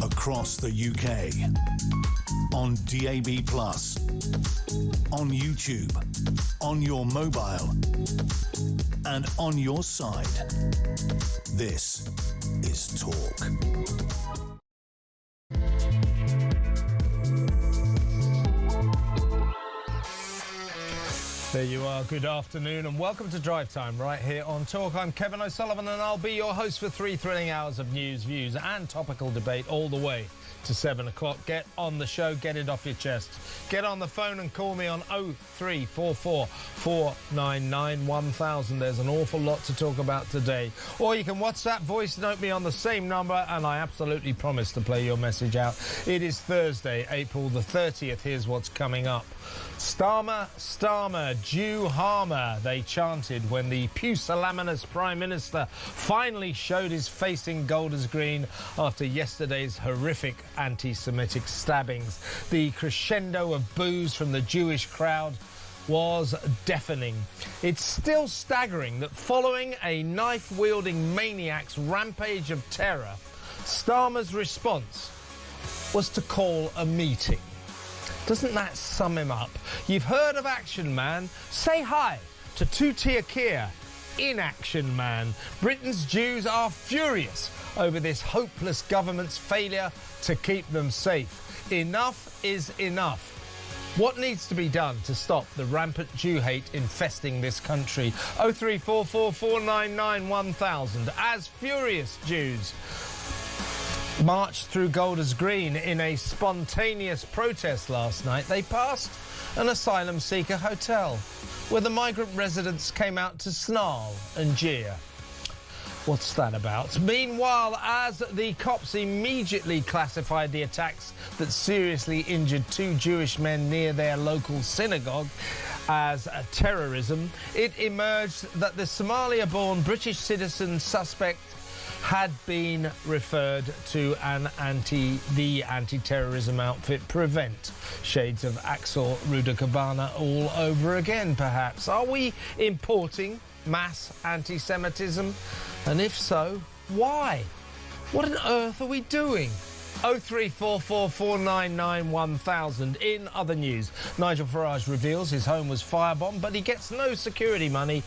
across the UK, on DAB+, on YouTube, on your mobile, and on your side. This is Talk. There you are. Good afternoon and welcome to Drive Time right here on Talk. I'm Kevin O'Sullivan and I'll be your host for 3 thrilling hours of news, views and topical debate all the way to 7 o'clock. Get on the show, get it off your chest. Get on the phone and call me on 0344 499 1000. There's an awful lot to talk about today. Or you can WhatsApp voice note me on the same number and I absolutely promise to play your message out. It is Thursday, April the 30th. Here's what's coming up. Starmer, Starmer, Jew harmer, they chanted when the pusillanimous Prime Minister finally showed his face in Golders Green after yesterday's horrific anti-Semitic stabbings. The crescendo of boos from the Jewish crowd was deafening. It's still staggering that following a knife-wielding maniac's rampage of terror, Starmer's response was to call a meeting. Doesn't that sum him up? You've heard of Action Man. Say hi to Tutia Keir in Action Man. Britain's Jews are furious over this hopeless government's failure to keep them safe. Enough is enough. What needs to be done to stop the rampant Jew hate infesting this country? 0344 499 1000. As furious Jews marched through Golders Green in a spontaneous protest last night, they passed an asylum seeker hotel where the migrant residents came out to snarl and jeer. What's that about? Meanwhile, as the cops immediately classified the attacks that seriously injured 2 Jewish men near their local synagogue as terrorism, it emerged that the Somalia-born British citizen suspect had been referred to the anti-terrorism outfit Prevent. Shades of Axel Rudakabana all over again, perhaps. Are we importing mass anti-Semitism? And if so, why? What on earth are we doing? 0344 499 1000. In other news, Nigel Farage reveals his home was firebombed, but he gets no security money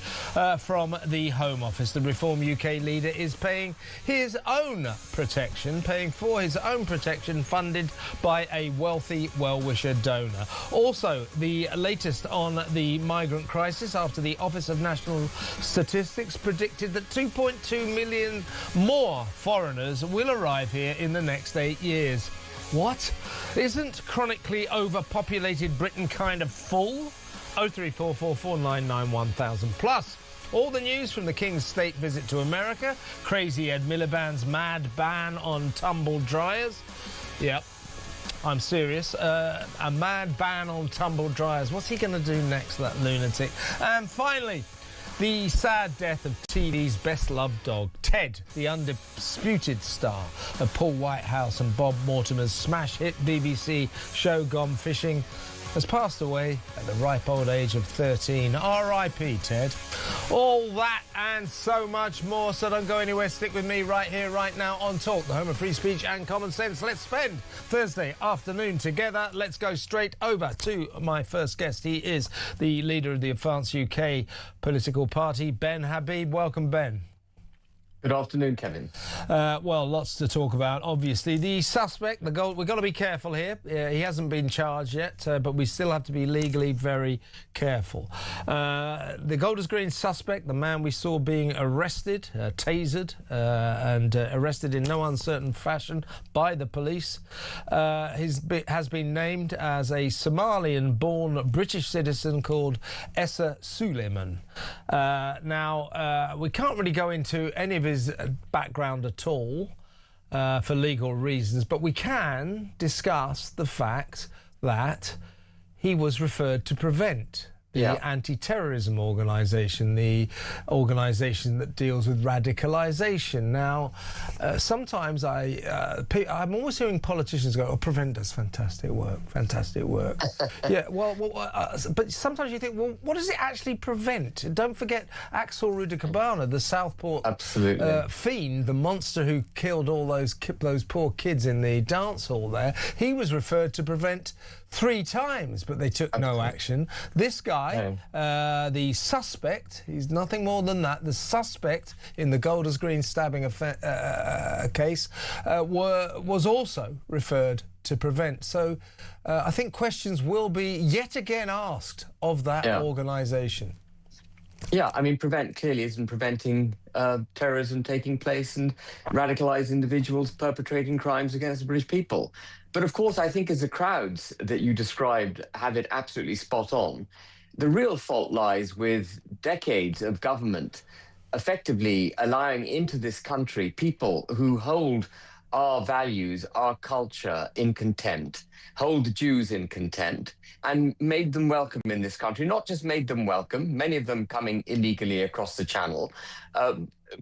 from the Home Office. The Reform UK leader is paying for his own protection funded by a wealthy well-wisher donor. Also, the latest on the migrant crisis after the Office of National Statistics predicted that 2.2 million more foreigners will arrive here in the next 8 years. What? Isn't chronically overpopulated Britain kind of full? 0344 499 1000. Plus, all the news from the King's state visit to America, crazy Ed Miliband's mad ban on tumble dryers. Yep, I'm serious. A mad ban on tumble dryers. What's he going to do next, that lunatic? And finally, the sad death of TV's best-loved dog, Ted, the undisputed star of Paul Whitehouse and Bob Mortimer's smash hit BBC show Gone Fishing, has passed away at the ripe old age of 13. R.I.P. Ted. All that and so much more, so don't go anywhere. Stick with me right here, right now on Talk, the home of free speech and common sense. Let's spend Thursday afternoon together. Let's go straight over to my first guest. He is the leader of the Advance UK political party, Ben Habib. Welcome, Ben. Good afternoon, Kevin. Well, lots to talk about. Obviously, the suspect, we've got to be careful here. He hasn't been charged yet, but we still have to be legally very careful. The Golders Green suspect, the man we saw being arrested, tasered, and arrested in no uncertain fashion by the police, has been named as a Somalian-born British citizen called Essa Suleiman. Now, we can't really go into any of his background at all for legal reasons, but we can discuss the fact that he was referred to Prevent the anti-terrorism organisation, the organisation that deals with radicalisation. Now, sometimes I'm always hearing politicians go, "Oh, Prevent does fantastic work, fantastic work." Yeah, but sometimes you think, well, what does it actually prevent? Don't forget Axel Rudikabana, the Southport fiend, the monster who killed all those poor kids in the dance hall there. He was referred to Prevent 3 times, but they took no action. This guy, the suspect, he's nothing more than that, the suspect in the Golders Green stabbing case was also referred to Prevent. So I think questions will be yet again asked of that organisation. Yeah, I mean, Prevent clearly isn't preventing terrorism taking place and radicalised individuals perpetrating crimes against the British people. But of course, I think as the crowds that you described have it absolutely spot on, the real fault lies with decades of government effectively allowing into this country people who hold our values, our culture in contempt, hold the Jews in contempt, and made them welcome in this country. Not just made them welcome, many of them coming illegally across the channel,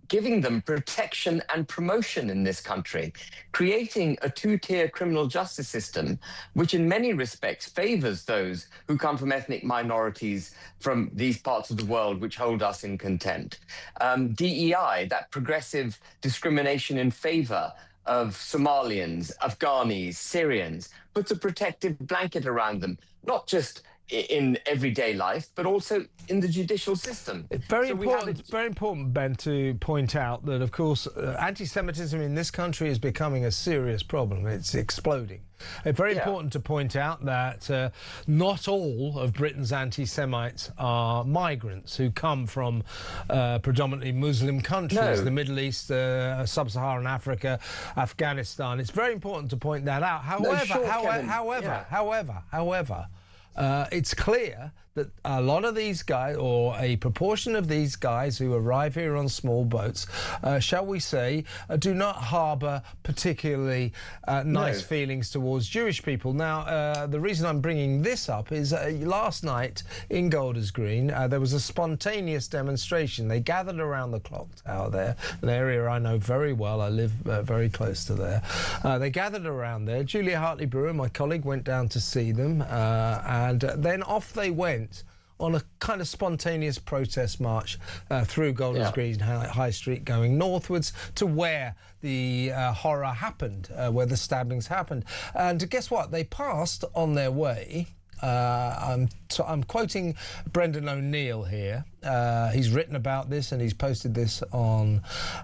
giving them protection and promotion in this country, creating a 2-tier criminal justice system, which in many respects favors those who come from ethnic minorities from these parts of the world, which hold us in contempt. DEI, that progressive discrimination in favor of Somalians, Afghanis, Syrians, puts a protective blanket around them, not just in everyday life, but also in the judicial system. It's very important, Ben, to point out that, of course, anti-Semitism in this country is becoming a serious problem. It's exploding. It's very important to point out that not all of Britain's anti-Semites are migrants who come from predominantly Muslim countries, the Middle East, Sub-Saharan Africa, Afghanistan. It's very important to point that out. However, it's clear that a lot of these guys, or a proportion of these guys who arrive here on small boats, shall we say, do not harbour particularly nice feelings towards Jewish people. Now, the reason I'm bringing this up is last night in Golders Green, there was a spontaneous demonstration. They gathered around the clock tower there, an area I know very well. I live very close to there. They gathered around there. Julia Hartley-Brewer, my colleague, went down to see them, and then off they went on a kind of spontaneous protest march through Golders Green High Street, going northwards to where the horror happened, where the stabbings happened. And guess what? They passed on their way. I'm quoting Brendan O'Neill here. He's written about this and he's posted this on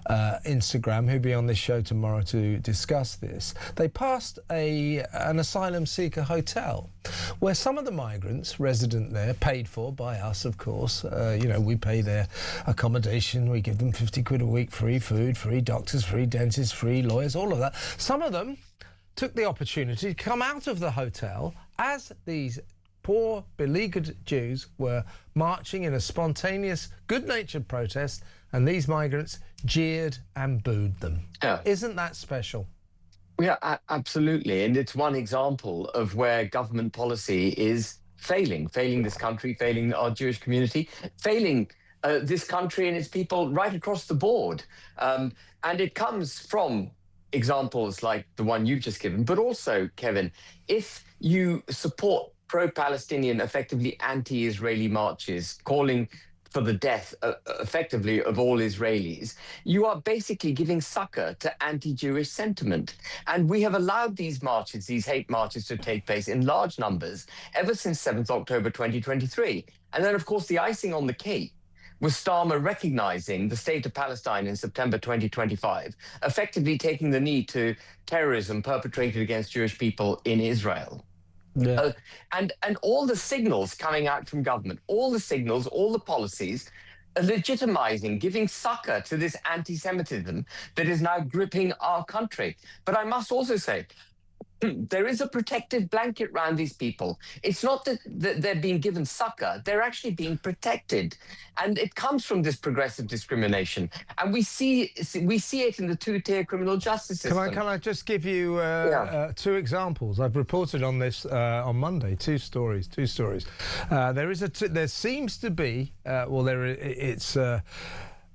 Instagram. He'll be on this show tomorrow to discuss this. They passed an asylum seeker hotel where some of the migrants resident there, paid for by us, of course. You know, we pay their accommodation. We give them 50 quid a week, free food, free doctors, free dentists, free lawyers, all of that. Some of them took the opportunity to come out of the hotel as these poor, beleaguered Jews were marching in a spontaneous, good-natured protest, and these migrants jeered and booed them. Yeah. Isn't that special? Yeah, absolutely. And it's one example of where government policy is failing this country, failing our Jewish community, failing this country and its people right across the board. And it comes from examples like the one you've just given, but also, Kevin, if you support pro-Palestinian, effectively anti-Israeli marches, calling for the death, effectively, of all Israelis, you are basically giving succor to anti-Jewish sentiment. And we have allowed these marches, these hate marches, to take place in large numbers ever since 7th October 2023. And then, of course, the icing on the cake was Starmer recognizing the state of Palestine in September 2025, effectively taking the knee to terrorism perpetrated against Jewish people in Israel. Yeah. And all the signals coming out from government, all the signals, all the policies are legitimizing, giving succor to this anti-Semitism that is now gripping our country. But I must also say, There is a protective blanket around these people. It's not that they're being given succor, they're actually being protected. And it comes from this progressive discrimination. And we see it in the two-tier criminal justice system. Can I just give you two examples? I've reported on this on Monday. Two stories. There seems to be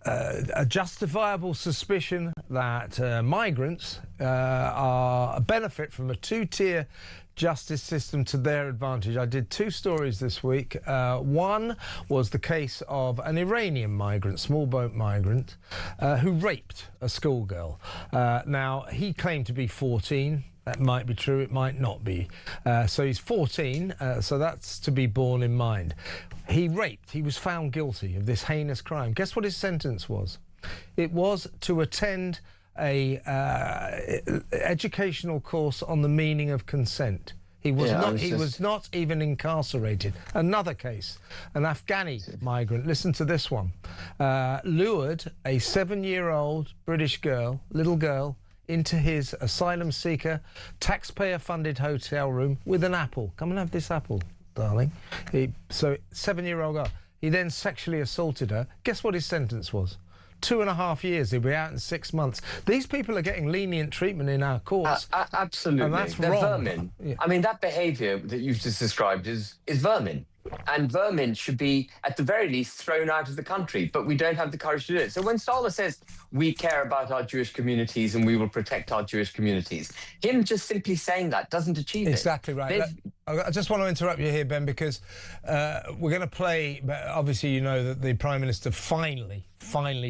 a justifiable suspicion that migrants benefit from a two-tier justice system to their advantage. I did two stories this week. One was the case of an Iranian migrant, small boat migrant, who raped a schoolgirl. Now, he claimed to be 14. That might be true, it might not be. So he's 14, so that's to be borne in mind. He was found guilty of this heinous crime. Guess what his sentence was? It was to attend a educational course on the meaning of consent. He was not even incarcerated. Another case, an Afghani migrant, listen to this one, lured a 7-year-old British little girl, into his asylum seeker, taxpayer-funded hotel room with an apple. Come and have this apple, darling. So 7-year-old girl. He then sexually assaulted her. Guess what his sentence was? 2.5 years. He'll be out in 6 months. These people are getting lenient treatment in our courts. Absolutely. And that's They're wrong. Vermin. Yeah. I mean, that behaviour that you've just described is vermin. And vermin should be, at the very least, thrown out of the country. But we don't have the courage to do it. So when Salah says, we care about our Jewish communities and we will protect our Jewish communities, him just simply saying that doesn't achieve it. Exactly right. I just want to interrupt you here, Ben, because we're going to play, obviously you know that the Prime Minister finally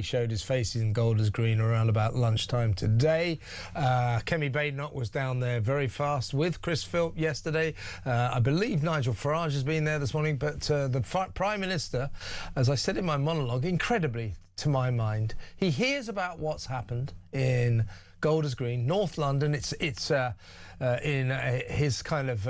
showed his face in Golders Green around about lunchtime today. Kemi Badenoch was down there very fast with Chris Philp yesterday. I believe Nigel Farage has been there this morning, but the Prime Minister, as I said in my monologue, incredibly, to my mind, he hears about what's happened in Golders Green, North London. It's in his kind of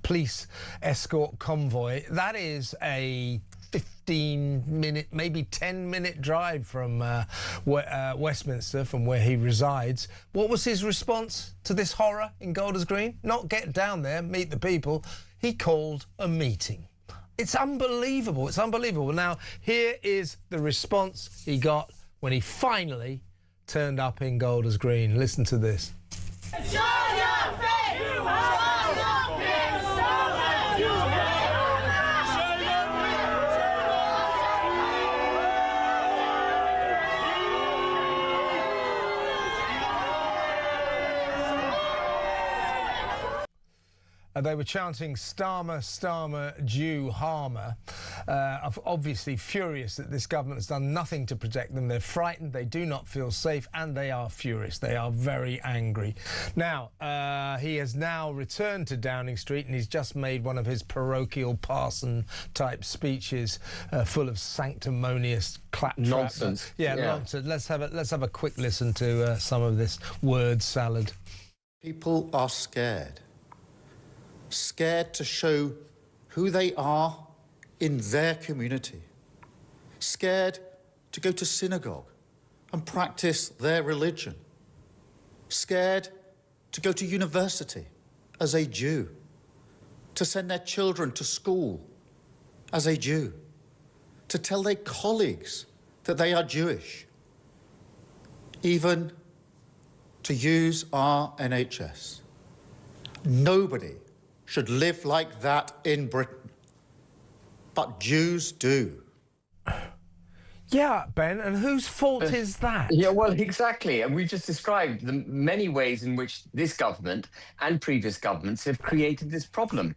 police escort convoy. That is a 15-minute, maybe 10-minute drive from Westminster, from where he resides. What was his response to this horror in Golders Green? Not get down there, meet the people. He called a meeting. It's unbelievable. It's unbelievable. Now, here is the response he got when he finally turned up in Golders Green. Listen to this. Show your face! Show your face! Show your face! They were chanting Starmer, Starmer, Jew, Harmer, obviously furious that this government has done nothing to protect them. They're frightened, they do not feel safe, and they are furious. They are very angry. Now, he has now returned to Downing Street, and he's just made one of his parochial parson-type speeches full of sanctimonious claptrap. Nonsense. Yeah, nonsense. Let's have a quick listen to some of this word salad. People are scared. Scared to show who they are in their community. Scared to go to synagogue and practice their religion. Scared to go to university as a Jew. To send their children to school as a Jew. To tell their colleagues that they are Jewish. Even to use our NHS. Nobody should live like that in Britain. But Jews do. Yeah, Ben, and whose fault is that? Yeah, well, exactly. And we just described the many ways in which this government and previous governments have created this problem.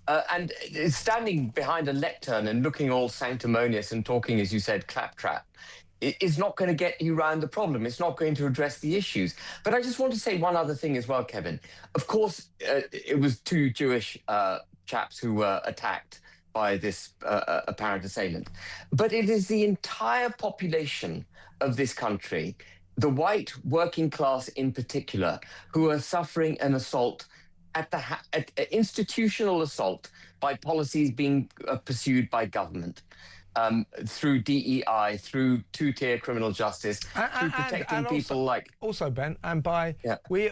And standing behind a lectern and looking all sanctimonious and talking, as you said, claptrap, is not going to get you around the problem. It's not going to address the issues. But I just want to say one other thing as well, Kevin. Of course, it was two Jewish chaps who were attacked by this apparent assailant. But it is the entire population of this country, the white working class in particular, who are suffering an assault institutional assault by policies being pursued by government. through DEI, through two-tier criminal justice, through protecting people like... Also, Ben, and by... We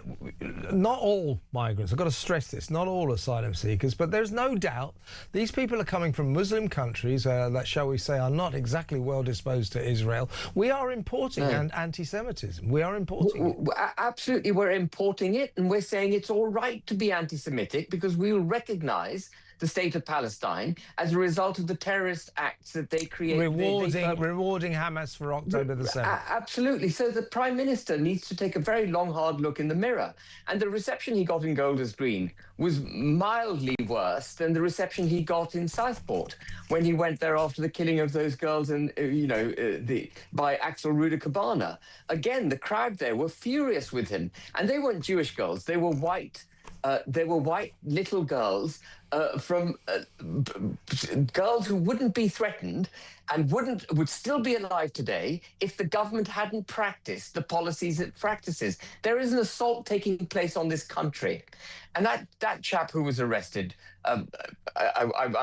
not all migrants, I've got to stress this, not all asylum seekers, but there's no doubt these people are coming from Muslim countries that, shall we say, are not exactly well disposed to Israel. We are importing anti-Semitism. We are importing it. Absolutely, we're importing it, and we're saying it's all right to be anti-Semitic because we will recognise the state of Palestine as a result of the terrorist acts that they create. Rewarding Hamas for October the 7th. Absolutely. So the Prime Minister needs to take a very long, hard look in the mirror. And the reception he got in Golders Green was mildly worse than the reception he got in Southport when he went there after the killing of those girls and, by Axel Ruder-Cabana. Again, the crowd there were furious with him. And they weren't Jewish girls. They were white little girls from girls who wouldn't be threatened and would still be alive today if the government hadn't practiced the policies it practices. There is an assault taking place on this country. And that chap who was arrested, I'm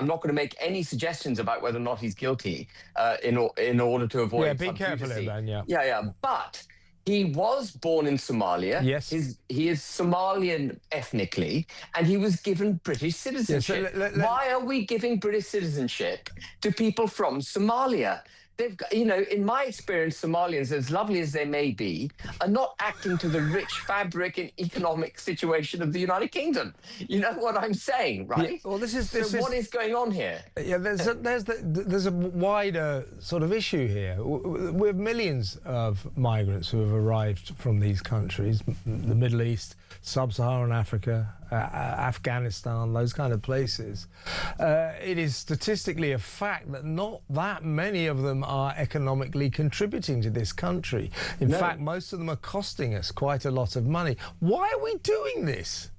not going to make any suggestions about whether or not he's guilty in order to avoid... Yeah, be careful here, Ben, Yeah, but... He was born in Somalia. Yes. He is Somalian ethnically, and he was given British citizenship. Yes, Why are we giving British citizenship to people from Somalia? They've got, in my experience, Somalians, as lovely as they may be, are not acting to the rich fabric and economic situation of the United Kingdom. You know what I'm saying, right? Yeah, well, what is going on here? Yeah, there's a wider sort of issue here. We have millions of migrants who have arrived from these countries, the Middle East, Sub-Saharan Africa, Afghanistan, those kind of places. It is statistically a fact that not that many of them are economically contributing to this country. In fact, most of them are costing us quite a lot of money. Why are we doing this?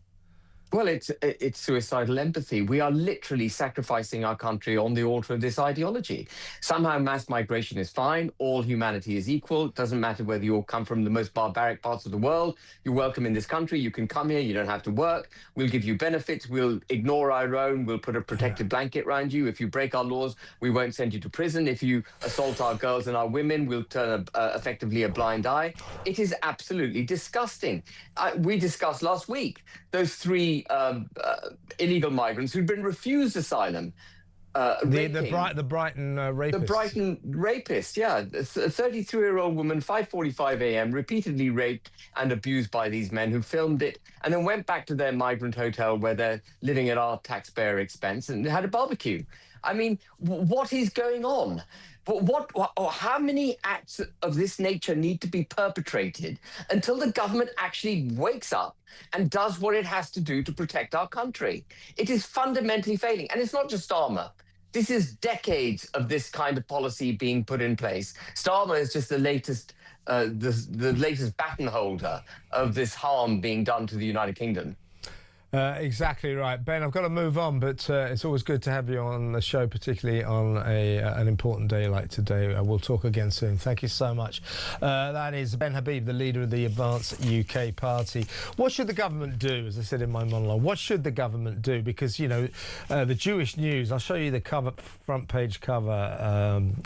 Well, it's suicidal empathy. We are literally sacrificing our country on the altar of this ideology. Somehow mass migration is fine. All humanity is equal. It doesn't matter whether you all come from the most barbaric parts of the world. You're welcome in this country. You can come here. You don't have to work. We'll give you benefits. We'll ignore our own. We'll put a protective blanket around you. If you break our laws, we won't send you to prison. If you assault our girls and our women, we'll turn effectively a blind eye. It is absolutely disgusting. We discussed last week those three illegal migrants who'd been refused asylum. The Brighton rapist. The Brighton rapist, yeah. A 33-year-old woman, 5:45 a.m., repeatedly raped and abused by these men who filmed it and then went back to their migrant hotel where they're living at our taxpayer expense and had a barbecue. I mean, what is going on? How many acts of this nature need to be perpetrated until the government actually wakes up and does what it has to do to protect our country? It is fundamentally failing. And it's not just Starmer. This is decades of this kind of policy being put in place. Starmer is just the latest baton holder of this harm being done to the United Kingdom. Exactly right. Ben, I've got to move on, but it's always good to have you on the show, particularly on an important day like today. We'll talk again soon. Thank you so much. That is Ben Habib, the leader of the Advance UK Party. What should the government do, as I said in my monologue? What should the government do? Because, the Jewish News, I'll show you the front page cover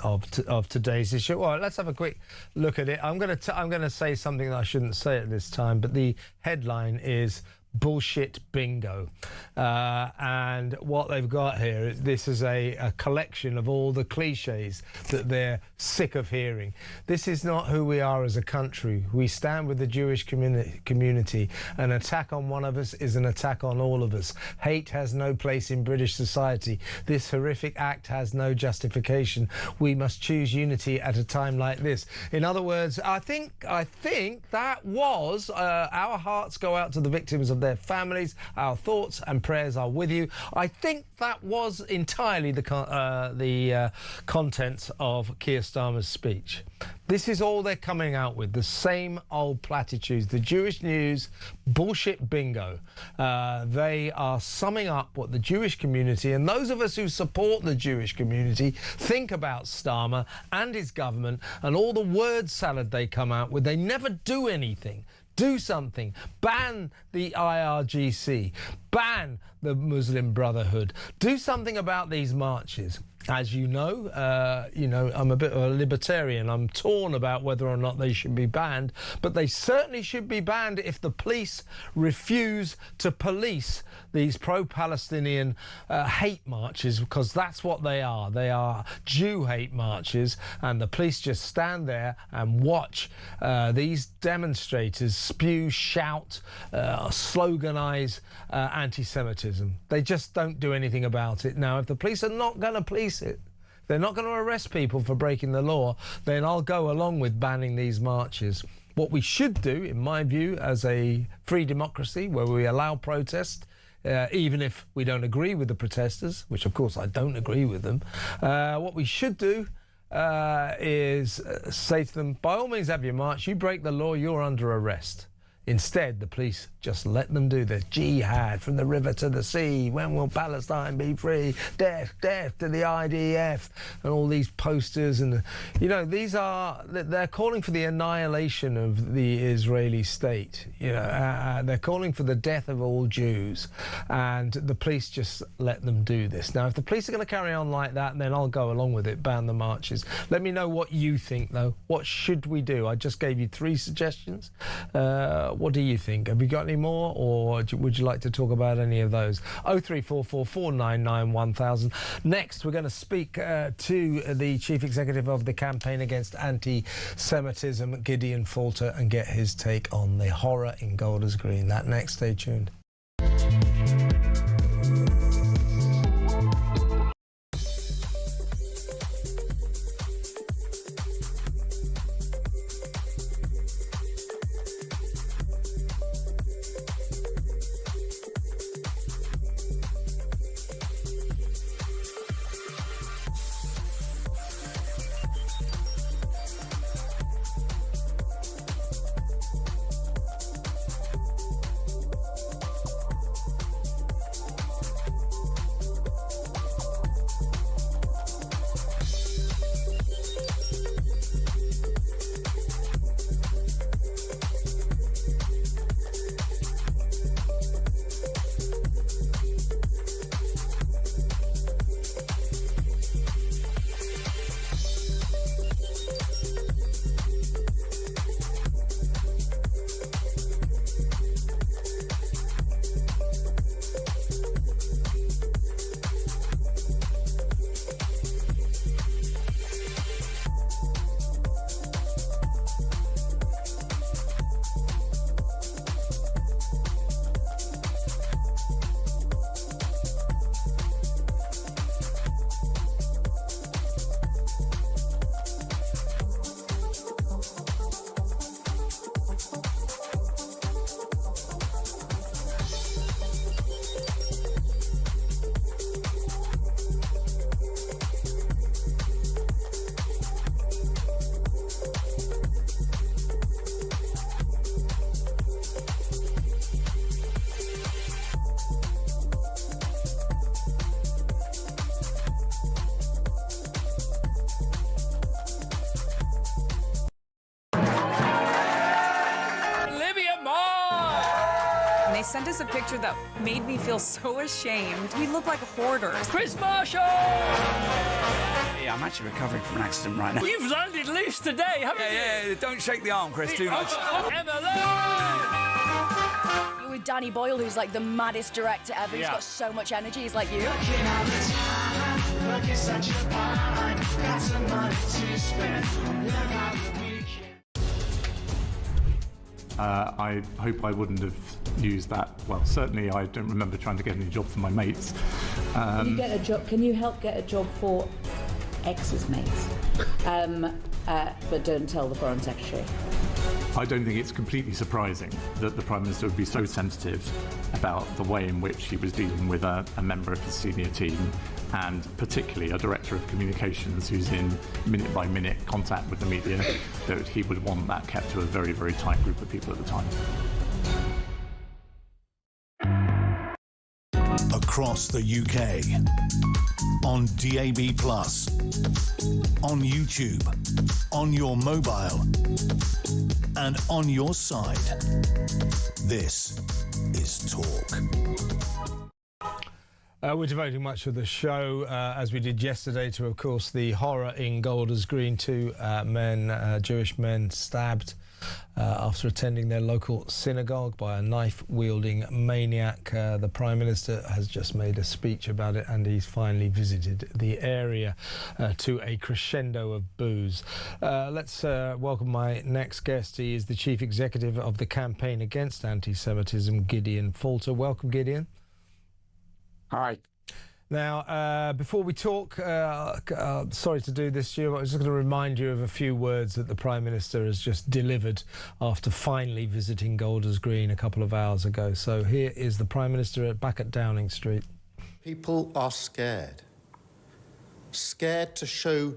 of today's issue. All right, let's have a quick look at it. I'm going to say something that I shouldn't say at this time, but the headline is bullshit bingo, and what they've got here, this is a collection of all the cliches that they're sick of hearing. This is not who we are as a country. We stand with the Jewish community. An attack on one of us is an attack on all of us. Hate has no place in British society. This horrific act has no justification. We must choose unity at a time like this. In other words, I think that was our hearts go out to the victims of their families. Our thoughts and prayers are with you. I think that was entirely the contents of Keir Starmer's speech. This is all they're coming out with, the same old platitudes. The Jewish News bullshit bingo. They are summing up what the Jewish community and those of us who support the Jewish community think about Starmer and his government and all the word salad they come out with. They never do anything. Do something. Ban the IRGC. Ban the Muslim Brotherhood. Do something about these marches. As you know, I'm a bit of a libertarian. I'm torn about whether or not they should be banned, but they certainly should be banned if the police refuse to police these pro-Palestinian hate marches, because that's what they are. They are Jew hate marches, and the police just stand there and watch these demonstrators spew, shout, sloganize anti-Semitism. They just don't do anything about it. Now, if the police are not going to police it, they're not going to arrest people for breaking the law, then I'll go along with banning these marches. What we should do, in my view, as a free democracy where we allow protest, even if we don't agree with the protesters, which of course I don't agree with them, what we should do is say to them, by all means have your march, you break the law, you're under arrest. Instead, the police just let them do the jihad from the river to the sea. When will Palestine be free? Death, death to the IDF. And all these posters. And, they're calling for the annihilation of the Israeli state. They're calling for the death of all Jews. And the police just let them do this. Now, if the police are going to carry on like that, then I'll go along with it, ban the marches. Let me know what you think, though. What should we do? I just gave you 3 suggestions. What do you think? Have you got any more, or would you like to talk about any of those? 0344 499 1000. Next, we're going to speak to the Chief Executive of the Campaign Against Anti-Semitism, Gideon Falter, and get his take on the horror in Golders Green. That next, stay tuned. They sent us a picture that made me feel so ashamed. We look like hoarders. Chris Marshall! Yeah, I'm actually recovering from an accident right now. You've landed loose today, haven't you? Yeah, don't shake the arm, Chris, too much. Emily! With Danny Boyle, who's like the maddest director ever. He's got so much energy. He's like you. I hope I wouldn't have used that. Well, certainly I don't remember trying to get any job for my mates. Can you get a job? Can you help get a job for ex's mates? But don't tell the Foreign Secretary. I don't think it's completely surprising that the Prime Minister would be so sensitive about the way in which he was dealing with a member of his senior team, and particularly a Director of Communications who's in minute-by-minute contact with the media, that he would want that kept to a very, very tight group of people at the time. Across the UK, on DAB+, on YouTube, on your mobile, and on your side. This is Talk. We're devoting much of the show, as we did yesterday, to, of course, the horror in Golders Green. Two Jewish men stabbed after attending their local synagogue by a knife-wielding maniac. The Prime Minister has just made a speech about it, and he's finally visited the area to a crescendo of boos. Let's welcome my next guest. He is the Chief Executive of the Campaign Against Anti-Semitism, Gideon Falter. Welcome, Gideon. Hi. Now, before we talk, sorry to do this to you, but I was just going to remind you of a few words that the Prime Minister has just delivered after finally visiting Golders Green a couple of hours ago. So here is the Prime Minister back at Downing Street. People are scared. Scared to show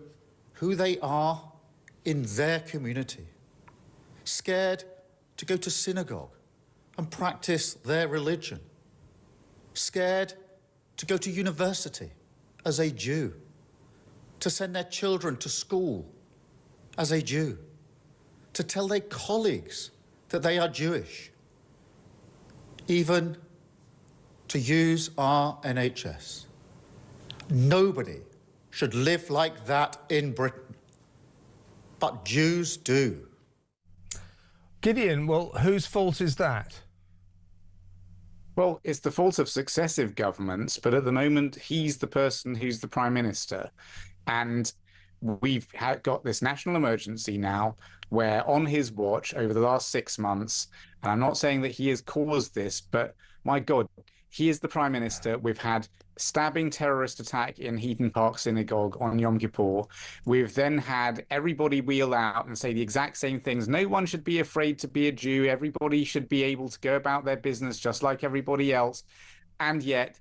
who they are in their community. Scared to go to synagogue and practice their religion. Scared to go to university as a Jew, to send their children to school as a Jew, to tell their colleagues that they are Jewish, even to use our NHS. Nobody should live like that in Britain, but Jews do. Gideon, well, whose fault is that? Well, it's the fault of successive governments, but at the moment, he's the person who's the Prime Minister. And we've got this national emergency now where on his watch over the last 6 months, and I'm not saying that he has caused this, but my God, he is the Prime Minister. We've had stabbing terrorist attack in Heaton Park Synagogue on Yom Kippur. We've then had everybody wheel out and say the exact same things. No one should be afraid to be a Jew. Everybody should be able to go about their business just like everybody else. And yet,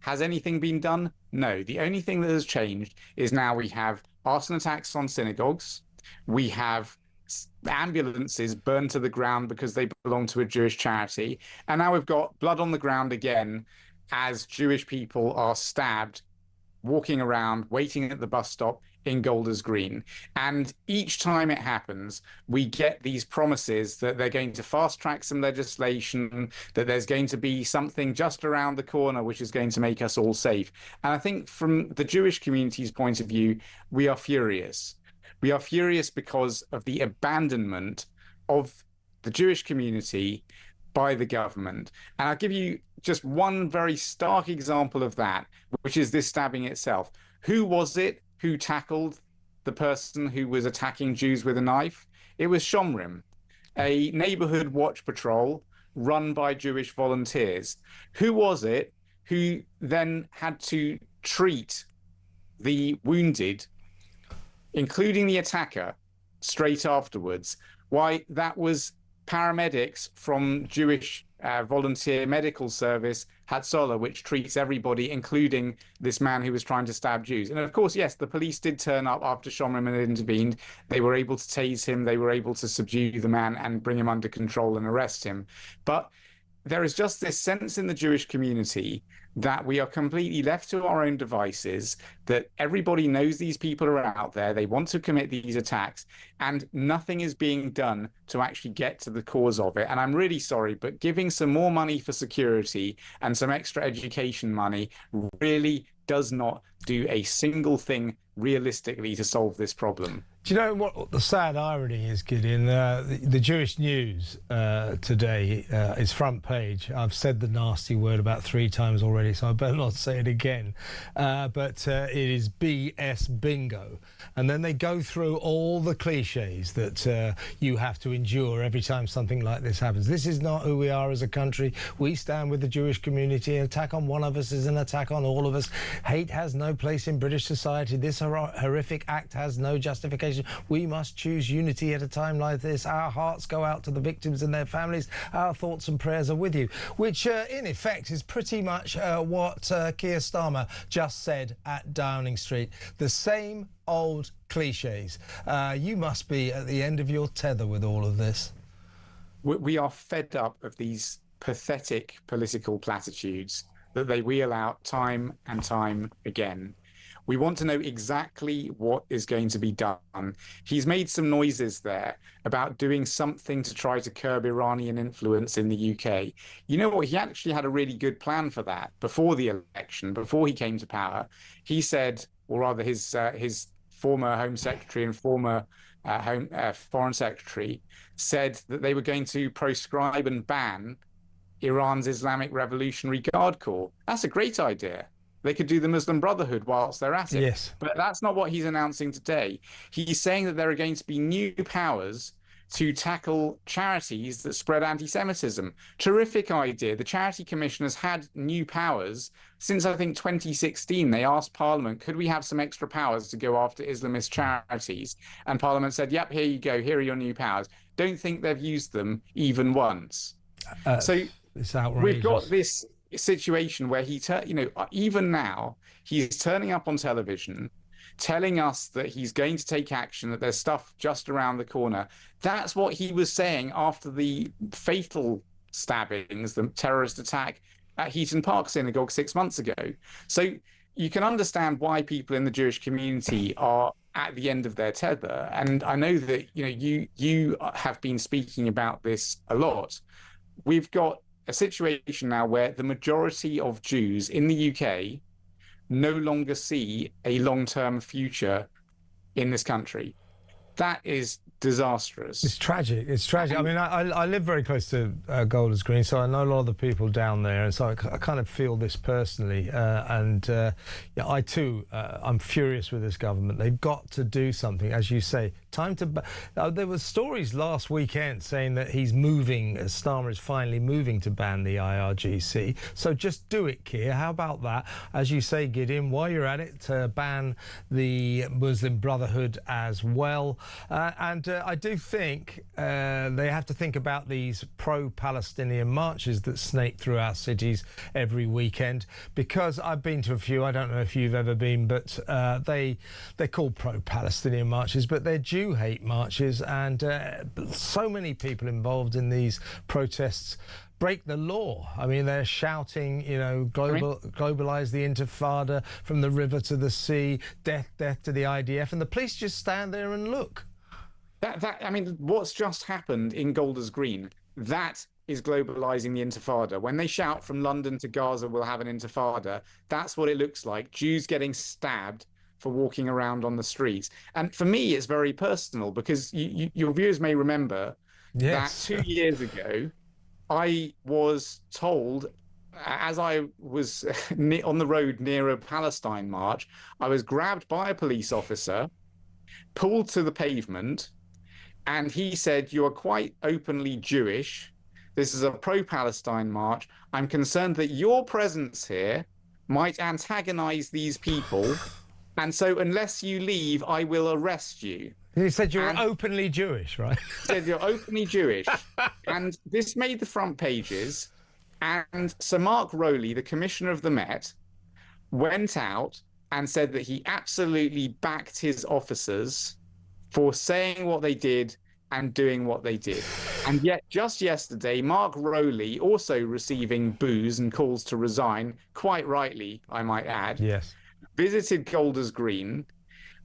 has anything been done? No. The only thing that has changed is now we have arson attacks on synagogues. We have ambulances burned to the ground because they belong to a Jewish charity. And now we've got blood on the ground again as Jewish people are stabbed walking around, waiting at the bus stop in Golders Green. And each time it happens, we get these promises that they're going to fast track some legislation, that there's going to be something just around the corner which is going to make us all safe. And I think from the Jewish community's point of view, we are furious. We are furious because of the abandonment of the Jewish community by the government. And I'll give you just one very stark example of that, which is this stabbing itself. Who was it who tackled the person who was attacking Jews with a knife? It was Shomrim, a neighborhood watch patrol run by Jewish volunteers. Who was it who then had to treat the wounded, including the attacker, straight afterwards? Why, that was paramedics from Jewish volunteer medical service, Hatzolah, which treats everybody, including this man who was trying to stab Jews. And of course, yes, the police did turn up after Shomrim had intervened. They were able to tase him. They were able to subdue the man and bring him under control and arrest him. But there is just this sense in the Jewish community that we are completely left to our own devices, that everybody knows these people are out there, they want to commit these attacks, and nothing is being done to actually get to the cause of it. And I'm really sorry, but giving some more money for security and some extra education money really does not do a single thing realistically to solve this problem. Do you know what the sad irony is, Gideon? The Jewish News today is front page. I've said the nasty word about 3 times already, so I better not say it again. But it is BS bingo. And then they go through all the cliches that you have to endure every time something like this happens. This is not who we are as a country. We stand with the Jewish community. An attack on one of us is an attack on all of us. Hate has no place in British society. This horrific act has no justification. We must choose unity at a time like this. Our hearts go out to the victims and their families. Our thoughts and prayers are with you, which in effect is pretty much what Keir Starmer just said at Downing Street. The same old cliches. You must be at the end of your tether with all of this. We are fed up of these pathetic political platitudes that they wheel out time and time again. We want to know exactly what is going to be done. He's made some noises there about doing something to try to curb Iranian influence in the UK. You know what? He actually had a really good plan for that before the election, before he came to power. He said, or rather his former Home Secretary and former Foreign Secretary said that they were going to proscribe and ban Iran's Islamic Revolutionary Guard Corps. That's a great idea. They could do the Muslim Brotherhood whilst they're at it. Yes. But that's not what he's announcing today. He's saying that there are going to be new powers to tackle charities that spread anti-Semitism. Terrific idea. The Charity Commission has had new powers since, I think, 2016. They asked Parliament, could we have some extra powers to go after Islamist charities? And Parliament said, yep, here you go. Here are your new powers. Don't think they've used them even once. So it's outrageous. We've got this situation where even now he's turning up on television telling us that he's going to take action, that there's stuff just around the corner. That's what he was saying after the fatal stabbings, the terrorist attack at Heaton Park Synagogue 6 months ago. So you can understand why people in the Jewish community are at the end of their tether. And I know that you have been speaking about this a lot. We've got a situation now where the majority of Jews in the UK no longer see a long-term future in this country. That is disastrous. It's tragic. It's tragic. I mean, I live very close to Golders Green, so I know a lot of the people down there, and so I kind of feel this personally. Yeah, I too, I'm furious with this government. They've got to do something, as you say. Time to. There were stories last weekend saying that he's moving. Starmer is finally moving to ban the IRGC. So just do it, Keir. How about that? As you say, Gideon, while you're at it, ban the Muslim Brotherhood as well. And I do think they have to think about these pro-Palestinian marches that snake through our cities every weekend, because I've been to a few. I don't know if you've ever been, but they're called pro-Palestinian marches, but they're Jew-hate marches, and so many people involved in these protests break the law. I mean, they're shouting, globalize the Intifada, from the river to the sea, death to the IDF, and the police just stand there and look. I mean, what's just happened in Golders Green, that is globalizing the Intifada. When they shout from London to Gaza, we'll have an Intifada, that's what it looks like. Jews getting stabbed for walking around on the streets. And for me, it's very personal, because your viewers may remember that 2 years ago, I was told, as I was on the road near a Palestine march, I was grabbed by a police officer, pulled to the pavement, and he said, "You are quite openly Jewish. This is a pro-Palestine march. I'm concerned that your presence here might antagonize these people. And so unless you leave, I will arrest you." He said you're openly Jewish, right? He said you're openly Jewish. And this made the front pages. And Sir Mark Rowley, the Commissioner of the Met, went out and said that he absolutely backed his officers for saying what they did and doing what they did. And yet just yesterday, Mark Rowley, also receiving boos and calls to resign, quite rightly, I might add, visited Golders Green,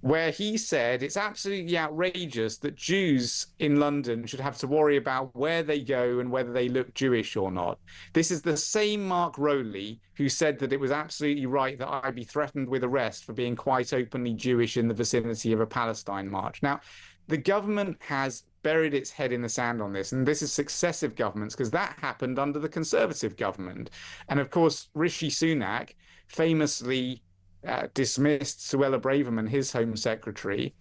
where he said it's absolutely outrageous that Jews in London should have to worry about where they go and whether they look Jewish or not. This is the same Mark Rowley who said that it was absolutely right that I'd be threatened with arrest for being quite openly Jewish in the vicinity of a Palestine march. Now, the government has buried its head in the sand on this, and this is successive governments, because that happened under the Conservative government. And of course, Rishi Sunak famously dismissed Suella Braverman, his Home Secretary,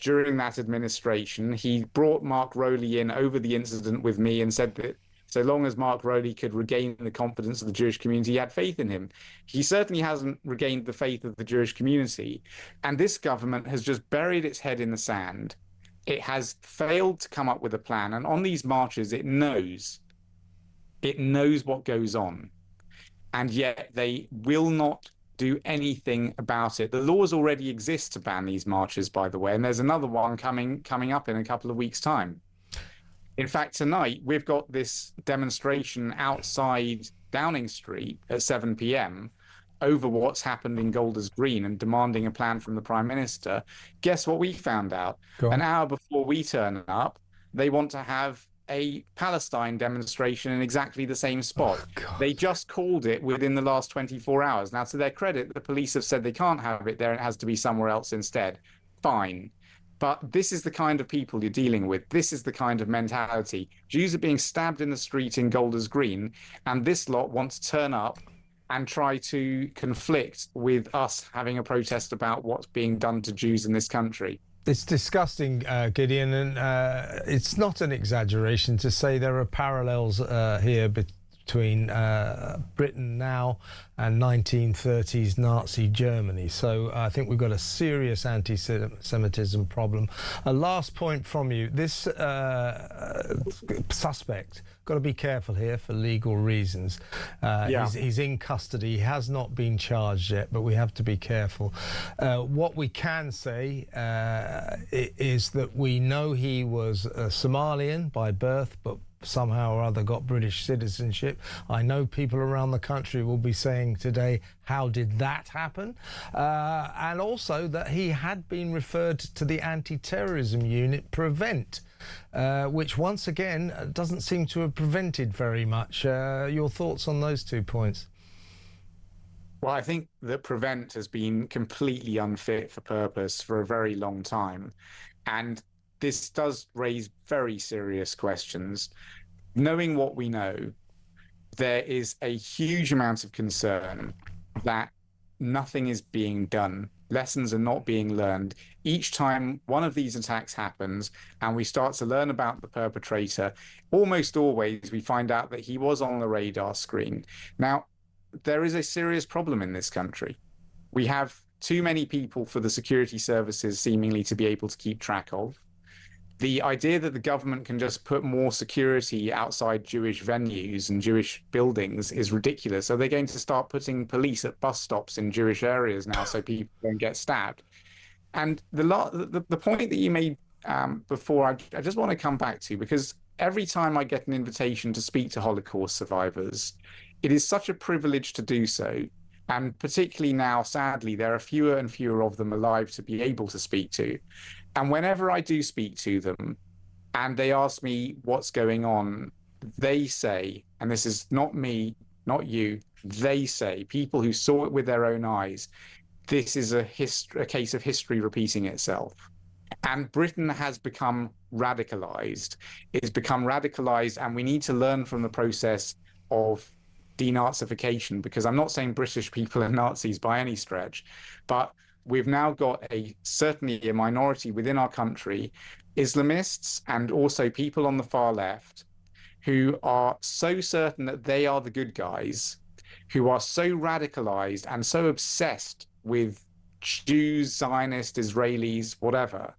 during that administration. He brought Mark Rowley in over the incident with me and said that so long as Mark Rowley could regain the confidence of the Jewish community, he had faith in him. He certainly hasn't regained the faith of the Jewish community. And this government has just buried its head in the sand. It has failed to come up with a plan. And on these marches, it knows what goes on. And yet they will not do anything about it. The laws already exist to ban these marches, by the way, and there's another one coming up in a couple of weeks' time. In fact, tonight we've got this demonstration outside Downing Street at 7 p.m. over what's happened in Golders Green and demanding a plan from the Prime Minister, guess what we found out? An hour before we turn up, they want to have a Palestine demonstration in exactly the same spot. They just called it within the last 24 hours. Now, to their credit, the police have said they can't have it there and it has to be somewhere else instead. Fine. But this is the kind of people you're dealing with. This is the kind of mentality. Jews are being stabbed in the street in Golders Green, and this lot want to turn up and try to conflict with us having a protest about what's being done to Jews in this country. It's disgusting, Gideon, and it's not an exaggeration to say there are parallels here between Britain now and 1930s Nazi Germany. So I think we've got a serious anti-Semitism problem. A last point from you. This suspect, got to be careful here for legal reasons. He's in custody. He has not been charged yet, but we have to be careful. What we can say is that we know he was a Somalian by birth, but somehow or other got British citizenship. I know people around the country will be saying today, how did that happen? And also that he had been referred to the anti-terrorism unit, PREVENT, which once again doesn't seem to have prevented very much. Your thoughts on those 2 points? Well, I think that PREVENT has been completely unfit for purpose for a very long time. And this does raise very serious questions. Knowing what we know, there is a huge amount of concern that nothing is being done. Lessons are not being learned. Each time one of these attacks happens and we start to learn about the perpetrator, almost always we find out that he was on the radar screen. Now, there is a serious problem in this country. We have too many people for the security services seemingly to be able to keep track of. The idea that the government can just put more security outside Jewish venues and Jewish buildings is ridiculous. So they're going to start putting police at bus stops in Jewish areas now so people don't get stabbed. And the point that you made before, I just want to come back to, because every time I get an invitation to speak to Holocaust survivors, it is such a privilege to do so. And particularly now, sadly, there are fewer and fewer of them alive to be able to speak to. And whenever I do speak to them and they ask me what's going on, they say, and this is not me, not you, they say, people who saw it with their own eyes, this is a case of history repeating itself. And Britain has become radicalized. It's become radicalized, and we need to learn from the process of denazification, because I'm not saying British people are Nazis by any stretch, but we've now got certainly a minority within our country, Islamists and also people on the far left, who are so certain that they are the good guys, who are so radicalized and so obsessed with Jews, Zionists, Israelis, whatever,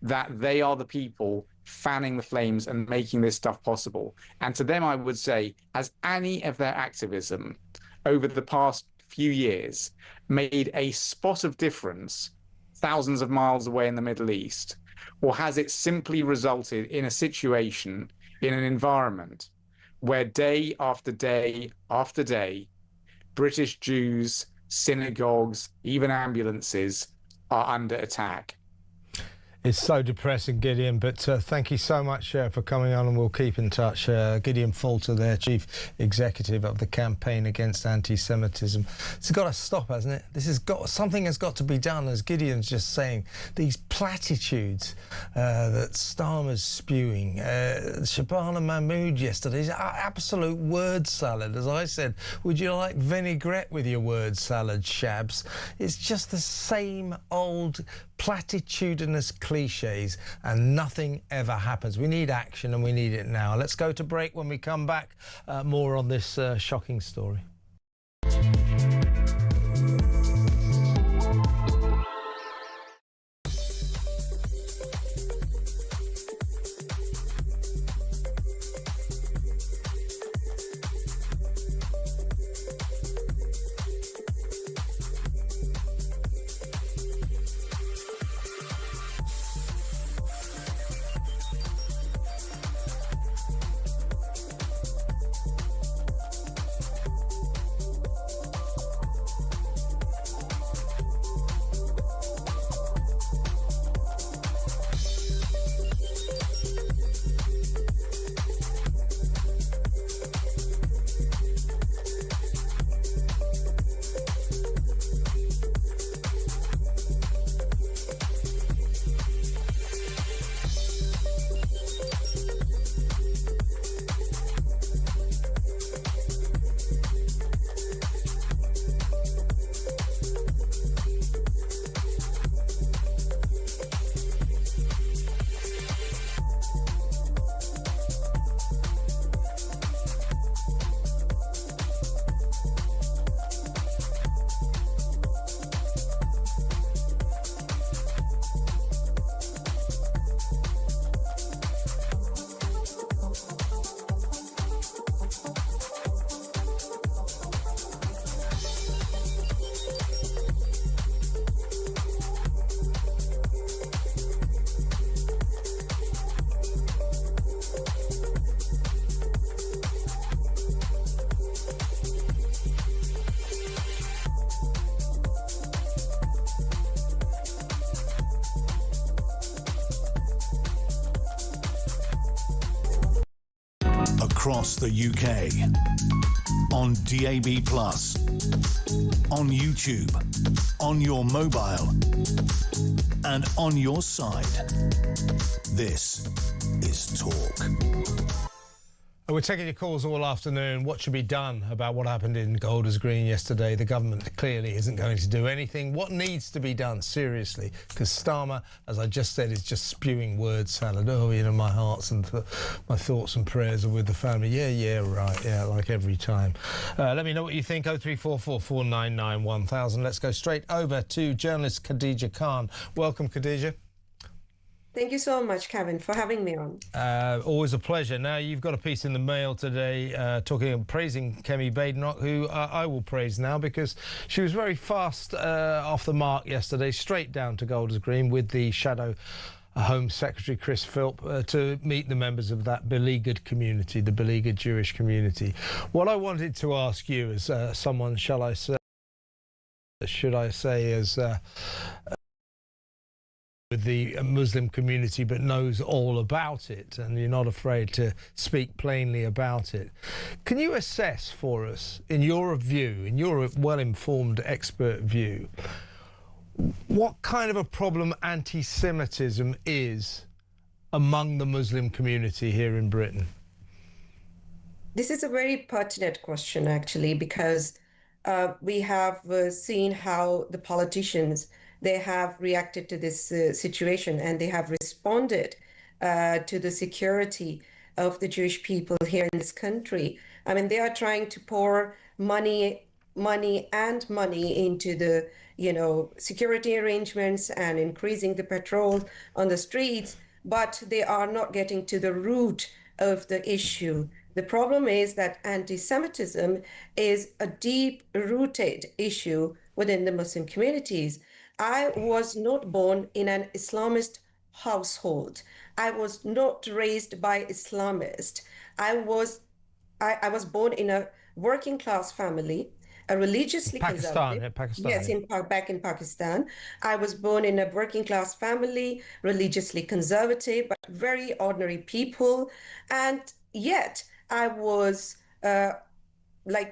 that they are the people fanning the flames and making this stuff possible. And to them, I would say, has any of their activism over the past few years made a spot of difference thousands of miles away in the Middle East? Or has it simply resulted in a situation, in an environment where day after day after day, British Jews, synagogues, even ambulances are under attack? It's so depressing, Gideon, but thank you so much for coming on, and we'll keep in touch. Gideon Falter there, Chief Executive of the Campaign Against Anti-Semitism. It's got to stop, hasn't it? Something has got to be done, as Gideon's just saying. These platitudes that Starmer's spewing, Shabana Mahmood yesterday, absolute word salad. As I said, would you like vinaigrette with your word salad, Shabs? It's just the same old platitudinous cliches, and nothing ever happens. We need action, and we need it now. Let's go to break. When we come back, more on this shocking story. across the UK, on DAB+, on YouTube, on your mobile, and on your side. This is Talk. We're taking your calls all afternoon. What should be done about what happened in Golders Green yesterday? The government clearly isn't going to do anything. What needs to be done, seriously? Because Starmer, as I just said, is just spewing word salad. Oh, you know, my hearts and my thoughts and prayers are with the family. Yeah, right. Yeah, like every time. Let me know what you think. 0344 499 1000. Let's go straight over to journalist Khadijah Khan. Welcome, Khadijah. Thank you so much, Kevin, for having me on. Always a pleasure. Now, you've got a piece in the Mail today praising Kemi Badenoch, who I will praise now because she was very fast off the mark yesterday, straight down to Golders Green with the Shadow Home Secretary Chris Philp to meet the members of that beleaguered community, the beleaguered Jewish community. What I wanted to ask you as someone, should I say, as with the Muslim community but knows all about it, and you're not afraid to speak plainly about it. Can you assess for us, in your view, in your well-informed expert view, what kind of a problem anti-Semitism is among the Muslim community here in Britain? This is a very pertinent question, actually, because we have seen how the politicians, they have reacted to this situation, and they have responded to the security of the Jewish people here in this country. I mean, they are trying to pour money into the, security arrangements and increasing the patrol on the streets, but they are not getting to the root of the issue. The problem is that anti-Semitism is a deep-rooted issue within the Muslim communities. I was not born in an Islamist household. I was not raised by Islamists. I was born in a working class family, a religiously conservative. Pakistan. Yes, back in Pakistan. I was born in a working class family, religiously conservative, but very ordinary people. And yet I was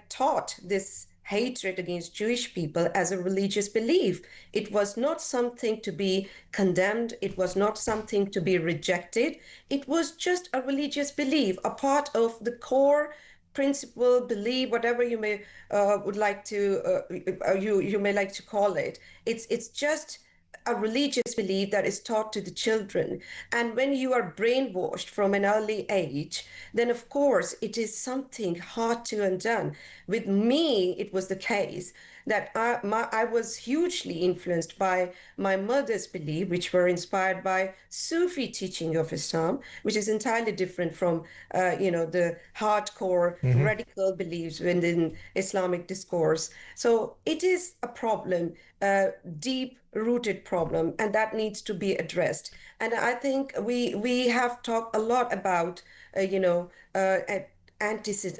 taught this hatred against Jewish people as a religious belief. It was not something to be condemned. It was not something to be rejected. It was just a religious belief, a part of the core principle, belief, whatever you may you may like to call it. It's just a religious belief that is taught to the children. And when you are brainwashed from an early age, then of course it is something hard to undo. With me, it was the case that I was hugely influenced by my mother's belief, which were inspired by Sufi teaching of Islam, which is entirely different from, the hardcore radical beliefs within Islamic discourse. So it is a problem, deep-rooted problem, and that needs to be addressed. And I think we have talked a lot about,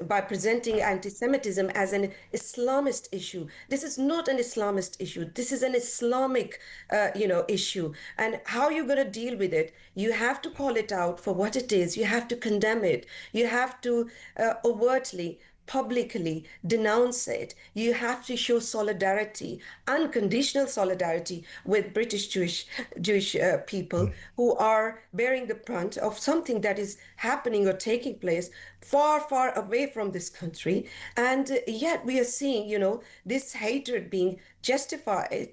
by presenting anti-Semitism as an Islamist issue. This is not an Islamist issue. This is an Islamic, issue. And how you're going to deal with it, you have to call it out for what it is. You have to condemn it. You have to overtly, publicly denounce it. You have to show solidarity, unconditional solidarity with British Jewish people who are bearing the brunt of something that is happening or taking place far, far away from this country. And yet we are seeing, this hatred being justified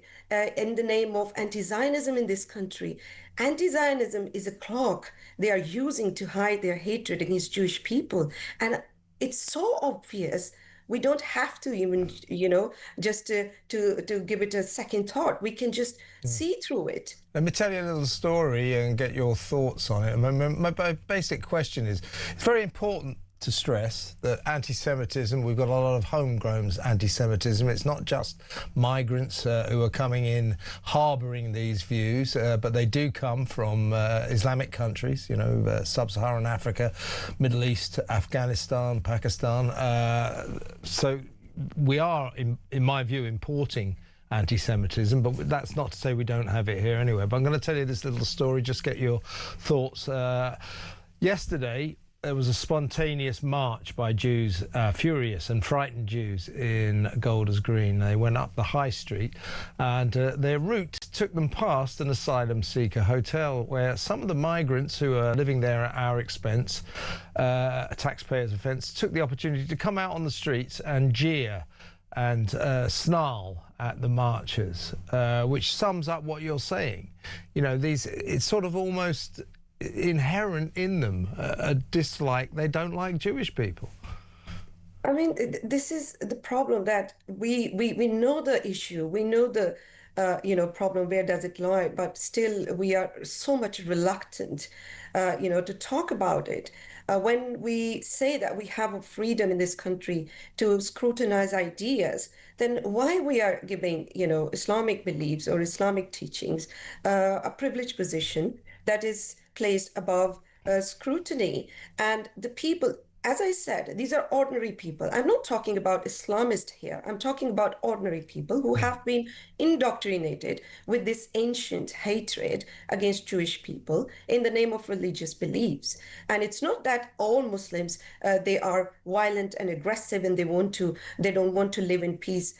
in the name of anti-Zionism in this country. Anti-Zionism is a cloak they are using to hide their hatred against Jewish people. And it's so obvious, we don't have to even, just to give it a second thought. We can just see through it. Let me tell you a little story and get your thoughts on it. My basic question is, it's very important to stress that anti-Semitism, we've got a lot of homegrown anti-Semitism. It's not just migrants who are coming in harbouring these views, but they do come from Islamic countries, sub-Saharan Africa, Middle East, Afghanistan, Pakistan. So we are, in my view, importing anti-Semitism, but that's not to say we don't have it here anyway. But I'm going to tell you this little story, just get your thoughts. Yesterday, there was a spontaneous march by Jews, furious and frightened Jews in Golders Green. They went up the high street and their route took them past an asylum seeker hotel where some of the migrants who are living there at our expense, taxpayers' expense, took the opportunity to come out on the streets and jeer and snarl at the marchers, which sums up what you're saying. You know, it's sort of almost inherent in them, a dislike. They don't like Jewish people. I mean, this is the problem, that we know the issue, we know the problem, where does it lie, but still we are so much reluctant to talk about it. When we say that we have a freedom in this country to scrutinize ideas, then why we are giving Islamic beliefs or Islamic teachings a privileged position that is placed above scrutiny? And the people, as I said, these are ordinary people. I'm not talking about Islamists here. I'm talking about ordinary people who have been indoctrinated with this ancient hatred against Jewish people in the name of religious beliefs. And it's not that all Muslims, they are violent and aggressive and they don't want to live in peace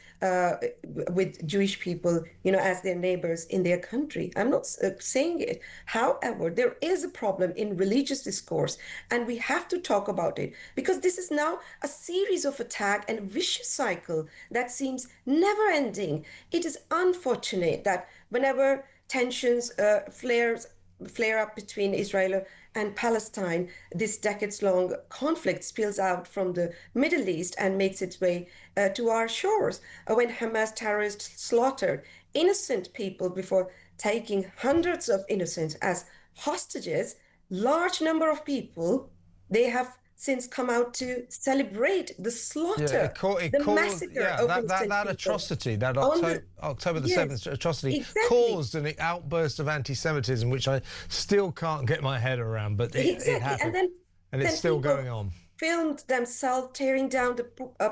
with Jewish people, as their neighbors in their country. I'm not saying it. However, there is a problem in religious discourse, and we have to talk about it, because this is now a series of attack and vicious cycle that seems never ending. It is unfortunate that whenever tensions flare up between Israel and Palestine, this decades-long conflict spills out from the Middle East and makes its way to our shores. When Hamas terrorists slaughtered innocent people before taking hundreds of innocents as hostages, large number of people, they have since come out to celebrate the slaughter, the massacre of that atrocity, that October the 7th atrocity, caused an outburst of anti-Semitism, which I still can't get my head around, but it happened, and it's still going on. Filmed themselves tearing down the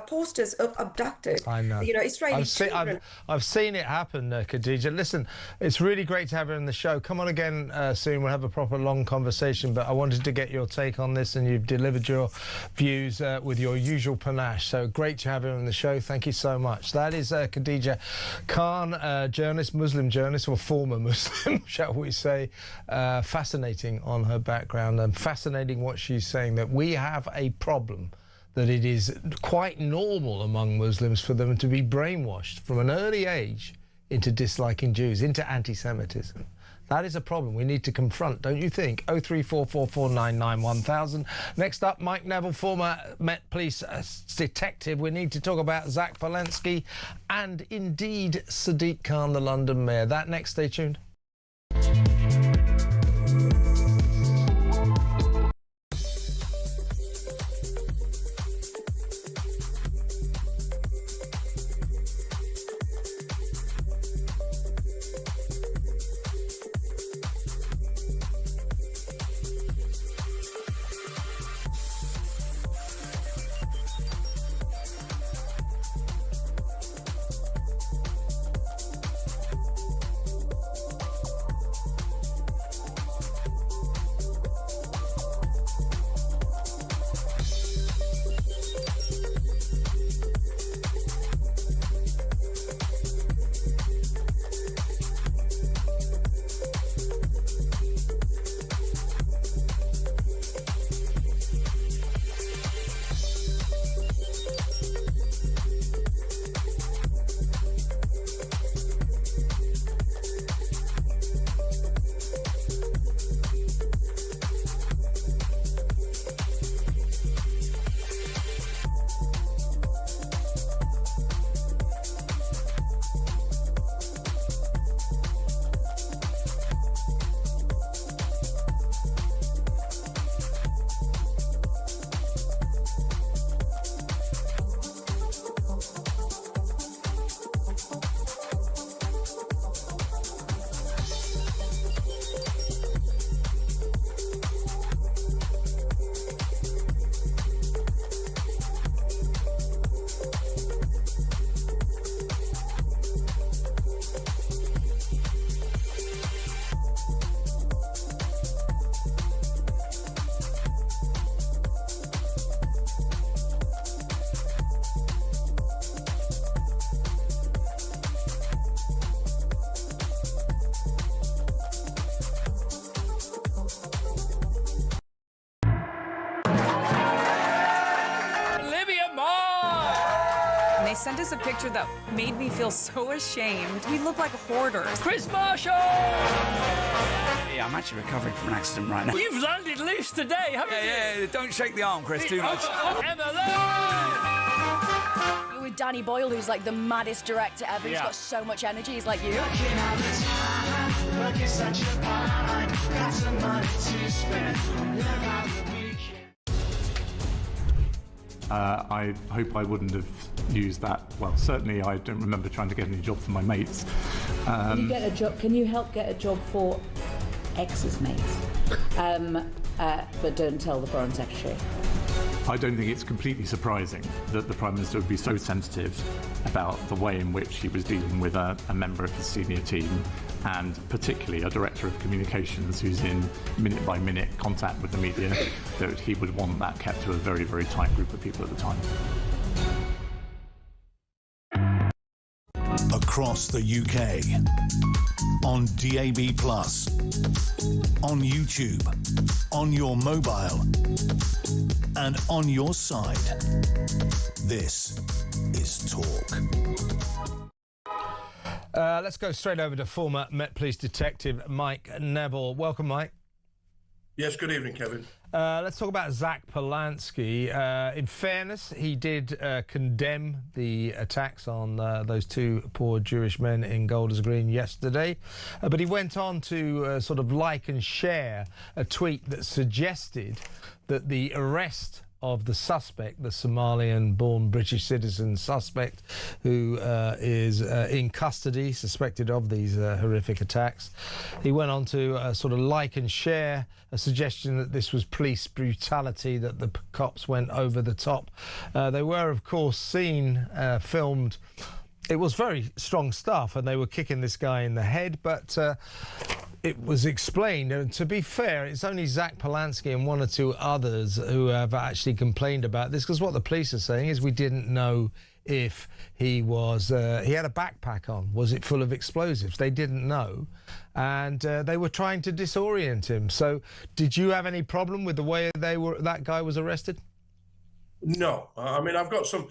posters of abducted, I know. Israeli children. I've seen it happen, Khadijah. Listen, it's really great to have you on the show. Come on again soon. We'll have a proper long conversation, but I wanted to get your take on this, and you've delivered your views with your usual panache. So great to have you on the show. Thank you so much. That is Khadijah Khan, journalist, Muslim journalist, or former Muslim, shall we say. Fascinating on her background, and fascinating what she's saying, that we have a problem, that it is quite normal among Muslims for them to be brainwashed from an early age into disliking Jews, into anti-Semitism. That is a problem we need to confront, don't you think? 03444991000. Next up, Mike Neville, former Met Police detective. We need to talk about Zach Walensky and indeed Sadiq Khan, the London mayor. That next, stay tuned. sent us a picture that made me feel so ashamed. We look like hoarders. Chris Marshall! Yeah, I'm actually recovering from an accident right now. You've landed loose today, haven't you? Yeah, don't shake the arm, Chris, too much. You're with Danny Boyle, who's like the maddest director ever. He's got so much energy. He's like you. I hope I wouldn't have used that. Well, certainly I don't remember trying to get any job for my mates. Can you get a job? Can you help get a job for ex's mates? But don't tell the Foreign Secretary. I don't think it's completely surprising that the Prime Minister would be so sensitive about the way in which he was dealing with a member of his senior team, and particularly a Director of Communications who's in minute-by-minute contact with the media, that he would want that kept to a very, very tight group of people at the time. Across the UK, on DAB+, on YouTube, on your mobile, and on your side. This is Talk. Let's go straight over to former Met Police Detective Mike Neville. Welcome, Mike. Yes, good evening, Kevin. Let's talk about Zach Polanski. In fairness, he did condemn the attacks on those two poor Jewish men in Golders Green yesterday, but he went on to sort of like and share a tweet that suggested that the arrest of the suspect, the Somalian-born British citizen suspect who is in custody, suspected of these horrific attacks. He went on to sort of like and share a suggestion that this was police brutality, that the cops went over the top. They were, of course, seen, filmed. It was very strong stuff, and they were kicking this guy in the head, but it was explained, and to be fair, it's only Zach Polanski and one or two others who have actually complained about this, because what the police are saying is we didn't know if he was, he had a backpack on. Was it full of explosives? They didn't know, and they were trying to disorient him. So did you have any problem with the way that guy was arrested? No, I mean, so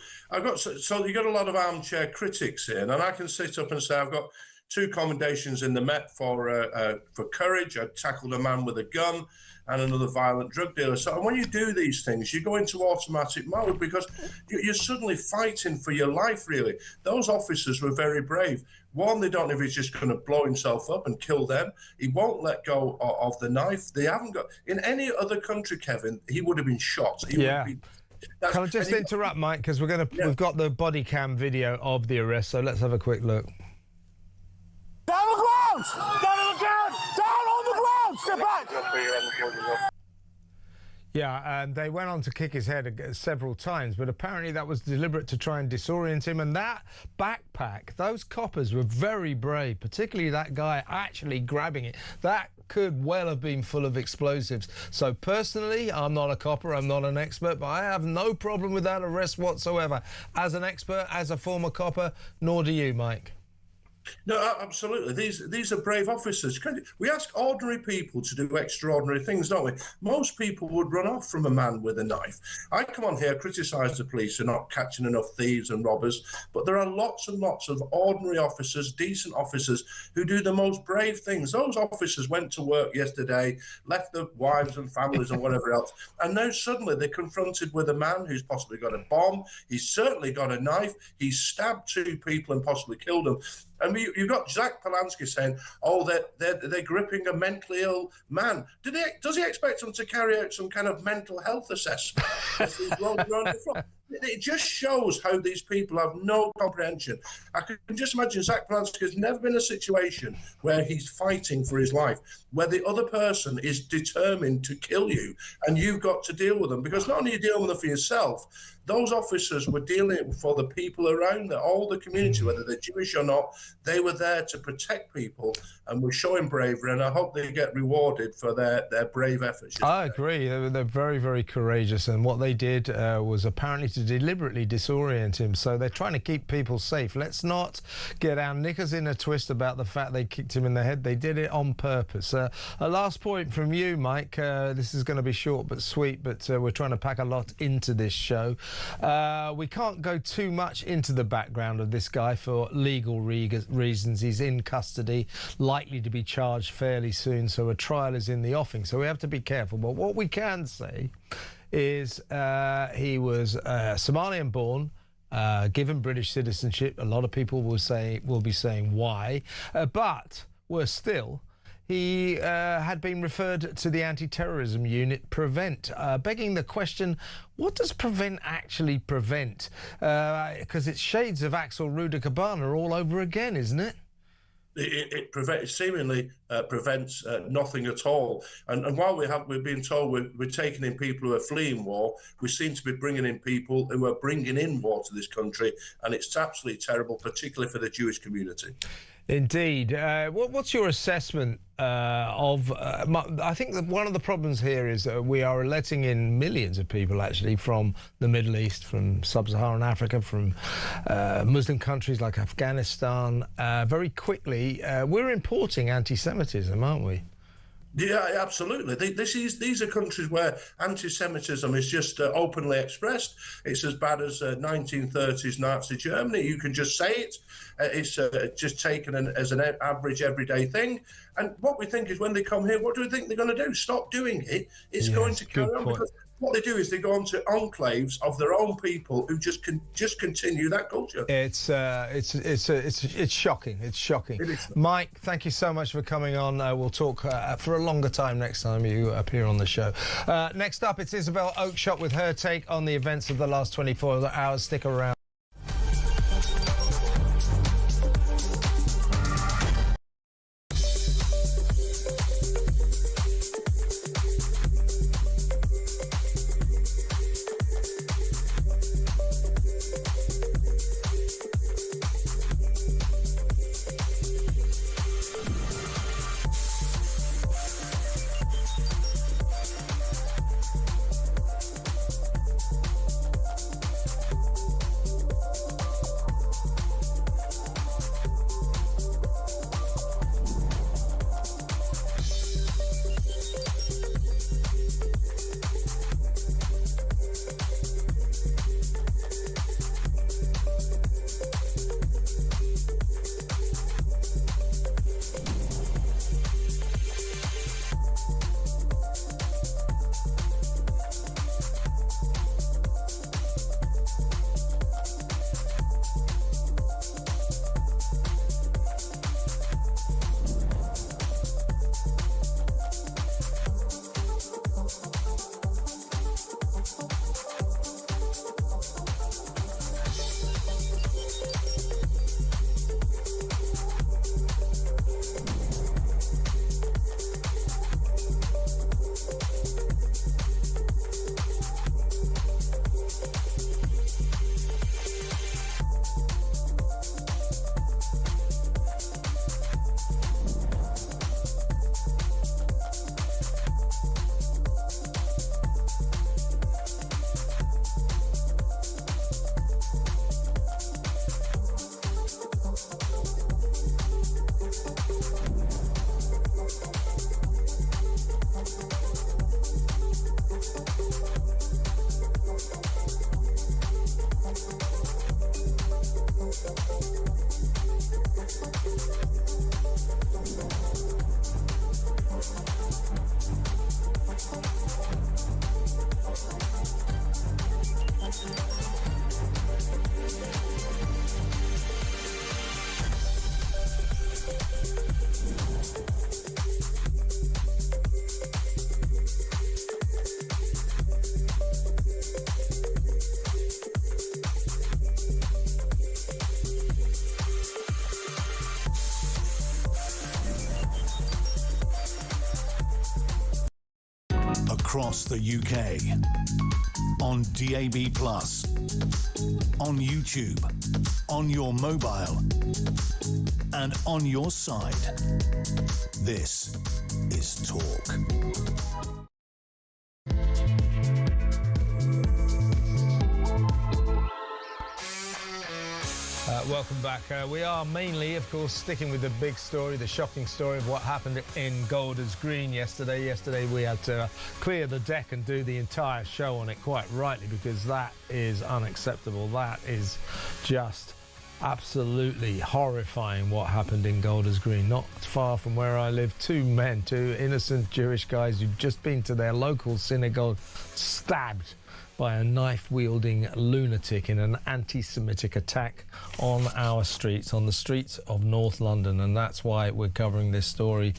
you got a lot of armchair critics here, and I can sit up and say I've got 2 commendations in the Met for courage. I tackled a man with a gun and another violent drug dealer. So and when you do these things, you go into automatic mode because you're suddenly fighting for your life, really. Those officers were very brave. One, they don't know if he's just going to blow himself up and kill them. He won't let go of the knife. They haven't got... In any other country, Kevin, he would have been shot. He would be... Can I just interrupt, Mike, because we've got the body cam video of the arrest, so let's have a quick look. Down on the ground! Down on the ground! Down on the ground! Step back! Yeah, and they went on to kick his head several times, but apparently that was deliberate to try and disorient him. And that backpack, those coppers were very brave, particularly that guy actually grabbing it. That could well have been full of explosives. So personally, I'm not a copper, I'm not an expert, but I have no problem with that arrest whatsoever. As an expert, as a former copper, nor do you, Mike. No, absolutely. These are brave officers. We ask ordinary people to do extraordinary things, don't we? Most people would run off from a man with a knife. I come on here, criticise the police for not catching enough thieves and robbers, but there are lots and lots of ordinary officers, decent officers, who do the most brave things. Those officers went to work yesterday, left their wives and families and whatever else, and now suddenly they're confronted with a man who's possibly got a bomb, he's certainly got a knife, he's stabbed 2 people and possibly killed them. And you've got Zach Polanski saying, "Oh, they're gripping a mentally ill man." Does he expect them to carry out some kind of mental health assessment? It just shows how these people have no comprehension. I can just imagine Zach Polanski has never been in a situation where he's fighting for his life, where the other person is determined to kill you, and you've got to deal with them. Because not only are you dealing with them for yourself, those officers were dealing for the people around them, all the community, whether they're Jewish or not. They were there to protect people and were showing bravery, and I hope they get rewarded for their brave efforts. I agree. They're very, very courageous, and what they did was apparently to to deliberately disorient him. So they're trying to keep people safe. Let's not get our knickers in a twist about the fact they kicked him in the head. They did it on purpose. A last point from you, Mike. This is going to be short but sweet, but we're trying to pack a lot into this show. We can't go too much into the background of this guy for legal reasons. He's in custody, likely to be charged fairly soon, so a trial is in the offing. So we have to be careful. But what we can say is he was Somalian born, given British citizenship. A lot of people will be saying why, but worse still, he had been referred to the anti-terrorism unit, Prevent, begging the question, what does Prevent actually prevent? Because it's shades of Axel Rudakabana all over again, isn't it? It seemingly prevents nothing at all. And while we've been told we're taking in people who are fleeing war, we seem to be bringing in people who are bringing in war to this country, and it's absolutely terrible, particularly for the Jewish community. Indeed. What's your assessment of... I think that one of the problems here is we are letting in millions of people, actually, from the Middle East, from sub-Saharan Africa, from Muslim countries like Afghanistan. Very quickly, we're importing anti-Semitism, aren't we? Yeah, absolutely. These are countries where anti-Semitism is just openly expressed. It's as bad as 1930s Nazi Germany. You can just say it. It's just taken as an average everyday thing. And what we think is when they come here, what do we think they're going to do? Stop doing it. It's going to carry on because what they do is they go onto enclaves of their own people who just continue that culture. It's shocking. It's shocking. It is. Mike, thank you so much for coming on. We'll talk for a longer time next time you appear on the show. Next up, it's Isabel Oakeshott with her take on the events of the last 24 hours. Stick around. Across the UK, on DAB+, on YouTube, on your mobile, and on your side. This is Talk. welcome back. We are mainly, of course, sticking with the big story, the shocking story of what happened in Golders Green yesterday. Yesterday we had to clear the deck and do the entire show on it, quite rightly, because that is unacceptable. That is just absolutely horrifying what happened in Golders Green, not far from where I live. Two innocent Jewish guys who'd just been to their local synagogue, stabbed by a knife-wielding lunatic in an anti-Semitic attack on our streets, on the streets of North London. And that's why we're covering this story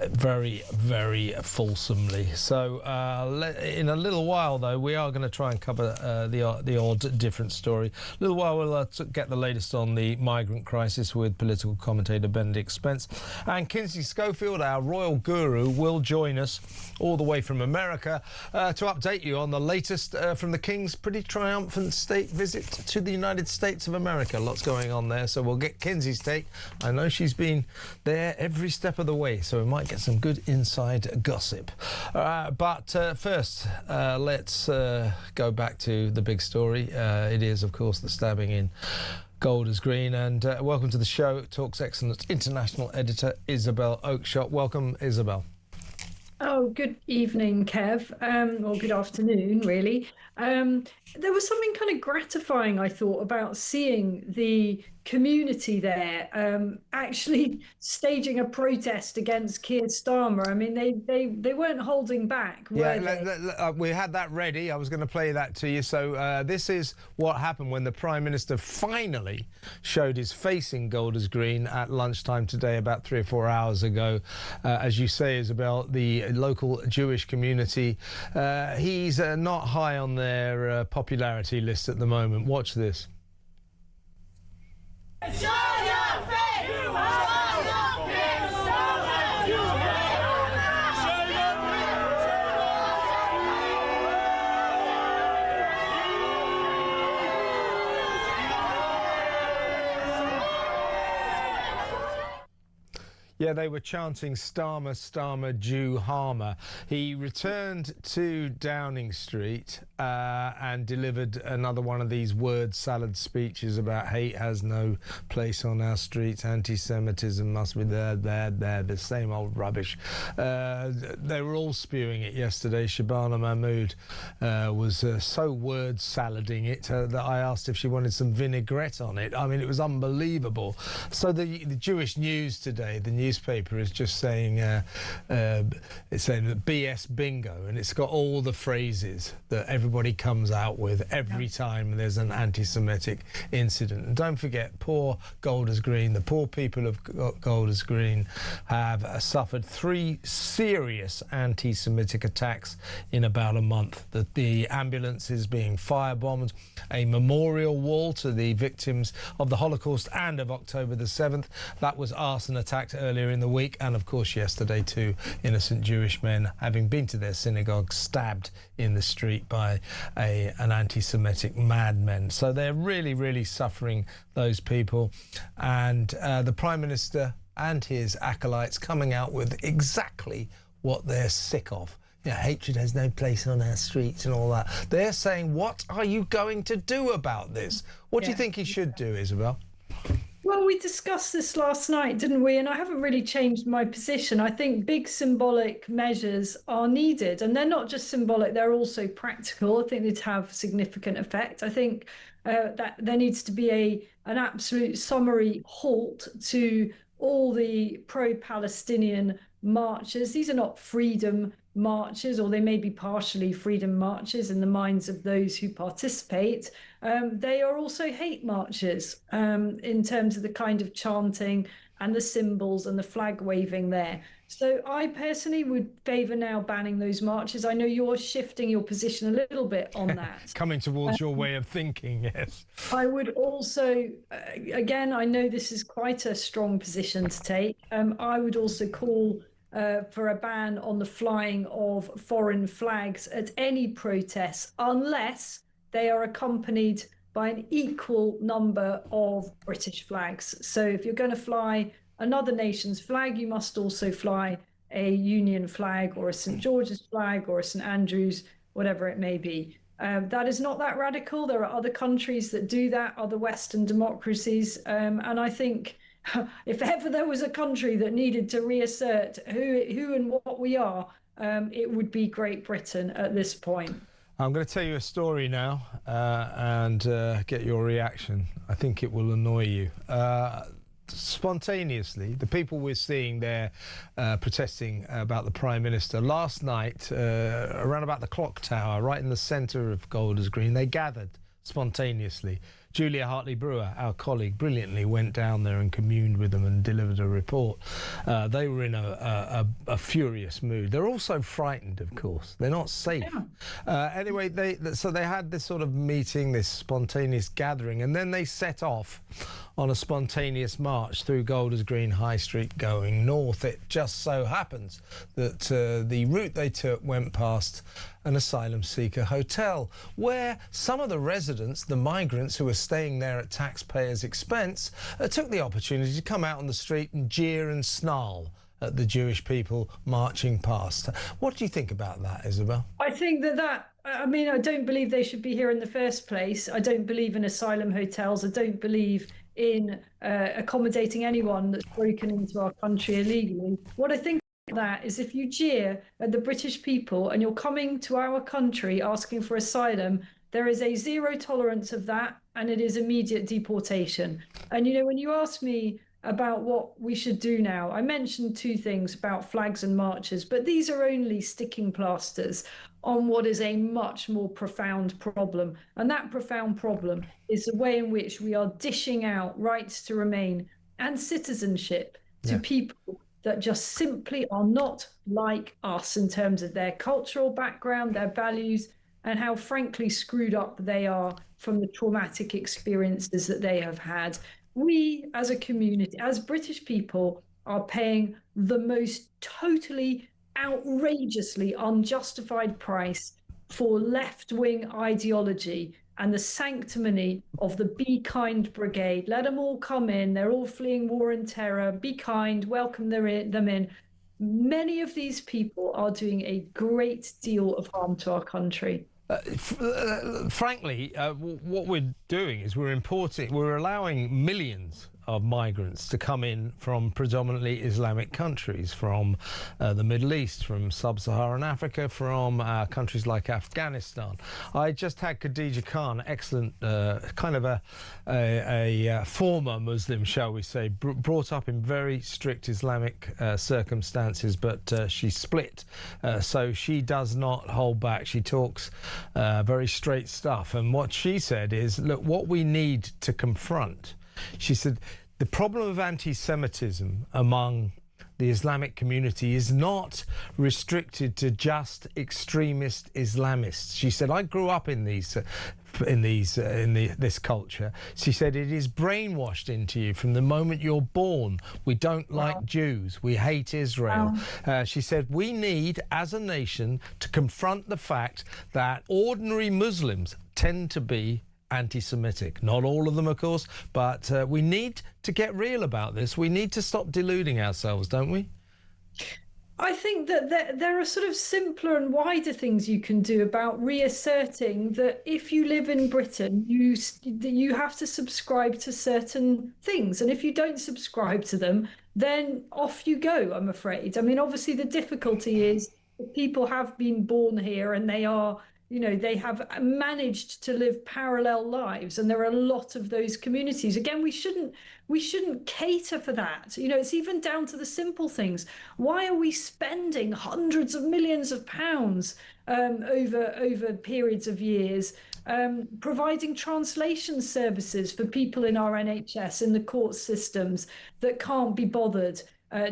very, very fulsomely. So in a little while, though, we are going to try and cover the odd different story. A little while we'll get the latest on the migrant crisis with political commentator Benedict Spence. And Kinsey Schofield, our royal guru, will join us all the way from America to update you on the latest from the King's pretty triumphant state visit to the United States of America. Lots going on there, so we'll get Kinsey's take. I know she's been there every step of the way, so we might get some good inside gossip. But first, let's go back to the big story. It is, of course, the stabbing in Golders Green. And welcome to the show, Talks Excellence international editor Isabel Oakeshott. Welcome, Isabel. Oh, good evening, Kev, or good afternoon, really. There was something kind of gratifying, I thought, about seeing the community there actually staging a protest against Keir Starmer. I mean, they weren't holding back, were they? We had that ready. I was going to play that to you. So this is what happened when the Prime Minister finally showed his face in Golders Green at lunchtime today, about 3 or 4 hours ago. As you say, Isabel, the local Jewish community, he's not high on their popularity list at the moment. Watch this. Show your face! Show your face! Show your Yeah, they were chanting Starmer, Starmer, Jew harmer. He returned to Downing Street and delivered another one of these word salad speeches about hate has no place on our streets, anti-Semitism must be there, the same old rubbish. They were all spewing it yesterday. Shabana Mahmood was so word salading it that I asked if she wanted some vinaigrette on it. I mean, it was unbelievable. So the Jewish News today, the newspaper, is just saying it's saying that BS bingo, and it's got all the phrases that everybody comes out with every time there's an anti-Semitic incident. And don't forget, poor Golders Green, the poor people of Golders Green have suffered 3 serious anti-Semitic attacks in about a month. The ambulance is being firebombed, a memorial wall to the victims of the Holocaust and of October the 7th. That was arson attacked earlier in the week, and of course yesterday 2 innocent Jewish men, having been to their synagogue, stabbed in the street by an anti-Semitic madman. So they're really, really suffering, those people. And the Prime Minister and his acolytes coming out with exactly what they're sick of. Yeah, hatred has no place on our streets and all that. They're saying, what are you going to do about this? What do you think he should do, Isabel? Well, we discussed this last night, didn't we? And I haven't really changed my position. I think big symbolic measures are needed, and they're not just symbolic, they're also practical. I think they'd have significant effect. I think that there needs to be an absolute summary halt to all the pro-Palestinian marches. These are not freedom marches, or they may be partially freedom marches in the minds of those who participate. They are also hate marches in terms of the kind of chanting and the symbols and the flag waving there. So I personally would favour now banning those marches. I know you're shifting your position a little bit on that. Coming towards your way of thinking, yes. I would also, again, I know this is quite a strong position to take. I would also call for a ban on the flying of foreign flags at any protests, unless they are accompanied by an equal number of British flags. So if you're going to fly another nation's flag, you must also fly a Union flag or a St. George's flag or a St. Andrews, whatever it may be. That is not that radical. There are other countries that do that, other Western democracies. And I think if ever there was a country that needed to reassert who and what we are, it would be Great Britain at this point. I'm going to tell you a story now and get your reaction. I think it will annoy you. Spontaneously, the people we're seeing there protesting about the Prime Minister last night around about the clock tower right in the centre of Golders Green, they gathered spontaneously. Julia Hartley-Brewer, our colleague, brilliantly went down there and communed with them and delivered a report. They were in a furious mood. They're also frightened, of course. They're not safe. Anyway, so they had this sort of meeting, this spontaneous gathering, and then they set off on a spontaneous march through Golders Green High Street going north. It just so happens that the route they took went past an asylum seeker hotel, where some of the residents, the migrants who were staying there at taxpayers' expense, took the opportunity to come out on the street and jeer and snarl at the Jewish people marching past. What do you think about that, Isabel? I think I mean, I don't believe they should be here in the first place. I don't believe in asylum hotels. I don't believe in accommodating anyone that's broken into our country illegally. What I think that is, if you jeer at the British people and you're coming to our country asking for asylum, there is a zero tolerance of that, and it is immediate deportation. And you know, when you ask me about what we should do now, I mentioned two things about flags and marches, but these are only sticking plasters on what is a much more profound problem. And that profound problem is the way in which we are dishing out rights to remain and citizenship to people that just simply are not like us in terms of their cultural background, their values, and how frankly screwed up they are from the traumatic experiences that they have had. We as a community, as British people, are paying the most totally outrageously unjustified price for left-wing ideology and the sanctimony of the Be Kind Brigade. Let them all come in. They're all fleeing war and terror. Be kind, welcome them in. Many of these people are doing a great deal of harm to our country. Frankly, what we're doing is we're allowing millions of migrants to come in from predominantly Islamic countries, from the Middle East, from sub-Saharan Africa, from countries like Afghanistan. I just had Khadijah Khan, excellent, kind of a former Muslim, shall we say, brought up in very strict Islamic circumstances, but she split, so she does not hold back. She talks very straight stuff, and what she said is, look, what we need to confront, she said, the problem of anti-Semitism among the Islamic community is not restricted to just extremist Islamists. She said, I grew up in this culture. She said, it is brainwashed into you from the moment you're born. We don't like Jews. We hate Israel. She said, we need, as a nation, to confront the fact that ordinary Muslims tend to be anti-Semitic. Not all of them, of course, but we need to get real about this. We need to stop deluding ourselves, don't we? I think that there are sort of simpler and wider things you can do about reasserting that if you live in Britain, you have to subscribe to certain things. And if you don't subscribe to them, then off you go, I'm afraid. I mean, obviously, the difficulty is that people have been born here and they are, you know, they have managed to live parallel lives, and there are a lot of those communities. Again, we shouldn't cater for that. You know, it's even down to the simple things. Why are we spending hundreds of millions of pounds over periods of years providing translation services for people in our NHS, in the court systems, that can't be bothered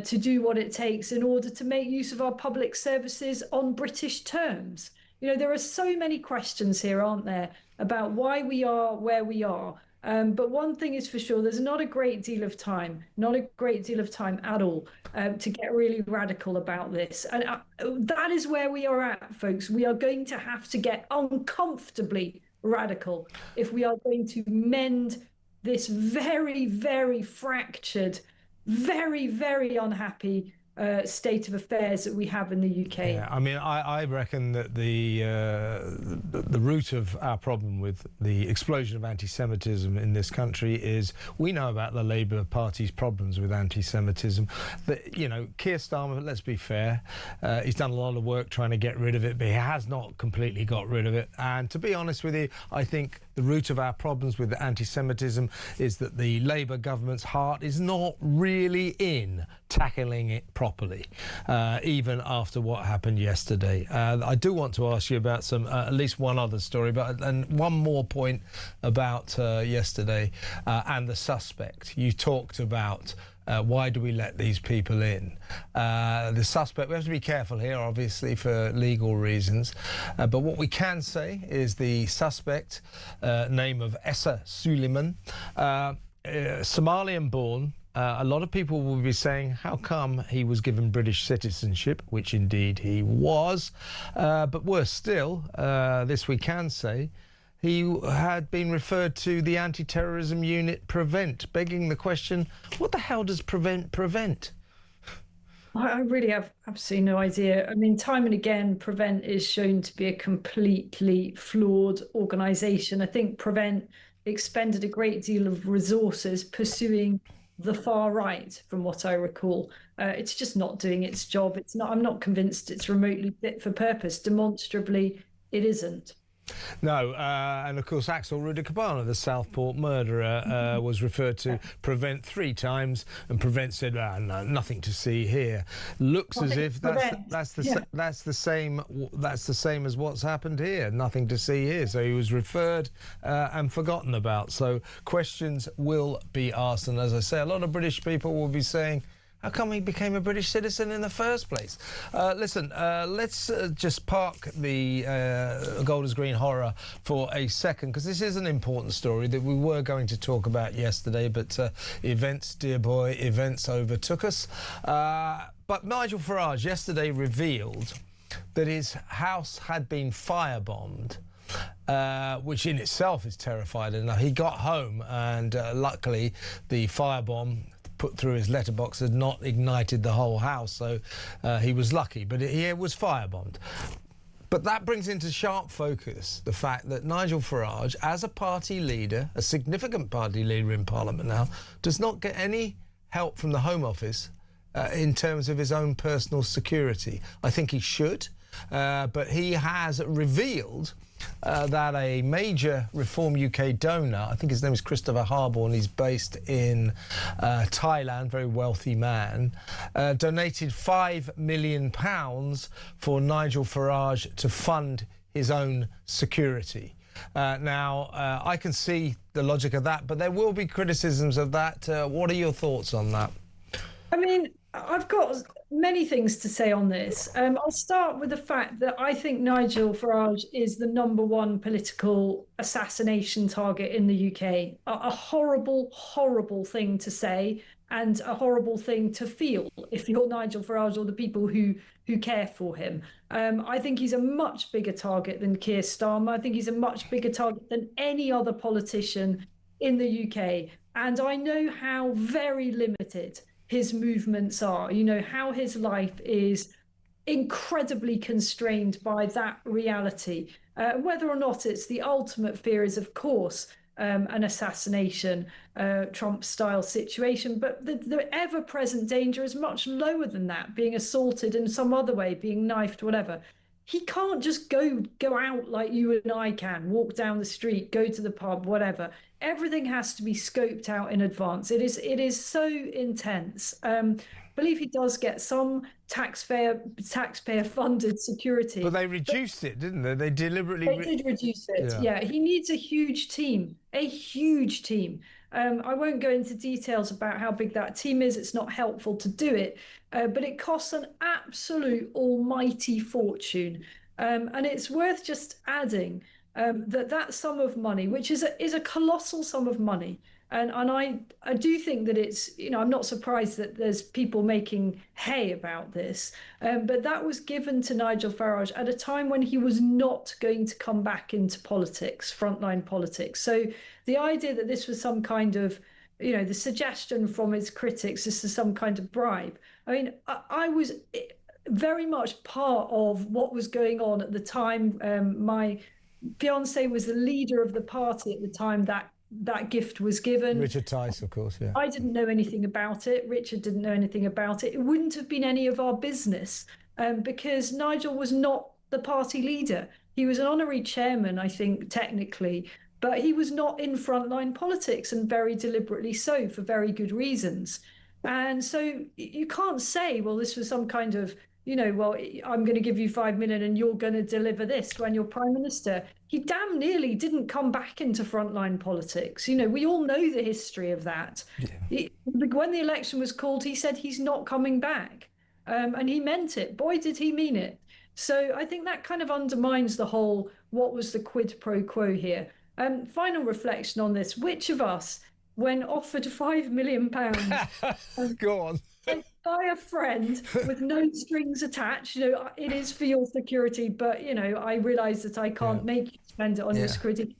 to do what it takes in order to make use of our public services on British terms? You know, there are so many questions here, aren't there, about why we are where we are. But one thing is for sure, there's not a great deal of time at all to get really radical about this. And that is where we are at, folks. We are going to have to get uncomfortably radical if we are going to mend this very, very fractured, very, very unhappy state of affairs that we have in the UK. Yeah, I mean, I reckon that the root of our problem with the explosion of anti-Semitism in this country is we know about the Labour Party's problems with anti-Semitism. That, you know, Keir Starmer, let's be fair, he's done a lot of work trying to get rid of it, but he has not completely got rid of it. And to be honest with you, I think the root of our problems with anti-Semitism is that the Labour government's heart is not really in tackling it properly, even after what happened yesterday. I do want to ask you about some, at least one other story, and one more point about yesterday and the suspect. You talked about why do we let these people in? The suspect, we have to be careful here, obviously, for legal reasons. But what we can say is the suspect, name of Essa Suleiman, Somalian-born. A lot of people will be saying, how come he was given British citizenship, which indeed he was. But worse still, this we can say, he had been referred to the anti-terrorism unit PREVENT, begging the question, what the hell does PREVENT prevent? I really have absolutely no idea. I mean, time and again, PREVENT is shown to be a completely flawed organisation. I think PREVENT expended a great deal of resources pursuing the far right, from what I recall. It's just not doing its job. It's not. I'm not convinced it's remotely fit for purpose. Demonstrably, it isn't. No, and of course Axel Rudikabana, the Southport murderer, was referred to PREVENT 3 times, and PREVENT said, no, nothing to see here. Looks as if that's the same as what's happened here. Nothing to see here. So he was referred and forgotten about. So questions will be asked, and as I say, a lot of British people will be saying, how come he became a British citizen in the first place? Listen, let's just park the Golders Green horror for a second, because this is an important story that we were going to talk about yesterday, but events, dear boy, events overtook us. But Nigel Farage yesterday revealed that his house had been firebombed, which in itself is terrifying enough. He got home and luckily the firebomb put through his letterbox had not ignited the whole house, so he was lucky, but it was firebombed. But that brings into sharp focus the fact that Nigel Farage, as a party leader, a significant party leader in Parliament now, does not get any help from the Home Office in terms of his own personal security. I think he should, but he has revealed that a major Reform UK donor, I think his name is Christopher Harborne, he's based in Thailand, very wealthy man, donated £5 million for Nigel Farage to fund his own security. Now, I can see the logic of that, but there will be criticisms of that. What are your thoughts on that? I mean, I've got many things to say on this. I'll start with the fact that I think Nigel Farage is the #1 political assassination target in the UK. A horrible, horrible thing to say, and a horrible thing to feel if you're Nigel Farage or the people who care for him. I think he's a much bigger target than Keir Starmer. I think he's a much bigger target than any other politician in the UK. And I know how very limited his movements are, you know, how his life is incredibly constrained by that reality. Whether or not it's the ultimate fear is, of course, an assassination, Trump-style situation, but the ever-present danger is much lower than that, being assaulted in some other way, being knifed, whatever. He can't just go out like you and I can, walk down the street, go to the pub, whatever. Everything has to be scoped out in advance. It is so intense. I believe he does get some taxpayer-funded security. But they reduced it, didn't they? They deliberately... They did reduce it, yeah. He needs a huge team, a huge team. I won't go into details about how big that team is. It's not helpful to do it, but it costs an absolute almighty fortune. And it's worth just adding that sum of money, which is a colossal sum of money. And I do think that it's, you know, I'm not surprised that there's people making hay about this, but that was given to Nigel Farage at a time when he was not going to come back into politics, frontline politics. So the idea that this was some kind of, you know, the suggestion from his critics, this is some kind of bribe, I mean, I was very much part of what was going on at the time. My fiance was the leader of the party at the time that gift was given. Richard Tice, of course, yeah. I didn't know anything about it. Richard didn't know anything about it. It wouldn't have been any of our business because Nigel was not the party leader. He was an honorary chairman, I think, technically, but he was not in frontline politics, and very deliberately so, for very good reasons. And so you can't say, well, this was some kind of, well, I'm going to give you 5 million and you're going to deliver this when you're prime minister. He damn nearly didn't come back into frontline politics. We all know the history of that. Yeah. When the election was called, he said he's not coming back. And he meant it. Boy, did he mean it. So I think that kind of undermines the whole, what was the quid pro quo here? Final reflection on this. Which of us, when offered £5 million go on, by a friend with no strings attached, it is for your security, but I realise that I can't make you spend it on your security.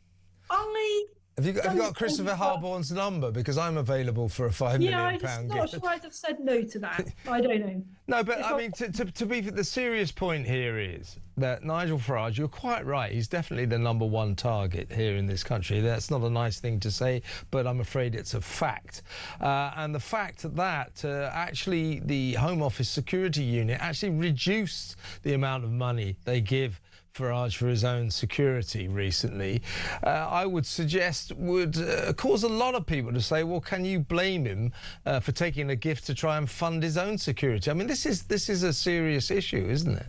Have you got Christopher Harborne's number? Because I'm available for a £5 million I'm not sure I'd have said no to that. I don't know. No, but I mean, to be the serious point here is that Nigel Farage, you're quite right. He's definitely the #1 target here in this country. That's not a nice thing to say, but I'm afraid it's a fact. And the fact that actually the Home Office Security Unit actually reduced the amount of money they give Farage for his own security recently, I would suggest would cause a lot of people to say, well, can you blame him for taking a gift to try and fund his own security? I mean, this is a serious issue, isn't it?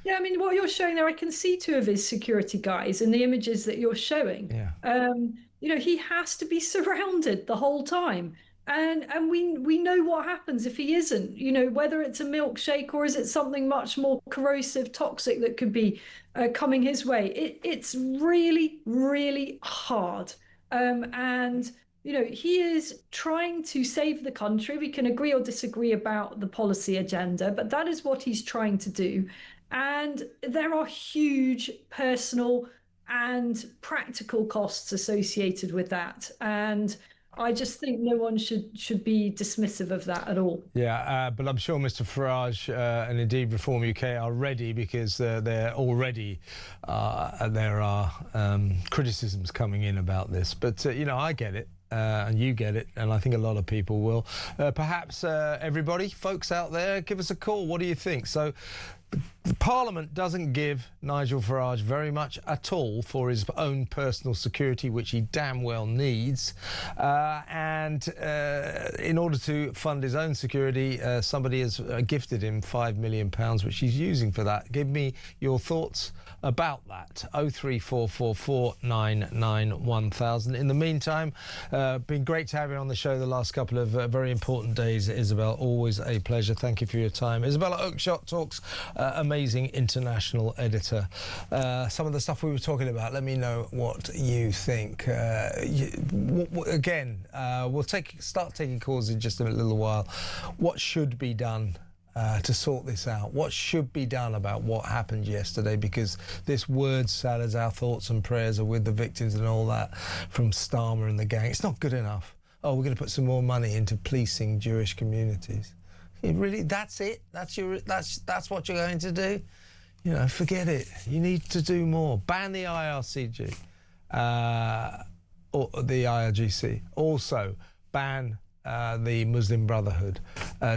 Yeah, I mean, what you're showing there, I can see 2 of his security guys in the images that you're showing. Yeah. He has to be surrounded the whole time. And we know what happens if he isn't, whether it's a milkshake or is it something much more corrosive, toxic that could be coming his way. It's really, really hard. And he is trying to save the country. We can agree or disagree about the policy agenda, but that is what he's trying to do. And there are huge personal and practical costs associated with that. And I just think no one should be dismissive of that at all. Yeah, but I'm sure Mr Farage and indeed Reform UK are ready, because there are criticisms coming in about this. But, I get it. And you get it, and I think a lot of people will. Perhaps everybody, folks out there, give us a call. What do you think? So the Parliament doesn't give Nigel Farage very much at all for his own personal security, which he damn well needs. And in order to fund his own security, somebody has gifted him £5 million, which he's using for that. Give me your thoughts about that. 03444991000. In the meantime, been great to have you on the show the last couple of very important days, Isabel. Always a pleasure. Thank you for your time. Isabel Oakeshott talks, amazing international editor. Some of the stuff we were talking about, let me know what you think. Again, we'll start taking calls in just a little while. What should be done to sort this out? What should be done about what happened yesterday? Because this word salad, our thoughts and prayers are with the victims and all that from Starmer and the gang. It's not good enough. Oh, we're going to put some more money into policing Jewish communities. Really, that's it? That's what you're going to do? Forget it. You need to do more. Ban the IRCG or the IRGC. Also, ban the Muslim Brotherhood.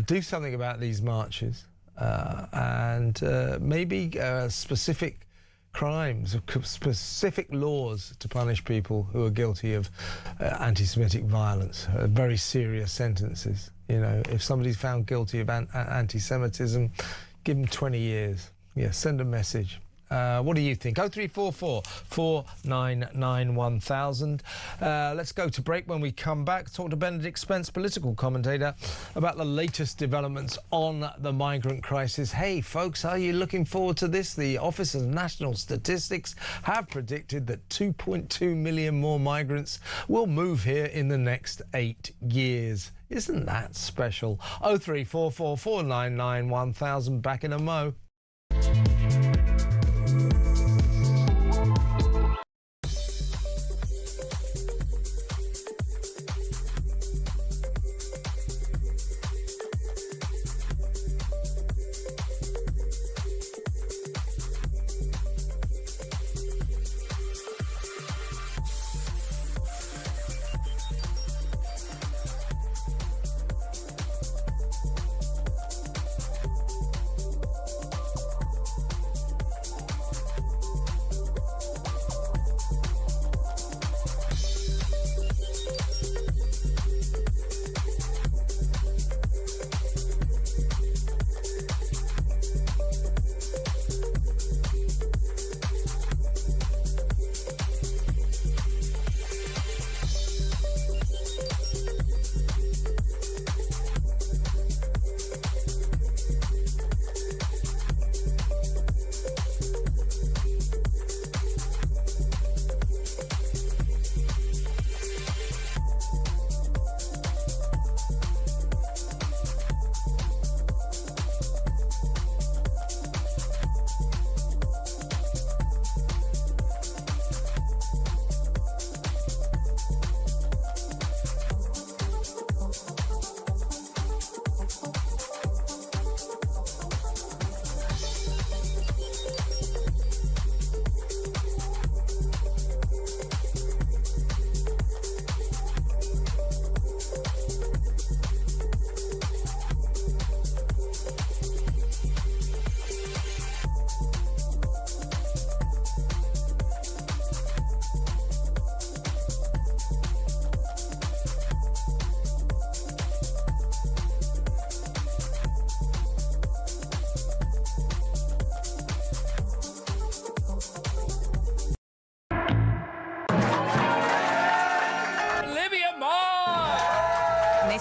Do something about these marches, and maybe specific crimes, specific laws to punish people who are guilty of anti-Semitic violence, very serious sentences. If somebody's found guilty of anti-Semitism, give them 20 years. Yeah, send a message. What do you think? 0344 499 1000. Let's go to break. When we come back, talk to Benedict Spence, political commentator, about the latest developments on the migrant crisis. Hey, folks, are you looking forward to this? The Office of National Statistics have predicted that 2.2 million more migrants will move here in the next 8 years. Isn't that special? 0344 499 1000. Back in a mo.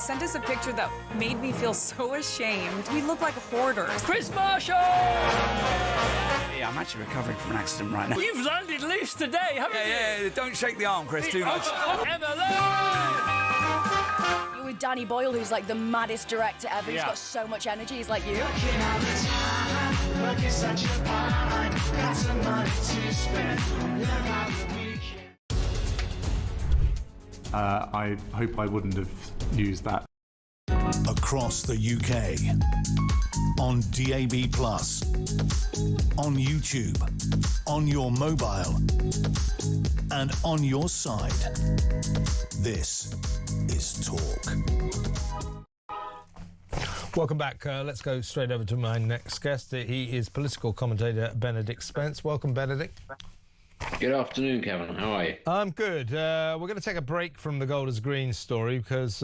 sent us a picture that made me feel so ashamed. We look like hoarders. Chris Marshall! Yeah, I'm actually recovering from an accident right now. You've landed loose today, haven't you? Yeah, don't shake the arm, Chris, too much. You're with Danny Boyle, who's like the maddest director ever. He's got so much energy. He's like you. I hope I wouldn't have used that. Across the UK, on DAB+, on YouTube, on your mobile, and on your side. This is Talk. Welcome back. Let's go straight over to my next guest. He is political commentator Benedict Spence. Welcome, Benedict. Good afternoon, Kevin. How are you? I'm good. We're going to take a break from the Gold is Green story because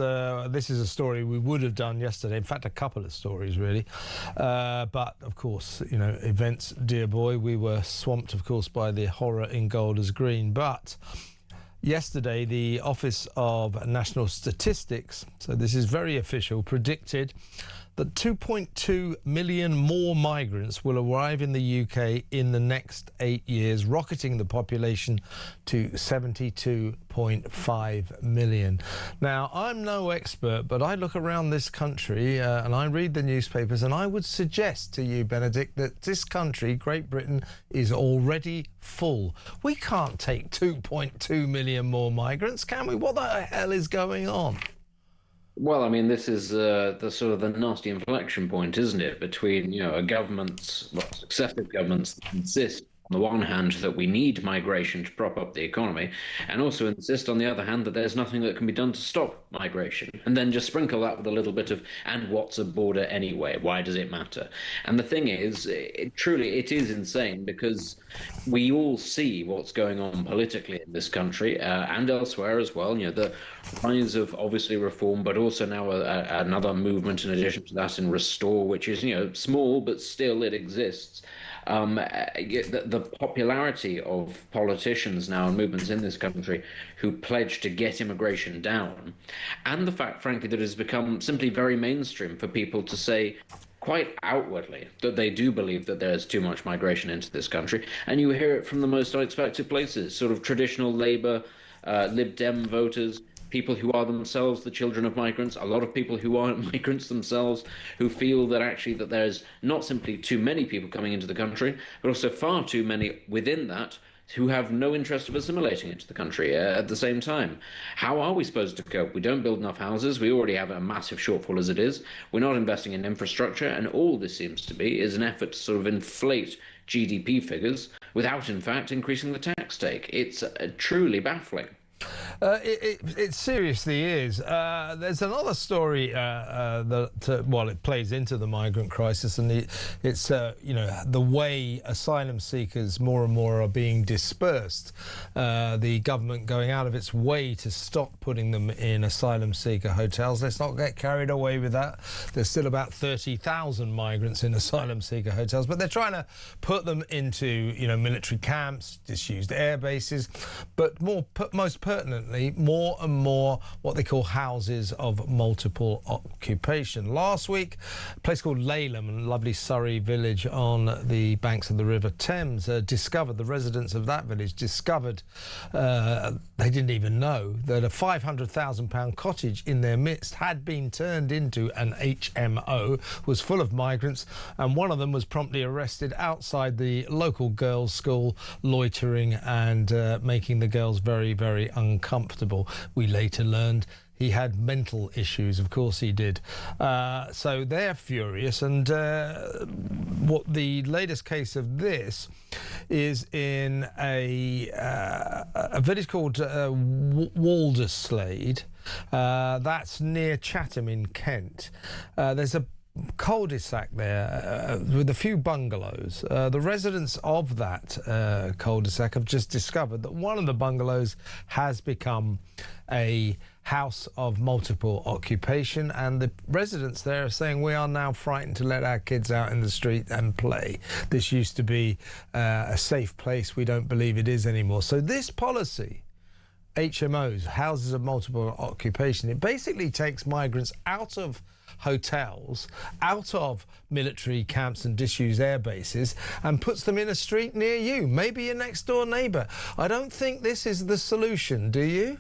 this is a story we would have done yesterday. In fact, a couple of stories, really. But, of course, you know, events, dear boy, we were swamped, of course, by the horror in Gold is Green. But yesterday, the Office of National Statistics, so this is very official, predicted that 2.2 million more migrants will arrive in the UK in the next 8 years, rocketing the population to 72.5 million. Now, I'm no expert, but I look around this country and I read the newspapers, and I would suggest to you, Benedict, that this country, Great Britain, is already full. We can't take 2.2 million more migrants, can we? What the hell is going on? Well, I mean, this is the sort of the nasty inflection point, isn't it, between, you know, successive governments that insist on the one hand that we need migration to prop up the economy, and also insist on the other hand that there's nothing that can be done to stop migration, and then just sprinkle that with a little bit of, and what's a border anyway? Why does it matter? And the thing is, truly, it is insane, because we all see what's going on politically in this country and elsewhere as well. You know, the rise of obviously reform, but also now another movement in addition to that in Restore, which is, you know, small, but still it exists. The popularity of politicians now and movements in this country who pledge to get immigration down, and the fact, frankly, that it has become simply very mainstream for people to say quite outwardly that they do believe that there's too much migration into this country, and you hear it from the most unexpected places, sort of traditional Labour, Lib Dem voters, people who are themselves the children of migrants, a lot of people who aren't migrants themselves, who feel that actually that there's not simply too many people coming into the country, but also far too many within that who have no interest of assimilating into the country at the same time. How are we supposed to cope? We don't build enough houses. We already have a massive shortfall as it is. We're not investing in infrastructure, and all this seems to be is an effort to sort of inflate GDP figures without, in fact, increasing the tax take. It's truly baffling. It seriously is. There's another story that, well, it plays into the migrant crisis, and it's you know, the way asylum seekers more and more are being dispersed. The government going out of its way to stop putting them in asylum seeker hotels. Let's not get carried away with that. There's still about 30,000 migrants in asylum seeker hotels, but they're trying to put them into, you know, military camps, disused air bases, but most pertinently, more and more what they call houses of multiple occupation. Last week, a place called Laleham, a lovely Surrey village on the banks of the River Thames, discovered, the residents of that village discovered, they didn't even know, that a £500,000 cottage in their midst had been turned into an HMO, was full of migrants, and one of them was promptly arrested outside the local girls' school, loitering and making the girls very, very uncomfortable. We later learned he had mental issues. Of course he did. So they're furious. And what the latest case of this is in a village called Walderslade. That's near Chatham in Kent. There's a cul-de-sac there with a few bungalows. The residents of that cul-de-sac have just discovered that one of the bungalows has become a house of multiple occupation, and the residents there are saying, we are now frightened to let our kids out in the street and play. This used to be a safe place. We don't believe it is anymore. So this policy HMOs, houses of multiple occupation. It basically takes migrants out of hotels, out of military camps and disused air bases, and puts them in a street near you, maybe your next door neighbour. I don't think this is the solution, do you?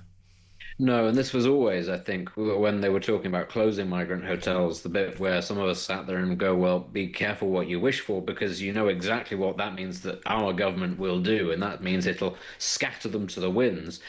No, and this was always, I think, when they were talking about closing migrant hotels, the bit where some of us sat there and go, well, be careful what you wish for, because you know exactly what that means that our government will do, and that means it'll scatter them to the winds,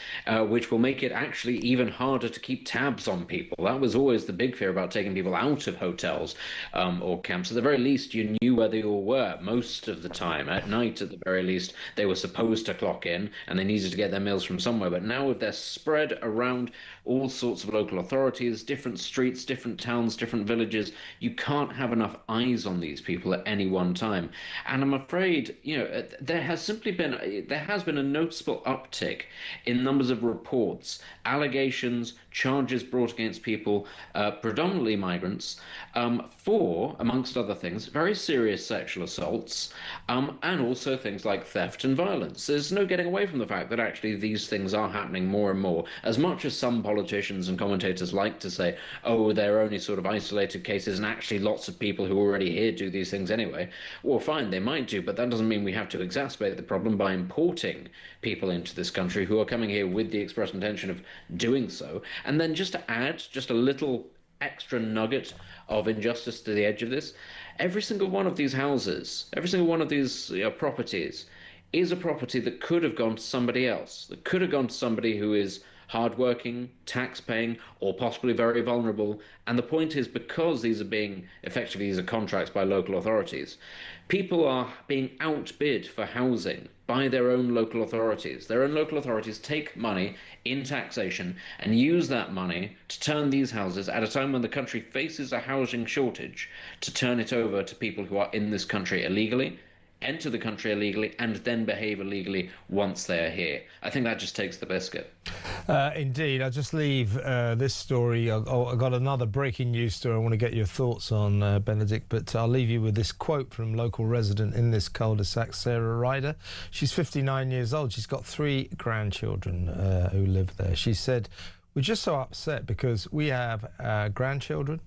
which will make it actually even harder to keep tabs on people. That was always the big fear about taking people out of hotels or camps. At the very least, you knew where they all were most of the time. At night, at the very least, they were supposed to clock in, and they needed to get their meals from somewhere. But now if they're spread around all sorts of local authorities, different streets, different towns, different villages, you can't have enough eyes on these people at any one time. And I'm afraid, you know, there has been a noticeable uptick in numbers of reports, allegations, charges brought against people, predominantly migrants, for, amongst other things, very serious sexual assaults, and also things like theft and violence. There's no getting away from the fact that actually these things are happening more and more. As much as some politicians and commentators like to say, oh, they're only sort of isolated cases, and actually lots of people who are already here do these things anyway, well, fine, they might do, but that doesn't mean we have to exacerbate the problem by importing people into this country who are coming here with the express intention of doing so. And then just to add just a little extra nugget of injustice to the edge of this, every single one of these houses, every single one of these properties is a property that could have gone to somebody else, that could have gone to somebody who is hardworking, tax-paying, or possibly very vulnerable. And the point is, because these are contracts by local authorities, people are being outbid for housing by their own local authorities. Their own local authorities take money in taxation and use that money to turn these houses, at a time when the country faces a housing shortage, to turn it over to people who are in this country illegally, enter the country illegally, and then behave illegally once they're here. I think that just takes the biscuit. Indeed. I'll just leave this story. I've got another breaking news story I want to get your thoughts on, Benedict, but I'll leave you with this quote from local resident in this cul-de-sac, Sarah Ryder. She's 59 years old. She's got 3 grandchildren who live there. She said, we're just so upset because we have grandchildren,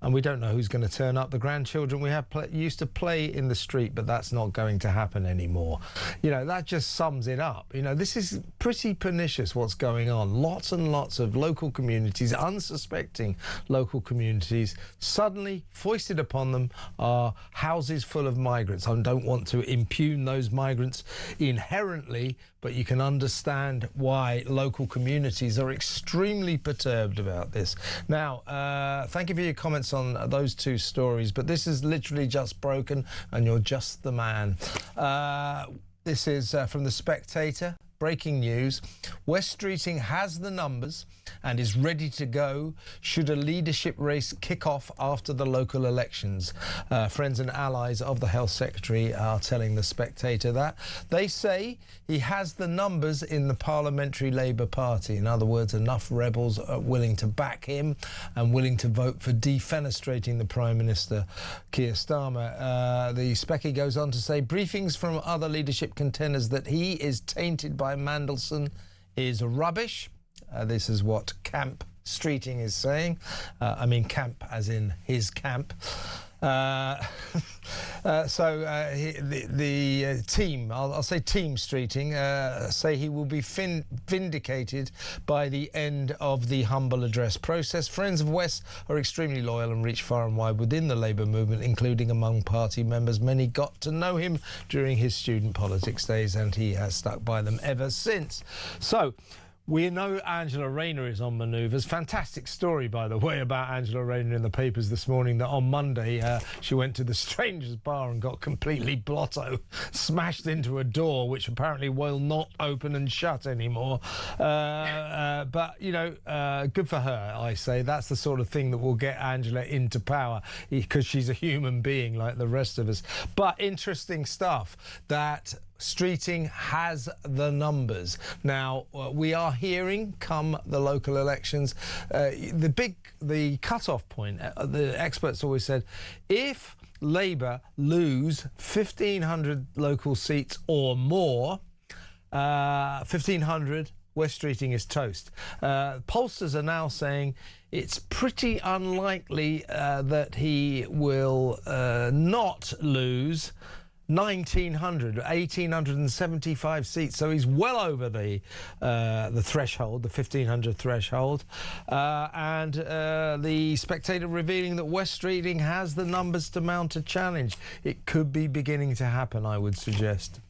and we don't know who's going to turn up. The grandchildren we have used to play in the street, but that's not going to happen anymore. You know, that just sums it up. You know, this is pretty pernicious what's going on. Lots and lots of local communities, unsuspecting local communities, suddenly foisted upon them are houses full of migrants. I don't want to impugn those migrants inherently, but you can understand why local communities are extremely perturbed about this. Now, thank you for your comments on those 2 stories, but this is literally just broken, and you're just the man. This is from The Spectator. Breaking news. West Streeting has the numbers and is ready to go should a leadership race kick off after the local elections. Friends and allies of the Health Secretary are telling The Spectator that. They say he has the numbers in the Parliamentary Labour Party. In other words, enough rebels are willing to back him and willing to vote for defenestrating the Prime Minister, Keir Starmer. The Specky goes on to say briefings from other leadership contenders that he is tainted by Mandelson is rubbish. This is what Camp Streeting is saying. I mean camp as in his camp. The team, I'll say Team Streeting, say he will be vindicated by the end of the humble address process. Friends of West are extremely loyal and reach far and wide within the Labour movement, including among party members. Many got to know him during his student politics days, and he has stuck by them ever since. So, we know Angela Rayner is on manoeuvres. Fantastic story, by the way, about Angela Rayner in the papers this morning, that on Monday she went to the Strangers Bar and got completely blotto, smashed into a door, which apparently will not open and shut anymore. But, you know, good for her, I say. That's the sort of thing that will get Angela into power, because she's a human being like the rest of us. But interesting stuff that Streeting has the numbers. Now, we are hearing, come the local elections, the cut-off point, the experts always said, if Labour lose 1,500 local seats or more, 1,500 Wes Streeting is toast. Pollsters are now saying it's pretty unlikely that he will not lose 1,875 seats, so he's well over the threshold, the 1,500 threshold, and the Spectator revealing that Wes Streeting has the numbers to mount a challenge. It could be beginning to happen, I would suggest.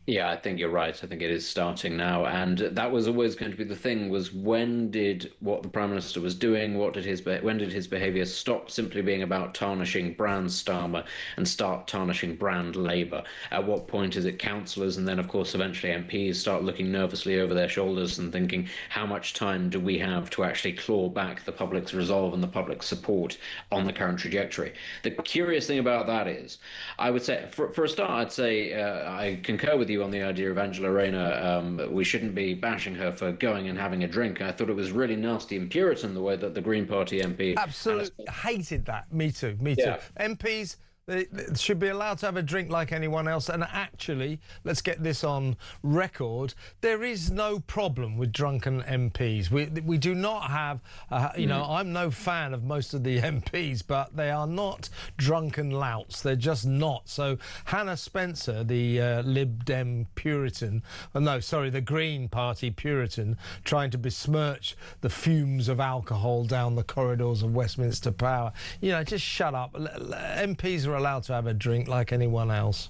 Yeah, I think you're right. I think it is starting now. And that was always going to be the thing, was when did what the Prime Minister was doing, when did his behaviour stop simply being about tarnishing brand Starmer and start tarnishing brand Labour? At what point is it councillors and then, of course, eventually MPs start looking nervously over their shoulders and thinking, how much time do we have to actually claw back the public's resolve and the public's support on the current trajectory? The curious thing about that is, I would say, for a start, I'd say I concur with you on the idea of Angela Rayner. We shouldn't be bashing her for going and having a drink. I thought it was really nasty and Puritan the way that the Green Party MP... Absolutely hated that. Me too. Yeah. MPs... They should be allowed to have a drink like anyone else. And actually, let's get this on record, there is no problem with drunken MPs. We do not have, you know, I'm no fan of most of the MPs, but they are not drunken louts. They're just not. So Hannah Spencer, the Lib Dem Puritan, the Green Party Puritan, trying to besmirch the fumes of alcohol down the corridors of Westminster Power. You know, just shut up. MPs are allowed to have a drink like anyone else.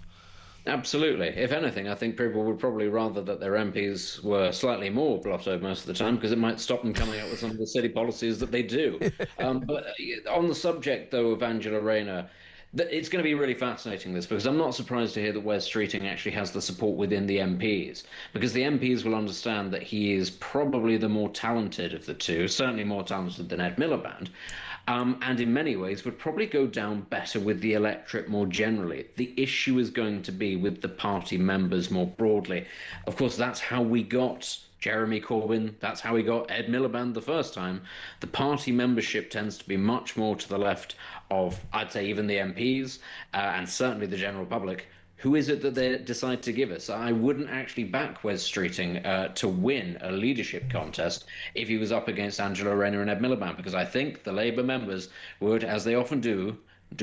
Absolutely. If anything, I think people would probably rather that their MPs were slightly more blotto most of the time, because it might stop them coming up with some of the silly policies that they do. But on the subject, though, of Angela Rayner, it's going to be really fascinating, this, because I'm not surprised to hear that Wes Streeting actually has the support within the MPs, because the MPs will understand that he is probably the more talented of the two, certainly more talented than Ed Miliband. And in many ways would probably go down better with the electorate more generally. The issue is going to be with the party members more broadly. Of course, that's how we got Jeremy Corbyn, that's how we got Ed Miliband the first time. The party membership tends to be much more to the left of, I'd say, even the MPs, and certainly the general public. Who is it that they decide to give us? I wouldn't actually back Wes Streeting to win a leadership contest if he was up against Angela Rayner and Ed Miliband, because I think the Labour members would, as they often do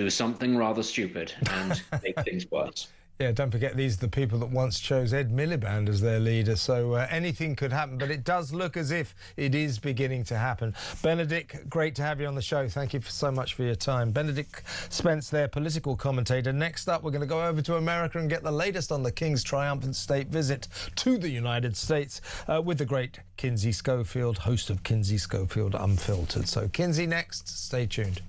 something rather stupid and make things worse. Yeah, don't forget, these are the people that once chose Ed Miliband as their leader, so anything could happen, but it does look as if it is beginning to happen. Benedict, great to have you on the show. Thank you so much for your time. Benedict Spence, their political commentator. Next up, we're going to go over to America and get the latest on the King's triumphant state visit to the United States with the great Kinsey Schofield, host of Kinsey Schofield Unfiltered. So Kinsey next, stay tuned.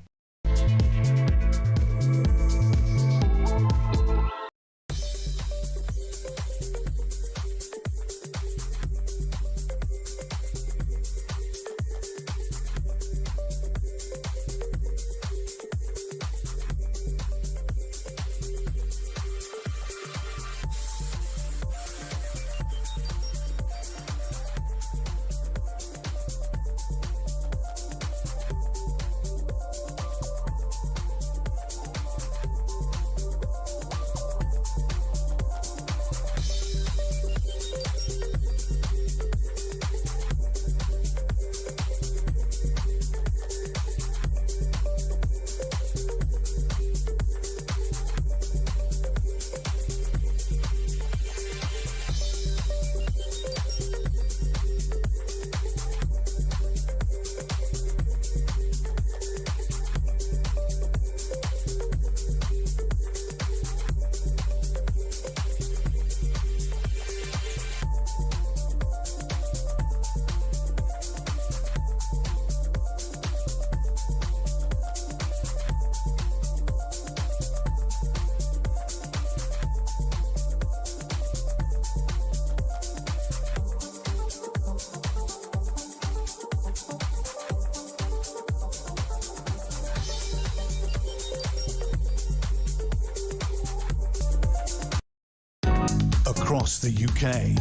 Across the UK,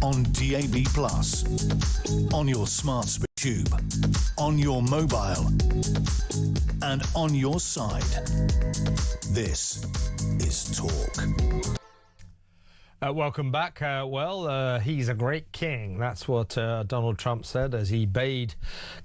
on DAB+, on your smart tube, on your mobile, and on your side. This is Talk. Welcome back. He's a great king. That's what Donald Trump said as he bade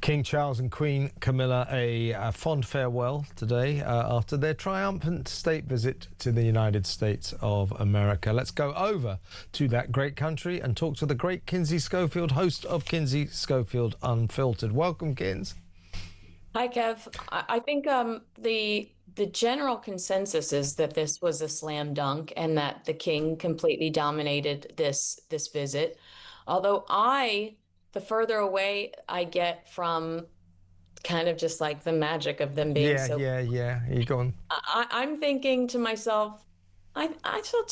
King Charles and Queen Camilla a fond farewell today after their triumphant state visit to the United States of America. Let's go over to that great country and talk to the great Kinsey Schofield, host of Kinsey Schofield Unfiltered. Welcome, Kins. Hi, Kev. I think the general consensus is that this was a slam dunk and that the king completely dominated this visit. Although the further away I get from kind of just like the magic of them being Yeah. You go on. I'm thinking to myself, I saw